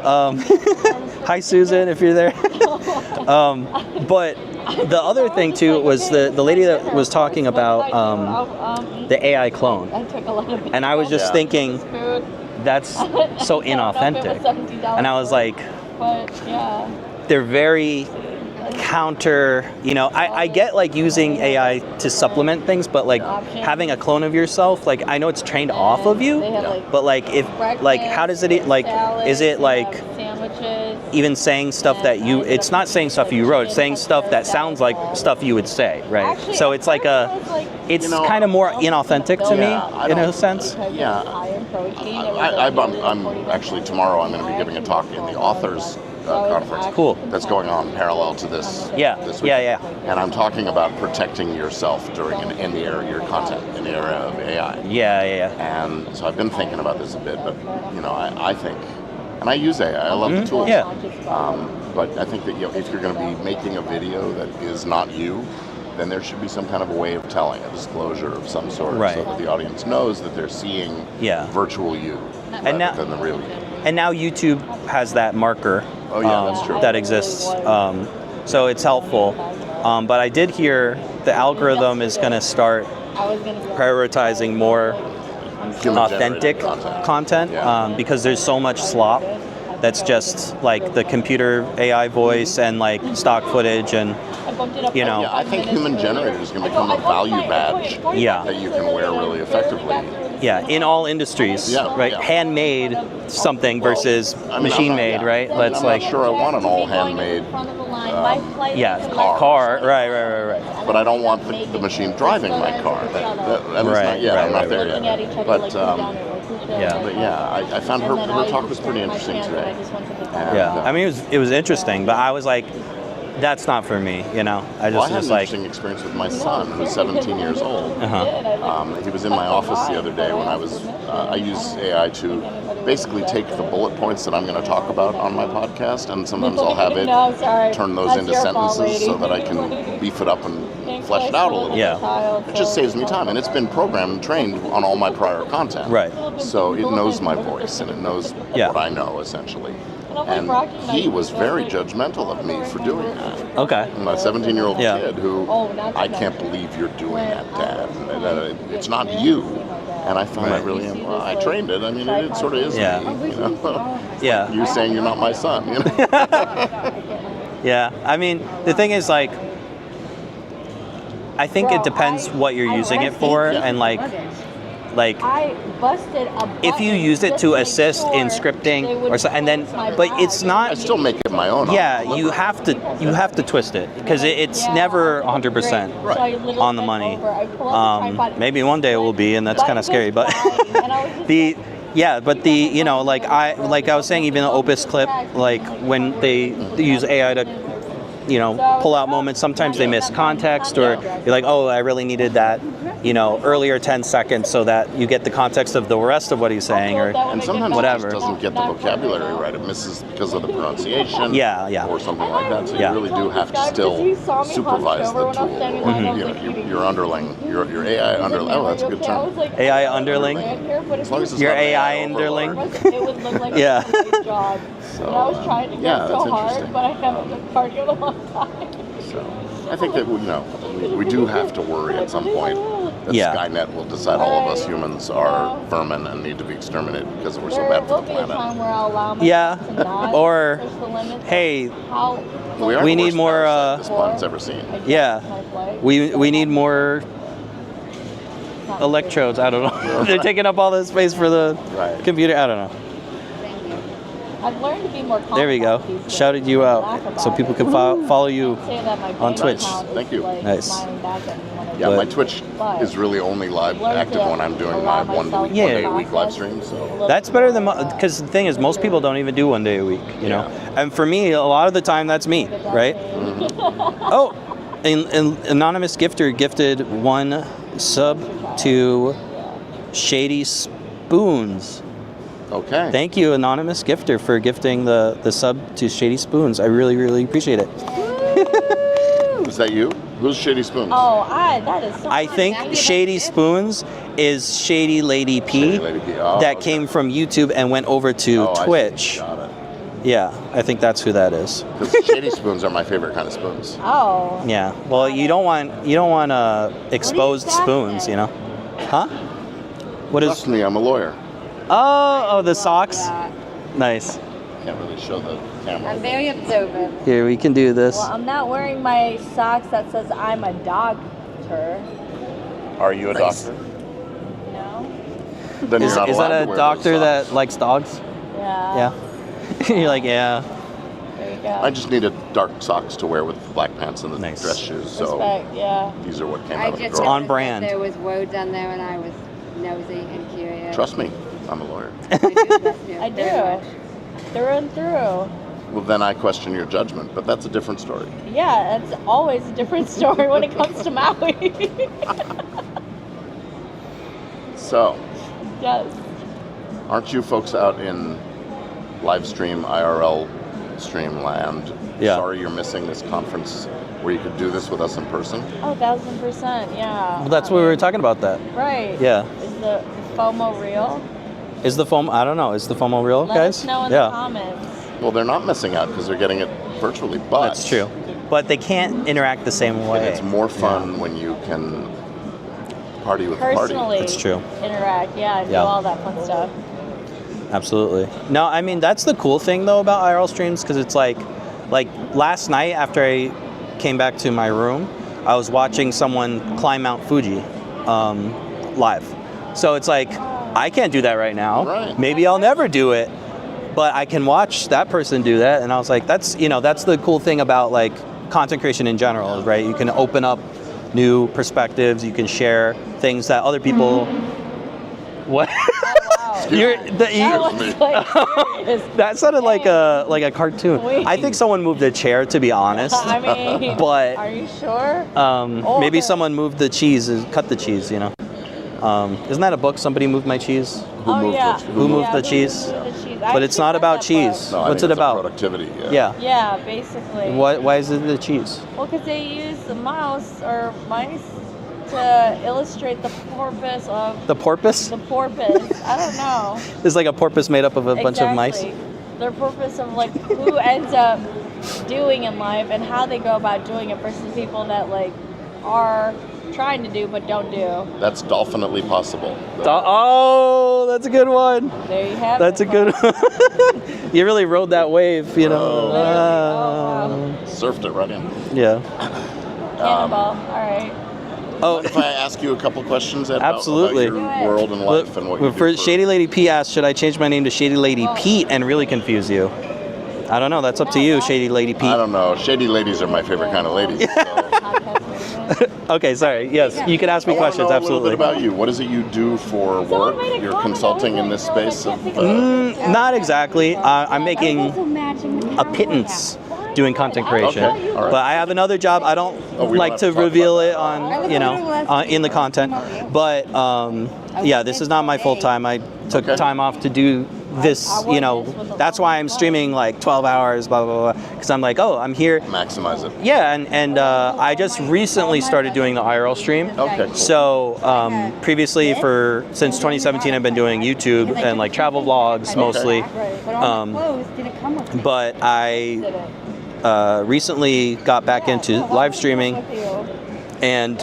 Hi, Susan, if you're there. But the other thing too was the lady that was talking about the AI clone, and I was just thinking that's so inauthentic, and I was like, they're very counter, you know, I get like using AI to supplement things, but like having a clone of yourself, like I know it's trained off of you, but like if like how does it like, is it like even saying stuff that you, it's not saying stuff you wrote, it's saying stuff that sounds like stuff you would say, right? So it's like it's kind of more inauthentic to me in a sense. Yeah, I'm actually tomorrow I'm going to be giving a talk in the authors conference. Cool. That's going on parallel to this. This week. And I'm talking about protecting yourself in the era of your content, in the era of AI. And so I've been thinking about this a bit, but you know, I think, and I use AI. I love the tools. But I think that if you're going to be making a video that is not you, then there should be some kind of a way of telling, a disclosure of some sort, so that the audience knows that they're seeing virtual you rather than the real you. And now YouTube has that marker that's true. that exists, so it's helpful. But I did hear the algorithm is going to start prioritizing more authentic content because there's so much slop that's just like the computer AI voice and like stock footage, and you know. I think human generated is going to become a value badge that you can wear really effectively. In all industries, right? Handmade something versus machine-made, right? I'm not sure I want an all handmade car. Right. But I don't want the machine driving my car. At least not yet. I'm not there yet. But I found her talk was pretty interesting today. And, I mean, it was interesting, but I was like, that's not for me, you know. I had an interesting experience with my son, who's 17 years old. He was in my office the other day when I use AI to basically take the bullet points that I'm going to talk about on my podcast, and sometimes I'll have it turn those into sentences so that I can beef it up and flesh it out a little bit. It just saves me time, and it's been programmed and trained on all my prior content. So it knows my voice, and it knows what I know, essentially. And he was very judgmental of me for doing that. My 17-year-old kid who, I can't believe you're doing that, Dad. It's not you. And I found that really, I trained it. I mean, it sort of is me. You know? You saying you're not my son. You know? I mean, the thing is, like, I think it depends what you're using it for, and like if you use it to assist in scripting or so, and then but it's not, I still make it my own. You have to twist it because it's never 100% on the money. Maybe one day it will be, and that's kind of scary, but but you know, like I was saying, even the Opus clip, like when they use AI to pull out moments. Sometimes they miss context, or you're like, oh, I really needed that, earlier 10 seconds so that you get the context of the rest of what he's saying, or And sometimes whatever. it just doesn't get the vocabulary right. It misses because of the pronunciation. Yeah. Or something like that. So Yeah. you really do have to still supervise the tool. Your underling, your AI underling. Oh, that's a good term. AI underling. As long as it's Your not an AI overlord. underling. It would look like Yeah. a great job. So, And I was trying to get yeah, so that's hard, interesting. but I haven't been cardio in a long time. So I think that we do have to worry at some point that Yeah. Skynet will decide all of us humans are vermin and need to be exterminated because we're so bad for the There will be a planet. time where I'll allow myself Yeah. to not Or, push the limits. hey, How We are We the need worst more, parasite this planet's ever seen. Yeah. we need more electrodes. I don't know. They're taking up all the space for the Right. computer. I don't know. I've learned to be more confident. There we go. these days. Shouted you Laugh out about so people it. can follow you. Say that my on bank Twitch. account is, Thank you. like, Nice. smiling back at me when I Yeah, do my it. Twitch But is really only live learn active to when I'm doing allow my one myself Yeah. day a to week live process stream. a So little That's better than because the thing is, most people don't even do 1 day a week. And for me, a lot of the time, that's me, right? Oh, an anonymous gifter gifted 1 sub to Shady Spoons. okay. Thank you, anonymous gifter, for gifting the sub to Shady Spoons. I really, really appreciate it. Is that you? Who's Shady Spoons? Oh, that is so I think Shady Spoons is Shady Lady P, Shady Lady P. Oh, that okay. came from YouTube and went over to Oh, I see. Twitch. Got it. Yeah, I think that's who that is. Because Shady Spoons are my favorite kind of spoons. Oh. Yeah. Well, you don't want exposed spoons, Huh? What is? Trust me, I'm a lawyer. Oh, the socks. Nice. Can't really show the camera. I'm very observant. Here, we can do this. Well, I'm not wearing my socks that says I'm a doctor. Are you a Nice. doctor? No. Then Is you're not allowed that to a wear doctor those that socks. likes dogs? Yeah. Yeah. You're like, yeah. There you go. I just needed dark socks to wear with the black pants and the Nice. dress shoes. So Respect, yeah. these are what came I out of the just drawer. On noticed brand. that there was roads on there and I was nosy and curious. Trust me, I'm a lawyer. I do trust you I very do. much. Through and through. Well, then I question your judgment, but that's a different story. Yeah, it's always a different story when it comes to Maui. So, Yes. aren't you folks out in live stream IRL stream land? Yeah. Sorry you're missing this conference where you could do this with us in person. Oh, 1000%, yeah. Well, that's what we were talking about. That. Right. Yeah. Is the FOMO real? Is the FOMO? I don't know. Is the FOMO real, Let guys? us know in the Yeah. comments. Well, they're not missing out because they're getting it virtually, but That's true. But they can't interact the same way. it's more fun when you can party with the party. Personally That's true. interact, yeah, and Yeah. do all that fun stuff. Absolutely. No, I mean that's the cool thing though about IRL streams, because it's like last night after I came back to my room, I was watching someone climb Mount Fuji live. So it's like I can't do that right now. Right. Maybe I'll never do it, but I can watch that person do that, and I was like, that's the cool thing about like content creation in general, right? You can open up new perspectives. You can share things that other people. What? Wow. You're, That was like serious. that sounded like a cartoon. Wait. I think someone moved a chair, to be honest. I mean, But are you sure? maybe Okay. someone moved the cheese, cut the cheese. Isn't that a book? Somebody moved my cheese. Who moved yeah. the- Who moved Yeah, the cheese? moved the cheese. But it's not about cheese. No, I What's think it it's a about? productivity. Yeah. Yeah, basically. Why is it the cheese? Well, because they use the mouse or mice to illustrate the porpoise of The porpoise? the porpoise. I don't know. It's like a porpoise made up of a bunch of mice. Exactly. Their purpose of like who ends up doing in life and how they go about doing it versus people that like are trying to do but don't do. That's dolphinately possible. Oh, that's a good one. There you have That's a it. good one. You really rode that wave, Oh. Literally. Surfed it right in. Yeah. Cannonball. All right. Oh, If I ask you a couple questions about Absolutely. your world and life and what you do for Shady Lady P asked, should I change my name to Shady Lady Oh. Pete and really confuse you? I don't know. That's up to you, Shady Lady I Pete. don't know. Shady ladies are my favorite kind of ladies. So. Okay, sorry. Yes, you can ask me I wanna questions. know Absolutely. A little bit about you. What is it you do for work? You're consulting in this space of. Not exactly. I'm making a pittance doing content creation. Okay, all right. But I have another job. I don't we like don't to have to talk reveal about it on, you know, in the content. But yeah, this is not my full time. I took time off to do this, you know, that's why I'm streaming like 12 hours, blah, blah, blah, because I'm like, oh, I'm here. Maximize it. Yeah, and I just recently started doing the IRL stream. Okay, cool. So previously since 2017, I've been doing YouTube and like travel vlogs mostly. But I recently got back into live streaming, and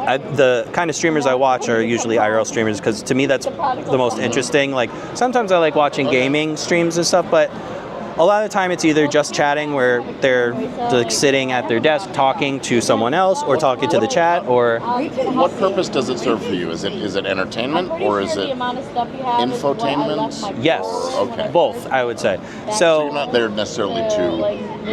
the kind of streamers I watch are usually IRL streamers, because to me that's the most interesting. Like sometimes I like watching gaming streams and stuff, but a lot of the time it's either just chatting where they're like sitting at their desk talking to someone else or talking to the chat, or What purpose does it serve for you? Is it entertainment or is it infotainment? yes, Okay. both, I would say. So you're not there necessarily to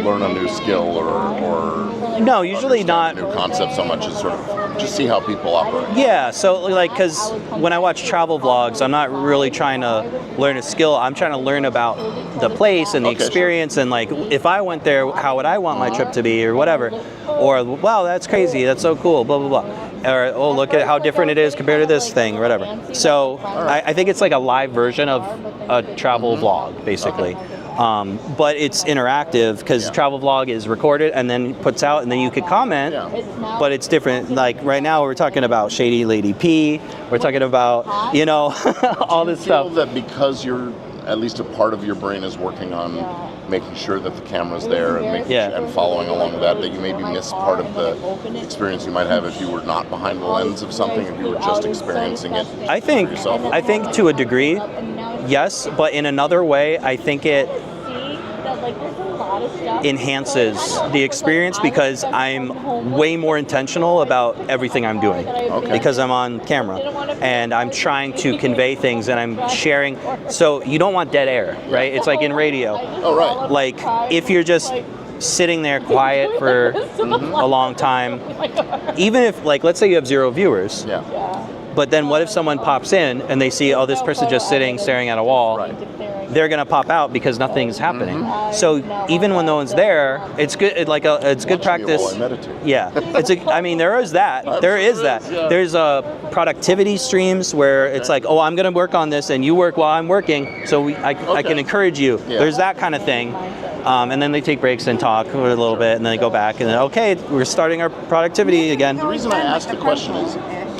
learn a new skill or No, usually not. understand a new concept so much as sort of just see how people operate. Yeah, so like, because when I watch travel vlogs, I'm not really trying to learn a skill. I'm trying to learn about the place and the experience, and like, if I went there, how would I want my trip to be, or whatever. Or, wow, that's crazy, that's so cool, blah, blah, blah. Or, oh, look at how different it is compared to this thing, or whatever. So I think it's like a live version of a travel vlog, basically. But it's interactive, because travel vlog is recorded and then puts out, and then you could comment, but it's different. Like right now we're talking about Shady Lady P, we're talking about, you know, all this stuff. That because you're, at least a part of your brain is working on making sure that the camera's there and making and following along with that you maybe miss part of the experience you might have if you were not behind the lens of something, if you were just experiencing it I think to a degree, yes, but in another way, I think it enhances the experience, because I'm way more intentional about everything I'm doing, because I'm on camera and I'm trying to convey things and I'm sharing. So you don't want dead air, right? It's like in radio. Oh, right. Like if you're just sitting there quiet for a long time, even if, like, let's say you have 0 viewers, but then what if someone pops in and they see, oh, this person just sitting staring at a wall, they're gonna pop out because nothing's happening. So even when no one's there, it's good. It's good practice. While I meditate. Yeah, I mean, there is that. There is that. There's productivity streams where it's like, oh, I'm gonna work on this, and you work while I'm working, so I can encourage you. There's that kind of thing. And then they take breaks and talk for a little bit, and then they go back, and then, okay, we're starting our productivity again. The reason I asked the question is,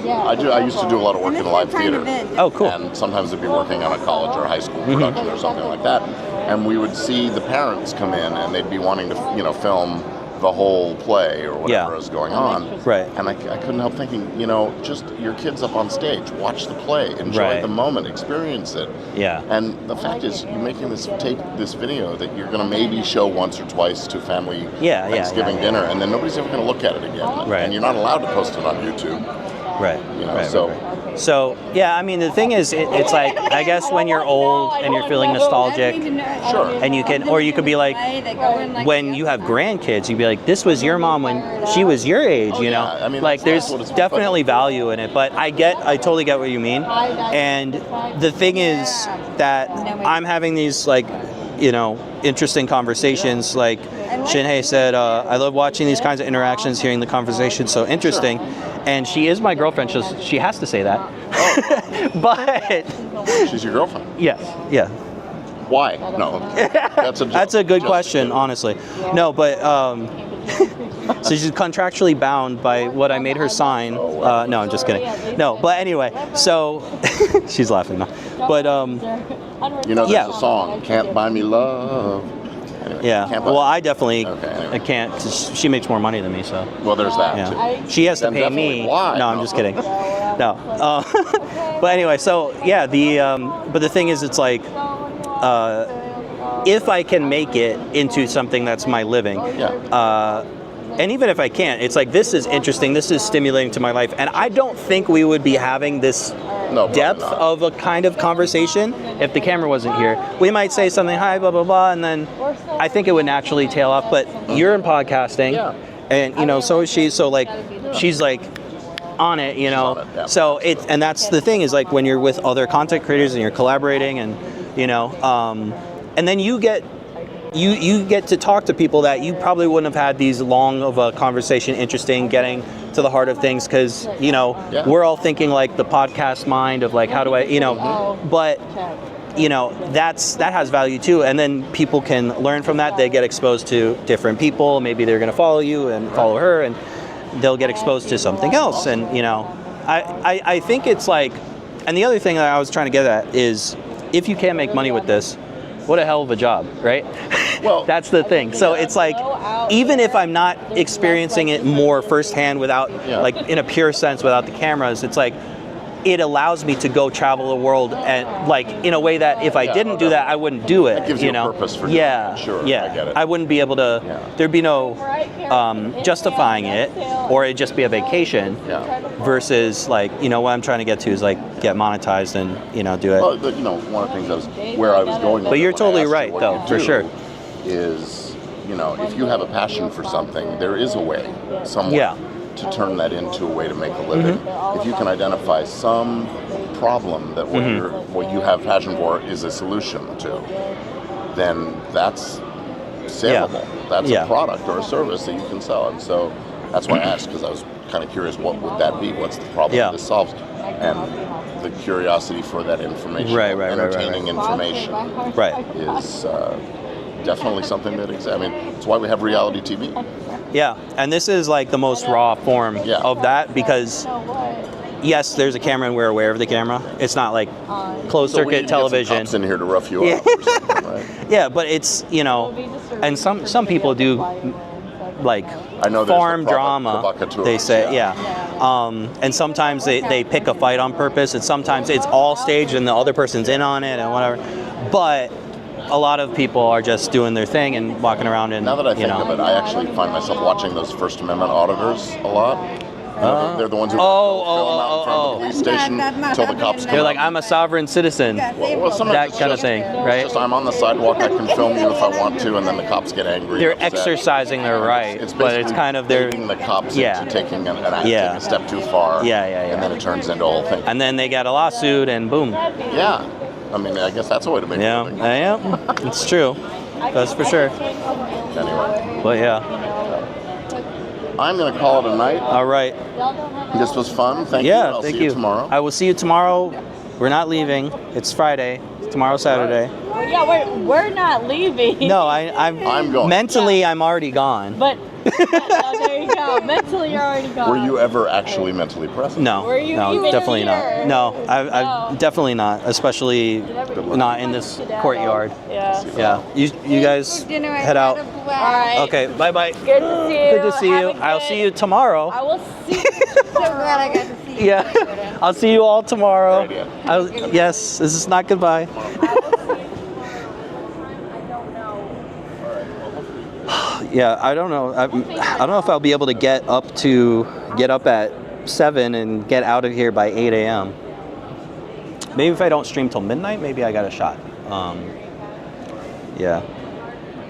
I used to do a lot of work in live theater. Oh, cool. And sometimes I'd be working on a college or a high school production or something like that. And we would see the parents come in and they'd be wanting to, film the whole play or whatever is going on. Right. And I couldn't help thinking, just your kids up on stage, watch the play, enjoy the moment, experience it. Yeah. And the fact is, you're making this video that you're going to maybe show once or twice to family Thanksgiving dinner, and then nobody's ever going to look at it again. Right. And you're not allowed to post it on YouTube. Right. So yeah, I mean, the thing is, it's like, I guess when you're old and you're feeling nostalgic, and you could be like, when you have grandkids, you'd be like, this was your mom when she was your age, you know? I mean, like, there's definitely value in it, but I totally get what you mean. And the thing is that I'm having these, like, interesting conversations. Like Shinhei said, I love watching these kinds of interactions, hearing the conversations, so interesting. And she is my girlfriend, so she has to say that. But she's your girlfriend? Yes. Yeah. Why? No. That's a good question, honestly. No, but so she's contractually bound by what I made her sign. No, I'm just kidding. No, but anyway, so she's laughing now. But there's a song, "Can't Buy Me Love." Anyway, well, I definitely I can't, 'cause she makes more money than me, so. Well, there's that too. She has to pay me. Why? No, I'm just kidding. No. But anyway, so yeah, but the thing is, it's like, if I can make it into something that's my living, and even if I can't, it's like, this is interesting, this is stimulating to my life, and I don't think we would be having this depth of a kind of conversation if the camera wasn't here. We might say something, hi, blah, blah, blah, and then I think it would naturally tail off, but you're in podcasting, and, so is she, so, like, she's, like, on it, so and that's the thing, is, like, when you're with other content creators and you're collaborating and, and then you you get to talk to people that you probably wouldn't have had these long of a conversation, interesting, getting to the heart of things, because we're all thinking like the podcast mind of like, how do I, but that has value too, and then people can learn from that. They get exposed to different people. Maybe they're going to follow you and follow her, and they'll get exposed to something else. And I think it's like, and the other thing that I was trying to get at is, if you can't make money with this, what a hell of a job, right? Well, that's the thing. So it's like, even if I'm not experiencing it more firsthand without, like in a pure sense, without the cameras, it's like, it allows me to go travel the world, and like in a way that if I didn't do that, I wouldn't do it. It gives you a purpose for doing it. Sure, yeah. I get it. I wouldn't be able to. There'd be no justifying it, or it'd just be a vacation. Versus like, what I'm trying to get to is like get monetized and do it. Well, one of the things where I was going. But you're totally right, though, for sure. Is if you have a passion for something, there is a way somewhere to turn that into a way to make a living. If you can identify some problem that what you have passion for is a solution to, then that's saleable. That's a product or a service that you can sell. And so that's why I asked, because I was kind of curious, what would that be? What's the problem that this solves? And the curiosity for that information, entertaining information, is definitely something that exists. I mean, it's why we have reality TV. Yeah, and this is like the most raw form of that, because yes, there's a camera and we're aware of the camera. It's not like closed circuit television. Get some cops in here to rough you up or something, right? Yeah, but it's and some people do like I know farm drama. They say, yeah. And sometimes they pick a fight on purpose, and sometimes it's all staged and the other person's in on it and whatever. But a lot of people are just doing their thing and walking around and, now that I think of it, I actually find myself watching those First Amendment auditors a lot. They're the ones who film out in front of the police station until the cops come. They're like, I'm a sovereign citizen. Well, that kind of thing, right? Just, I'm on the sidewalk, I can film you if I want to, and then the cops get angry. They're exercising their right, but it's kind of their the cops into taking a step too far. And then it turns into a whole thing. And then they get a lawsuit, and boom. Yeah. I mean, I guess that's a way to make a living. Yeah, it's true. That's for sure. Anyway. But I'm going to call it a night. All right. This was fun. Thank you. I'll see you tomorrow. I will see you tomorrow. We're not leaving. It's Friday. Tomorrow's Saturday. Yeah, we're not leaving. No, I'm going. Mentally, I'm already gone. But there you go. Mentally, you're already gone. Were you ever actually mentally present? No. Were you no, even definitely here? not. No, I definitely not. Especially not in this courtyard. Yeah. You guys head out. All right. Okay. Bye bye. Good to see you. Good to see you. I'll see you tomorrow. I will see you. So glad I got to see you. Yeah. I'll see you all tomorrow. Yes. This is not goodbye. Yeah, I don't know. I don't know if I'll be able to get up at 7 and get out of here by 8 a.m. Maybe if I don't stream till midnight, maybe I got a shot. Yeah,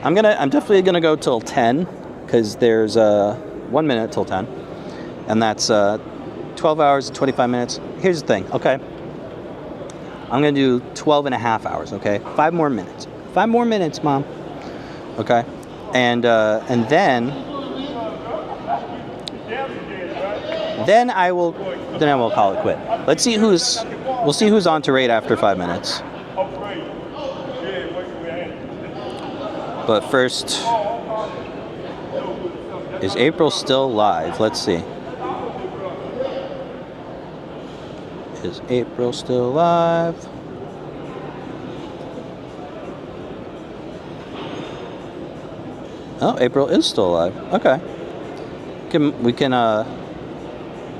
I'm definitely gonna go till 10, because there's 1 minute till 10, and that's 12 hours and 25 minutes. Here's the thing, okay? I'm gonna do 12 and a half hours, okay? 5 more minutes. 5 more minutes, Mom. Okay. And then I will call it quit. We'll see who's on to rate after 5 minutes. But first, is April still live? Let's see. Is April still live? Oh, April is still alive. Okay. We can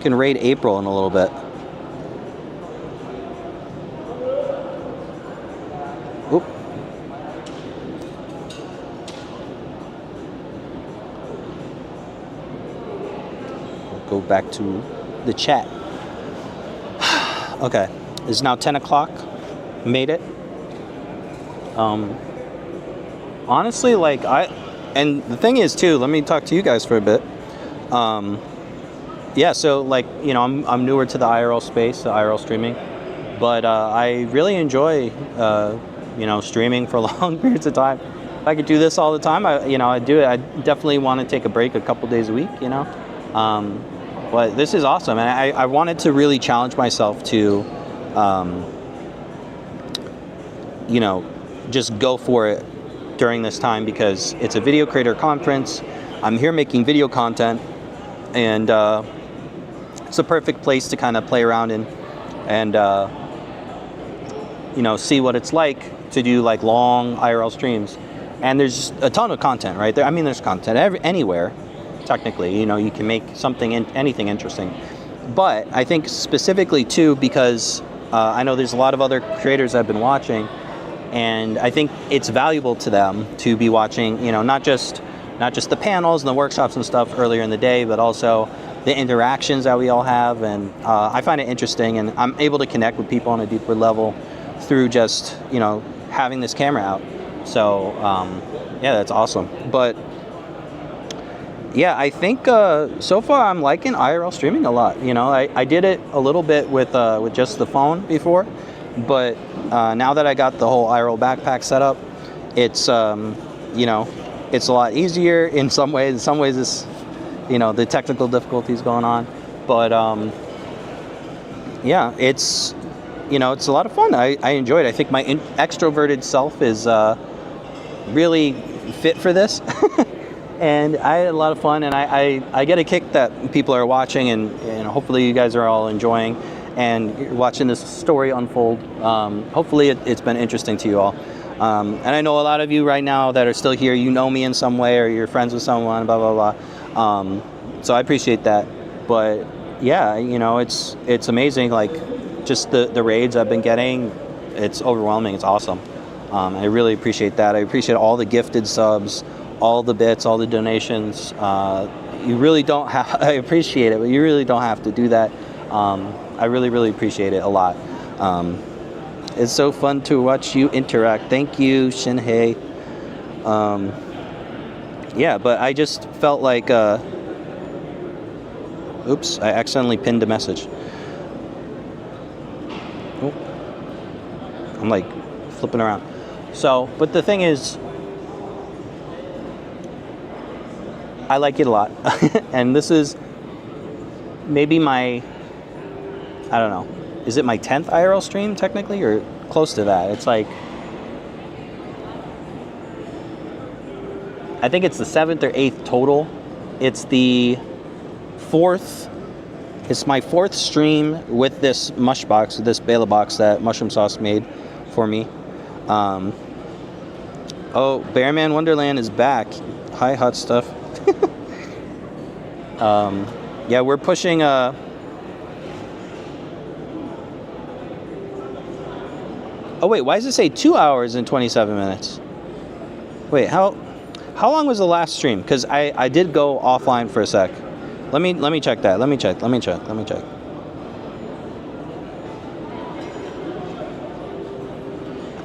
raid April in a little bit. Oop. We'll go back to the chat. Okay. It's now 10 o'clock. Made it. Honestly, like and the thing is too, let me talk to you guys for a bit. Yeah, so like, I'm newer to the IRL space, the IRL streaming, but I really enjoy, streaming for long periods of time. if I could do this all the time, I'd do it. I definitely want to take a break a couple days a week, But this is awesome, and I wanted to really challenge myself to, just go for it during this time because it's a video creator conference. I'm here making video content, and it's a perfect place to kind of play around in and see what it's like to do like long IRL streams. And there's a ton of content right there. I mean, there's content anywhere technically. You can make anything interesting, but I think specifically too because I know there's a lot of other creators I've been watching, and I think it's valuable to them to be watching, not just the panels and the workshops and stuff earlier in the day, but also the interactions that we all have. And I find it interesting, and I'm able to connect with people on a deeper level through just, having this camera out. So, yeah, that's awesome. But yeah, I think so far I'm liking IRL streaming a lot. I did it a little bit with just the phone before, but now that I got the whole IRL backpack set up, it's it's a lot easier in some ways. In some ways, it's the technical difficulties going on, but yeah, it's it's a lot of fun. I enjoy it. I think my extroverted self is really fit for this. And I had a lot of fun, and I get a kick that people are watching, and hopefully you guys are all enjoying and watching this story unfold. Hopefully it's been interesting to you all. And I know a lot of you right now that are still here, me in some way, or you're friends with someone, blah, blah, blah. So I appreciate that. But yeah, it's amazing. Like just the raids I've been getting, it's overwhelming. It's awesome. I really appreciate that. I appreciate all the gifted subs, all the bits, all the donations. You really don't have, I appreciate it, but you really don't have to do that. I really, really appreciate it a lot. It's so fun to watch you interact. Thank you, Shinhei. Yeah, but I just felt like, oops, I accidentally pinned a message. Oh, I'm like flipping around. So, but the thing is, I like it a lot. And this is maybe my, I don't know, is it my 10th IRL stream technically, or close to that? It's like, I think it's the 7th or 8th total. It's the 4th, it's my 4th stream with this mush box, this Bela box that Mushroom Sauce made for me. Oh, Bearman Wonderland is back. Hi, Hot Stuff. Yeah, we're pushing oh wait, why does it say 2 hours and 27 minutes? Wait, how long was the last stream? Because I did go offline for a sec. Let me check that. Let me check.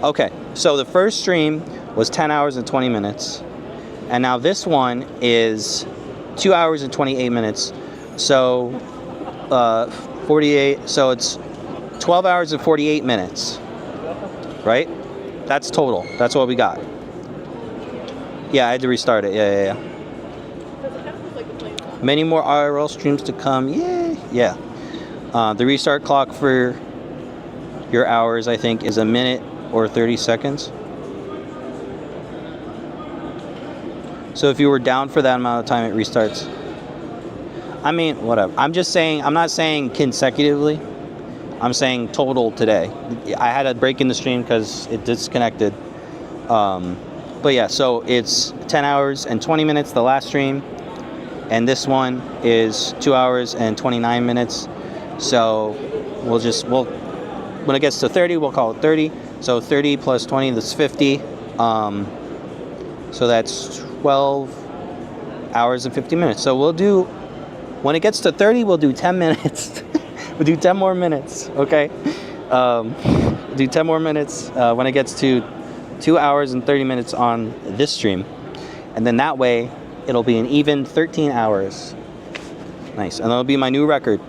Okay, so the first stream was 10 hours and 20 minutes. And now this one is 2 hours and 28 minutes. So 48, so it's 12 hours and 48 minutes. Right? That's total. That's what we got. Yeah, I had to restart it. Yeah. Many more IRL streams to come. Yay! Yeah. The restart clock for your hours, I think, is a minute or 30 seconds. So if you were down for that amount of time, it restarts. I mean, whatever. I'm just saying, I'm not saying consecutively. I'm saying total today. I had a break in the stream because it disconnected. But yeah, so it's 10 hours and 20 minutes, the last stream. And this one is 2 hours and 29 minutes. So we'll when it gets to 30, we'll call it 30. So 30 plus 20, that's 50. So that's 12 hours and 50 minutes. So we'll do, when it gets to 30, we'll do 10 minutes. We'll do 10 more minutes, okay? Do 10 more minutes when it gets to 2 hours and 30 minutes on this stream. And then that way, it'll be an even 13 hours. Nice, and that'll be my new record.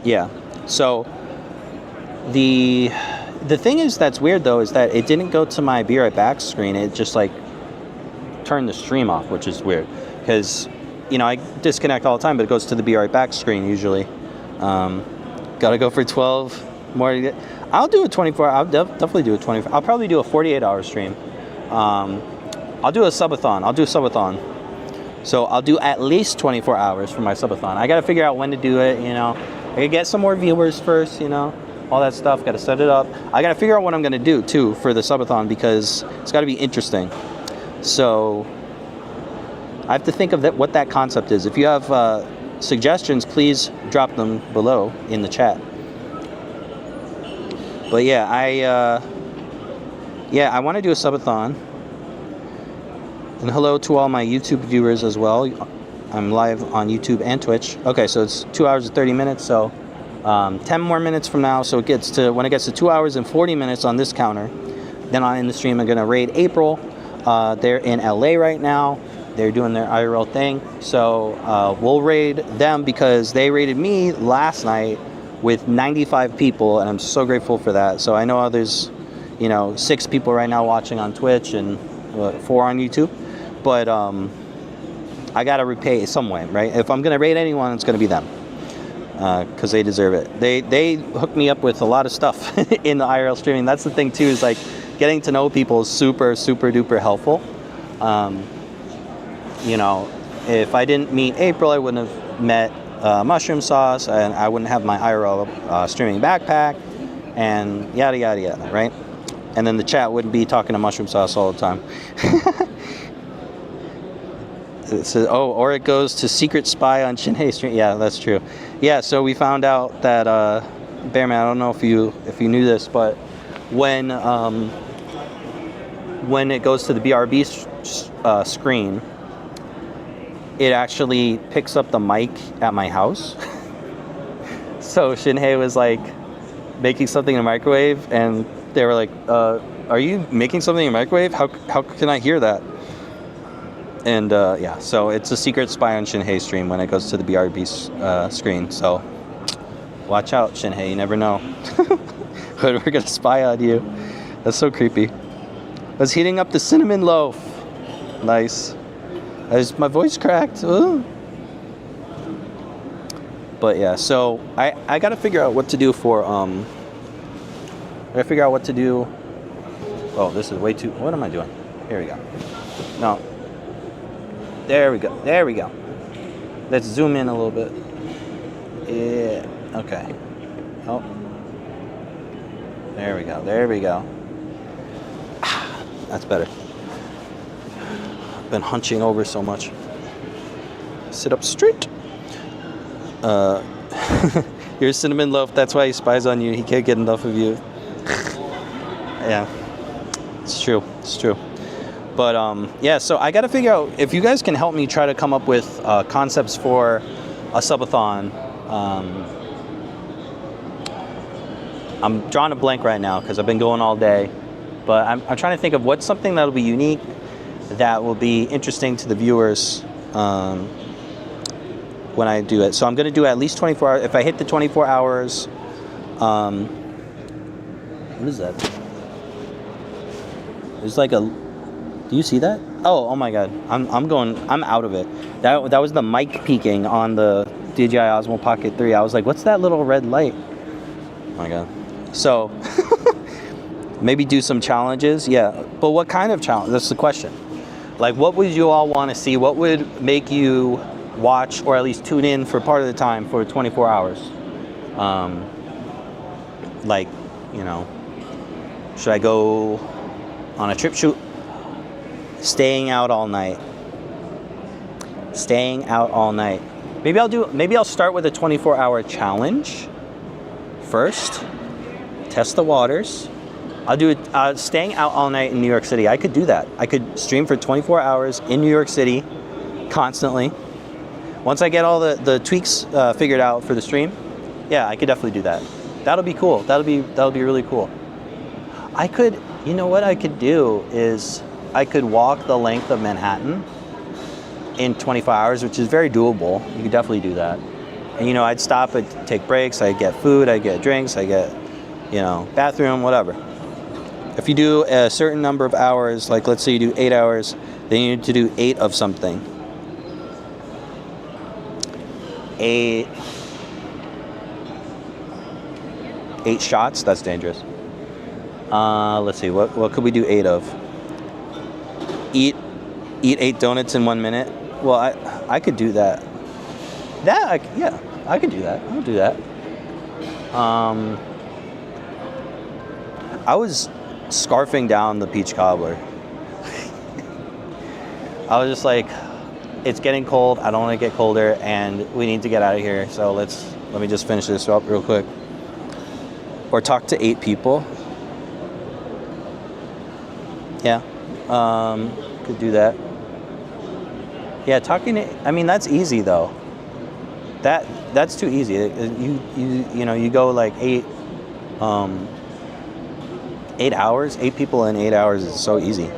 Yeah, so the The thing is that's weird though is that it didn't go to my Be Right Back screen. It just like turned the stream off, which is weird because I disconnect all the time, but it goes to the Be Right Back screen usually. Gotta go for 12 more. I'll do a 24. I'll definitely do a 24. I'll probably do a 48-hour stream. I'll do a subathon. So I'll do at least 24 hours for my subathon. I gotta figure out when to do it. I gotta get some more viewers first. All that stuff. Got to set it up. I got to figure out what I'm going to do too for the subathon because it's got to be interesting. So I have to think of what that concept is. If you have suggestions, please drop them below in the chat. But yeah, I want to do a subathon. And hello to all my YouTube viewers as well. I'm live on YouTube and Twitch. Okay, so it's 2 hours and 30 minutes. So 10 more minutes from now, so when it gets to 2 hours and 40 minutes on this counter, then on in the stream I'm gonna raid April. They're in LA right now. They're doing their IRL thing, so we'll raid them because they raided me last night with 95 people, and I'm so grateful for that. So I know there's 6 people right now watching on Twitch and 4 on YouTube, but I gotta repay some way, right? If I'm gonna raid anyone, it's gonna be them. Because they deserve it. They hooked me up with a lot of stuff in the IRL streaming. That's the thing too, is like getting to know people is super, super duper helpful. If I didn't meet April, I wouldn't have met Mushroom Sauce, and I wouldn't have my IRL streaming backpack, and yada, yada, yada, right? And then the chat wouldn't be talking to Mushroom Sauce all the time. It says, or it goes to secret spy on Shinhei stream. Yeah, that's true. Yeah, so we found out that Bearman, I don't know if you knew this, but when it goes to the BRB screen, it actually picks up the mic at my house. So Shinhei was like making something in a microwave, and they were like, "Are you making something in a microwave? How can I hear that?" And yeah, so it's a secret spy on Shinhei stream when it goes to the BRB screen. So watch out, Shinhei. You never know. We're gonna spy on you. That's so creepy. I was heating up the cinnamon loaf. Nice. My voice cracked. Ooh. But yeah, so I gotta figure out what to do for I gotta figure out what to do. Oh, this is way too. What am I doing? Here we go. No. There we go. There we go. Let's zoom in a little bit. Yeah. Okay. Oh. There we go. There we go. That's better. I've been hunching over so much. Sit up straight. You're a cinnamon loaf. That's why he spies on you. He can't get enough of you. Yeah. It's true. It's true. But yeah, so I got to figure out if you guys can help me try to come up with concepts for a subathon. I'm drawing a blank right now because I've been going all day. But I'm trying to think of what's something that'll be unique, that will be interesting to the viewers when I do it. So I'm going to do at least 24 hours. If I hit the 24 hours, what is that? There's like a... Do you see that? Oh my God! I'm out of it. That was the mic peaking on the DJI Osmo Pocket 3. I was like, what's that little red light? Oh my God. So maybe do some challenges. Yeah, but what kind of challenge? That's the question. Like, what would you all want to see? What would make you watch or at least tune in for part of the time for 24 hours? Like, should I go on a trip shoot? Staying out all night. Staying out all night. Maybe I'll start with a 24-hour challenge first. Test the waters. I'll do it. Staying out all night in New York City. I could do that. I could stream for 24 hours in New York City, constantly. Once I get all the tweaks figured out for the stream, yeah, I could definitely do that. That'll be cool. That'll be really cool. I could. You know what I could do is I could walk the length of Manhattan in 24 hours, which is very doable. You could definitely do that. And I'd stop and take breaks. I'd get food. I'd get drinks. I get you know, bathroom, whatever. If you do a certain number of hours, like let's say you do 8 hours, then you need to do 8 of something. 8 shots? That's dangerous. Let's see, what could we do 8 of? Eat 8 donuts in 1 minute? Well, I could do that. Yeah, I could do that. I'll do that. I was scarfing down the peach cobbler. I was just like, it's getting cold. I don't want to get colder, and we need to get out of here. So let me just finish this up real quick. Or talk to 8 people. Yeah, could do that. Yeah, I mean, that's easy though. That's too easy. You know, you go like 8 hours. 8 people in 8 hours is so easy.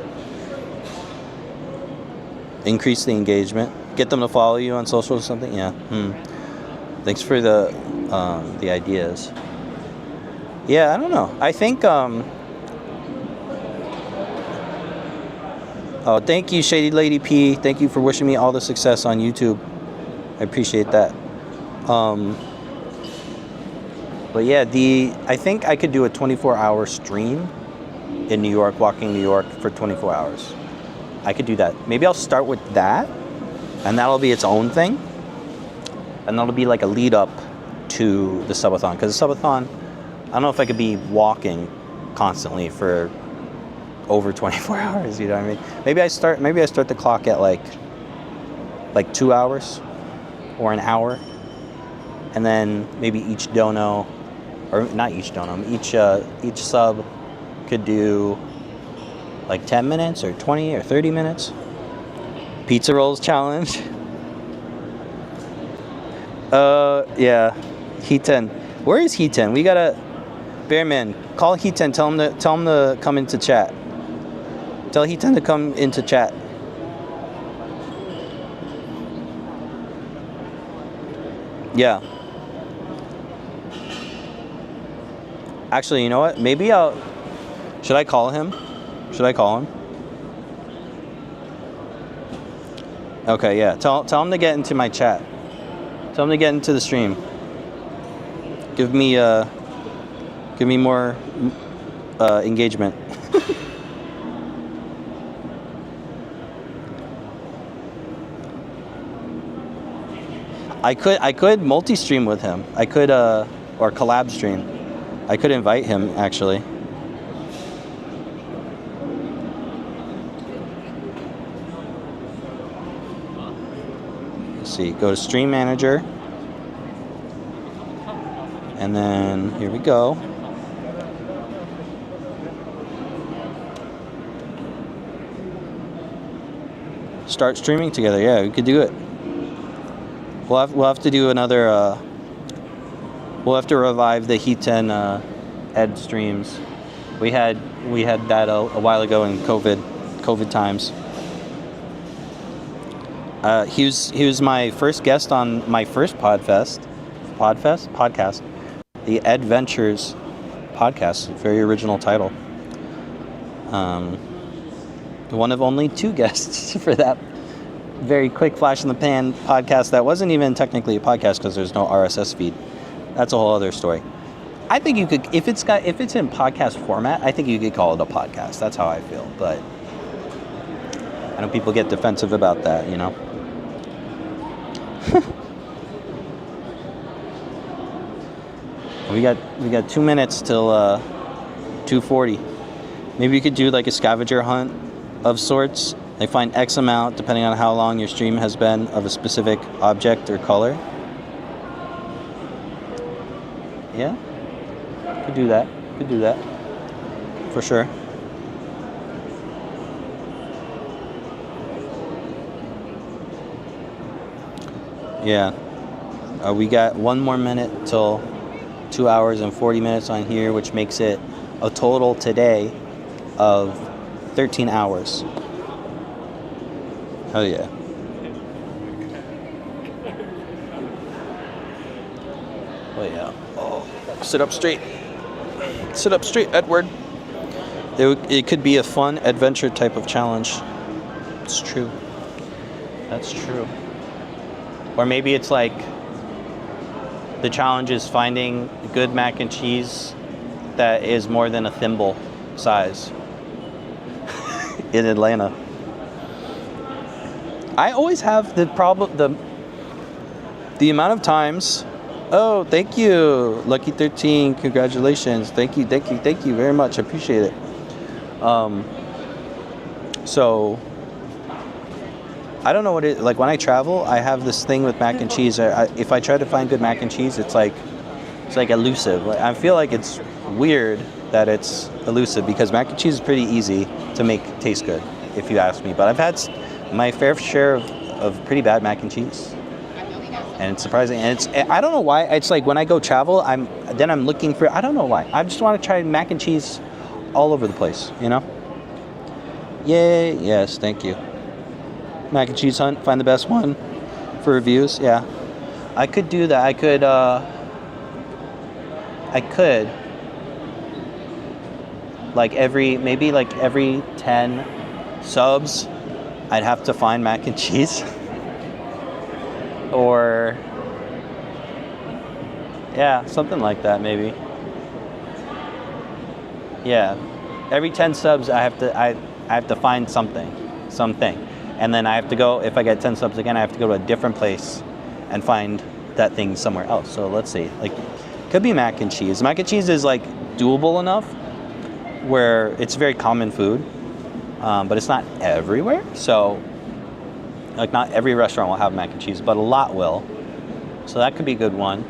Increase the engagement. Get them to follow you on social or something. Yeah. Thanks for the ideas. Yeah, I don't know. I think. Oh, thank you, Shady Lady P. Thank you for wishing me all the success on YouTube. I appreciate that. But yeah, I think I could do a 24-hour stream in New York, walking New York for 24 hours. I could do that. Maybe I'll start with that, and that'll be its own thing. And that'll be like a lead up to the subathon. Because the subathon, I don't know if I could be walking constantly for over 24 hours, you know what I mean? Maybe I start the clock at like 2 hours or an hour. And then maybe each dono, or not each dono, each sub could do like 10 minutes or 20 or 30 minutes. Pizza rolls challenge. Yeah, Heaton. Where is Heaton? We gotta, Bearman, call Heaton. Tell him to come into chat. Tell Heaton to come into chat. Yeah. Actually, you know what? Maybe should I call him? Okay, yeah. Tell him to get into my chat. Tell him to get into the stream. Give me more engagement. I could multi-stream with him. I could or collab stream. I could invite him actually. Let's see. Go to Stream Manager. And then here we go. Start streaming together. Yeah, we could do it. We'll have to do another. We'll have to revive the Heaton Ed streams. We had that a while ago in COVID times. He was my first guest on my first podcast, the Adventures podcast. Very original title. One of only 2 guests for that very quick flash in the pan podcast that wasn't even technically a podcast because there's no RSS feed. That's a whole other story. I think you could, if it's in podcast format, I think you could call it a podcast. That's how I feel. But I know people get defensive about that, you know. We got 2 minutes till 2:40. Maybe you could do like a scavenger hunt of sorts. They find X amount, depending on how long your stream has been, of a specific object or color. Yeah, could do that. For sure. Yeah. We got 1 more minute till 2 hours and 40 minutes on here, which makes it a total today of 13 hours. Oh yeah. Oh yeah. Oh, sit up straight. Sit up straight, Edward. It could be a fun adventure type of challenge. It's true. That's true. Or maybe it's like the challenge is finding good mac and cheese that is more than a thimble size in Atlanta. I always have the problem, the amount of times. Oh, thank you, Lucky 13. Congratulations. Thank you very much. I appreciate it. So I don't know what it like when I travel. I have this thing with mac and cheese. If I try to find good mac and cheese, it's like elusive. I feel like it's weird that it's elusive because mac and cheese is pretty easy to make taste good, if you ask me. But I've had my fair share of pretty bad mac and cheese, and it's surprising. And I don't know why. It's like when I go travel, I'm looking for. I don't know why. I just want to try mac and cheese all over the place. You know. Yay! Yes, thank you. Mac and cheese hunt. Find the best one for reviews. Yeah, I could do that. I could. Like every 10 subs, I'd have to find mac and cheese. Or yeah, something like that maybe. Yeah. Every 10 subs I have to find something. And then I have to go, if I get 10 subs again, I have to go to a different place and find that thing somewhere else. So let's see. Like could be mac and cheese. Mac and cheese is like doable enough where it's very common food, but it's not everywhere. So, like, not every restaurant will have mac and cheese, but a lot will. So that could be a good one.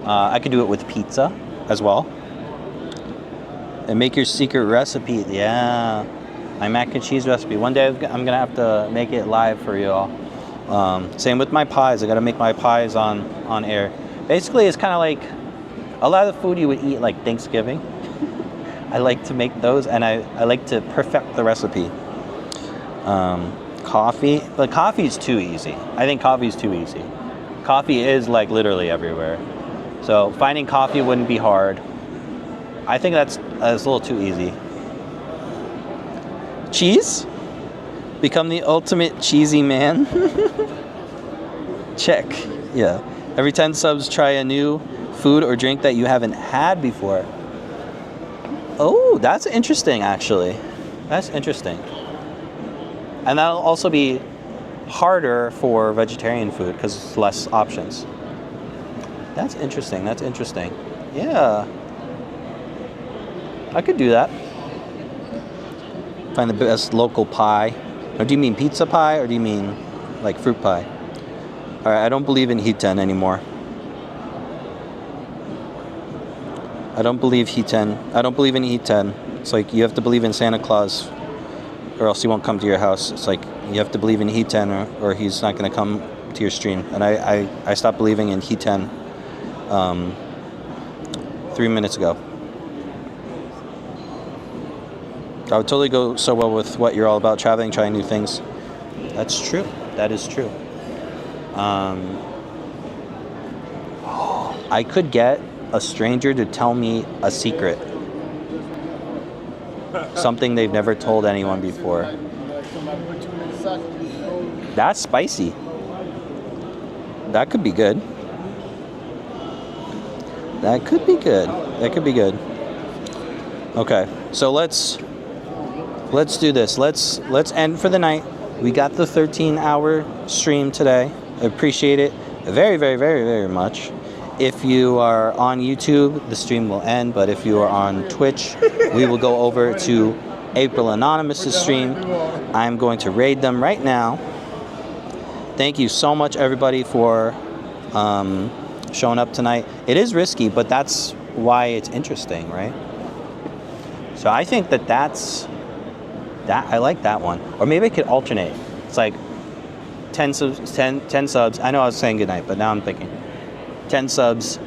I could do it with pizza as well. And make your secret recipe. Yeah, my mac and cheese recipe. One day I'm gonna have to make it live for you all. Same with my pies. I gotta make my pies on air. Basically, it's kind of like a lot of the food you would eat like Thanksgiving. I like to make those, and I like to perfect the recipe. Coffee, but coffee is too easy. I think coffee is too easy. Coffee is like literally everywhere. So finding coffee wouldn't be hard. I think that's a little too easy. Cheese? Become the ultimate cheesy man? Check. Yeah. Every 10 subs, try a new food or drink that you haven't had before. Oh, that's interesting, actually. That's interesting. And that'll also be harder for vegetarian food because it's less options. That's interesting. That's interesting. Yeah. I could do that. Find the best local pie. Or do you mean pizza pie or do you mean like fruit pie? All right, I don't believe in Hiten anymore. I don't believe Hiten. I don't believe in Hiten. It's like you have to believe in Santa Claus or else he won't come to your house. It's like you have to believe in Hiten or he's not going to come to your stream. And I stopped believing in Hiten 3 minutes ago. I would totally go so well with what you're all about, traveling, trying new things. That's true. That is true. I could get a stranger to tell me a secret. Something they've never told anyone before. That's spicy. That could be good. That could be good. That could be good. Okay, so let's do this. Let's end for the night. We got the 13-hour stream today. I appreciate it very, very, very, very much. If you are on YouTube, the stream will end, but if you are on Twitch, we will go over to April Anonymous's stream. I'm going to raid them right now. Thank you so much, everybody, for showing up tonight. It is risky, but that's why it's interesting, right? So I think that's I like that one. Or maybe I could alternate. It's like 10 subs. I know I was saying goodnight, but now I'm thinking 10 subs.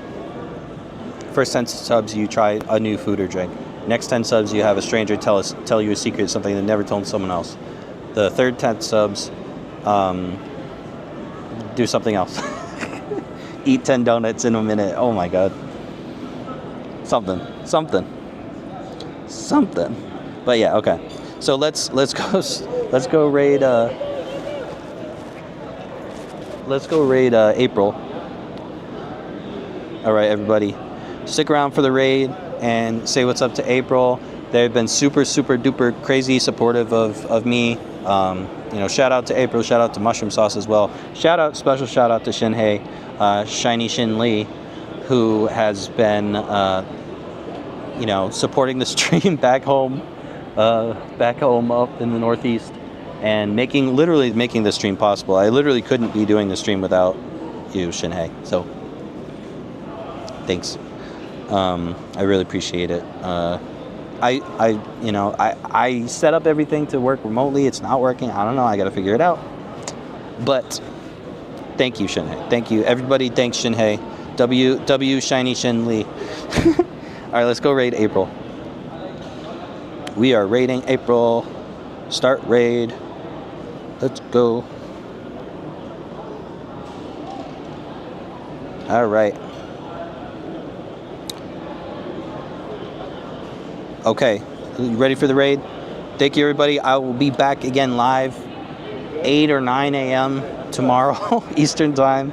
First 10 subs, you try a new food or drink. Next 10 subs, you have a stranger tell you a secret, something they never told someone else. The third 10 subs, do something else. Eat 10 donuts in a minute. Oh my God. Something. something. But yeah, okay. So let's go raid April. All right, everybody, stick around for the raid and say what's up to April. They've been super duper crazy supportive of me. You know, shout out to April, shout out to Mushroom Sauce as well. Special shout out to Shinhei, Shiny Shin Lee, who has been, you know, supporting the stream back home up in the Northeast, and literally making the stream possible. I literally couldn't be doing the stream without you, Shinhei. So, thanks. I really appreciate it. I set up everything to work remotely. It's not working. I don't know. I got to figure it out. But thank you, Shinhei. Thank you, everybody. Thanks, Shinhei. W Shiny Shin Lee. All right, let's go raid April. We are raiding April. Start raid. Let's go. All right. Okay, you ready for the raid? Thank you, everybody. I will be back again live 8 or 9 a.m. tomorrow Eastern time.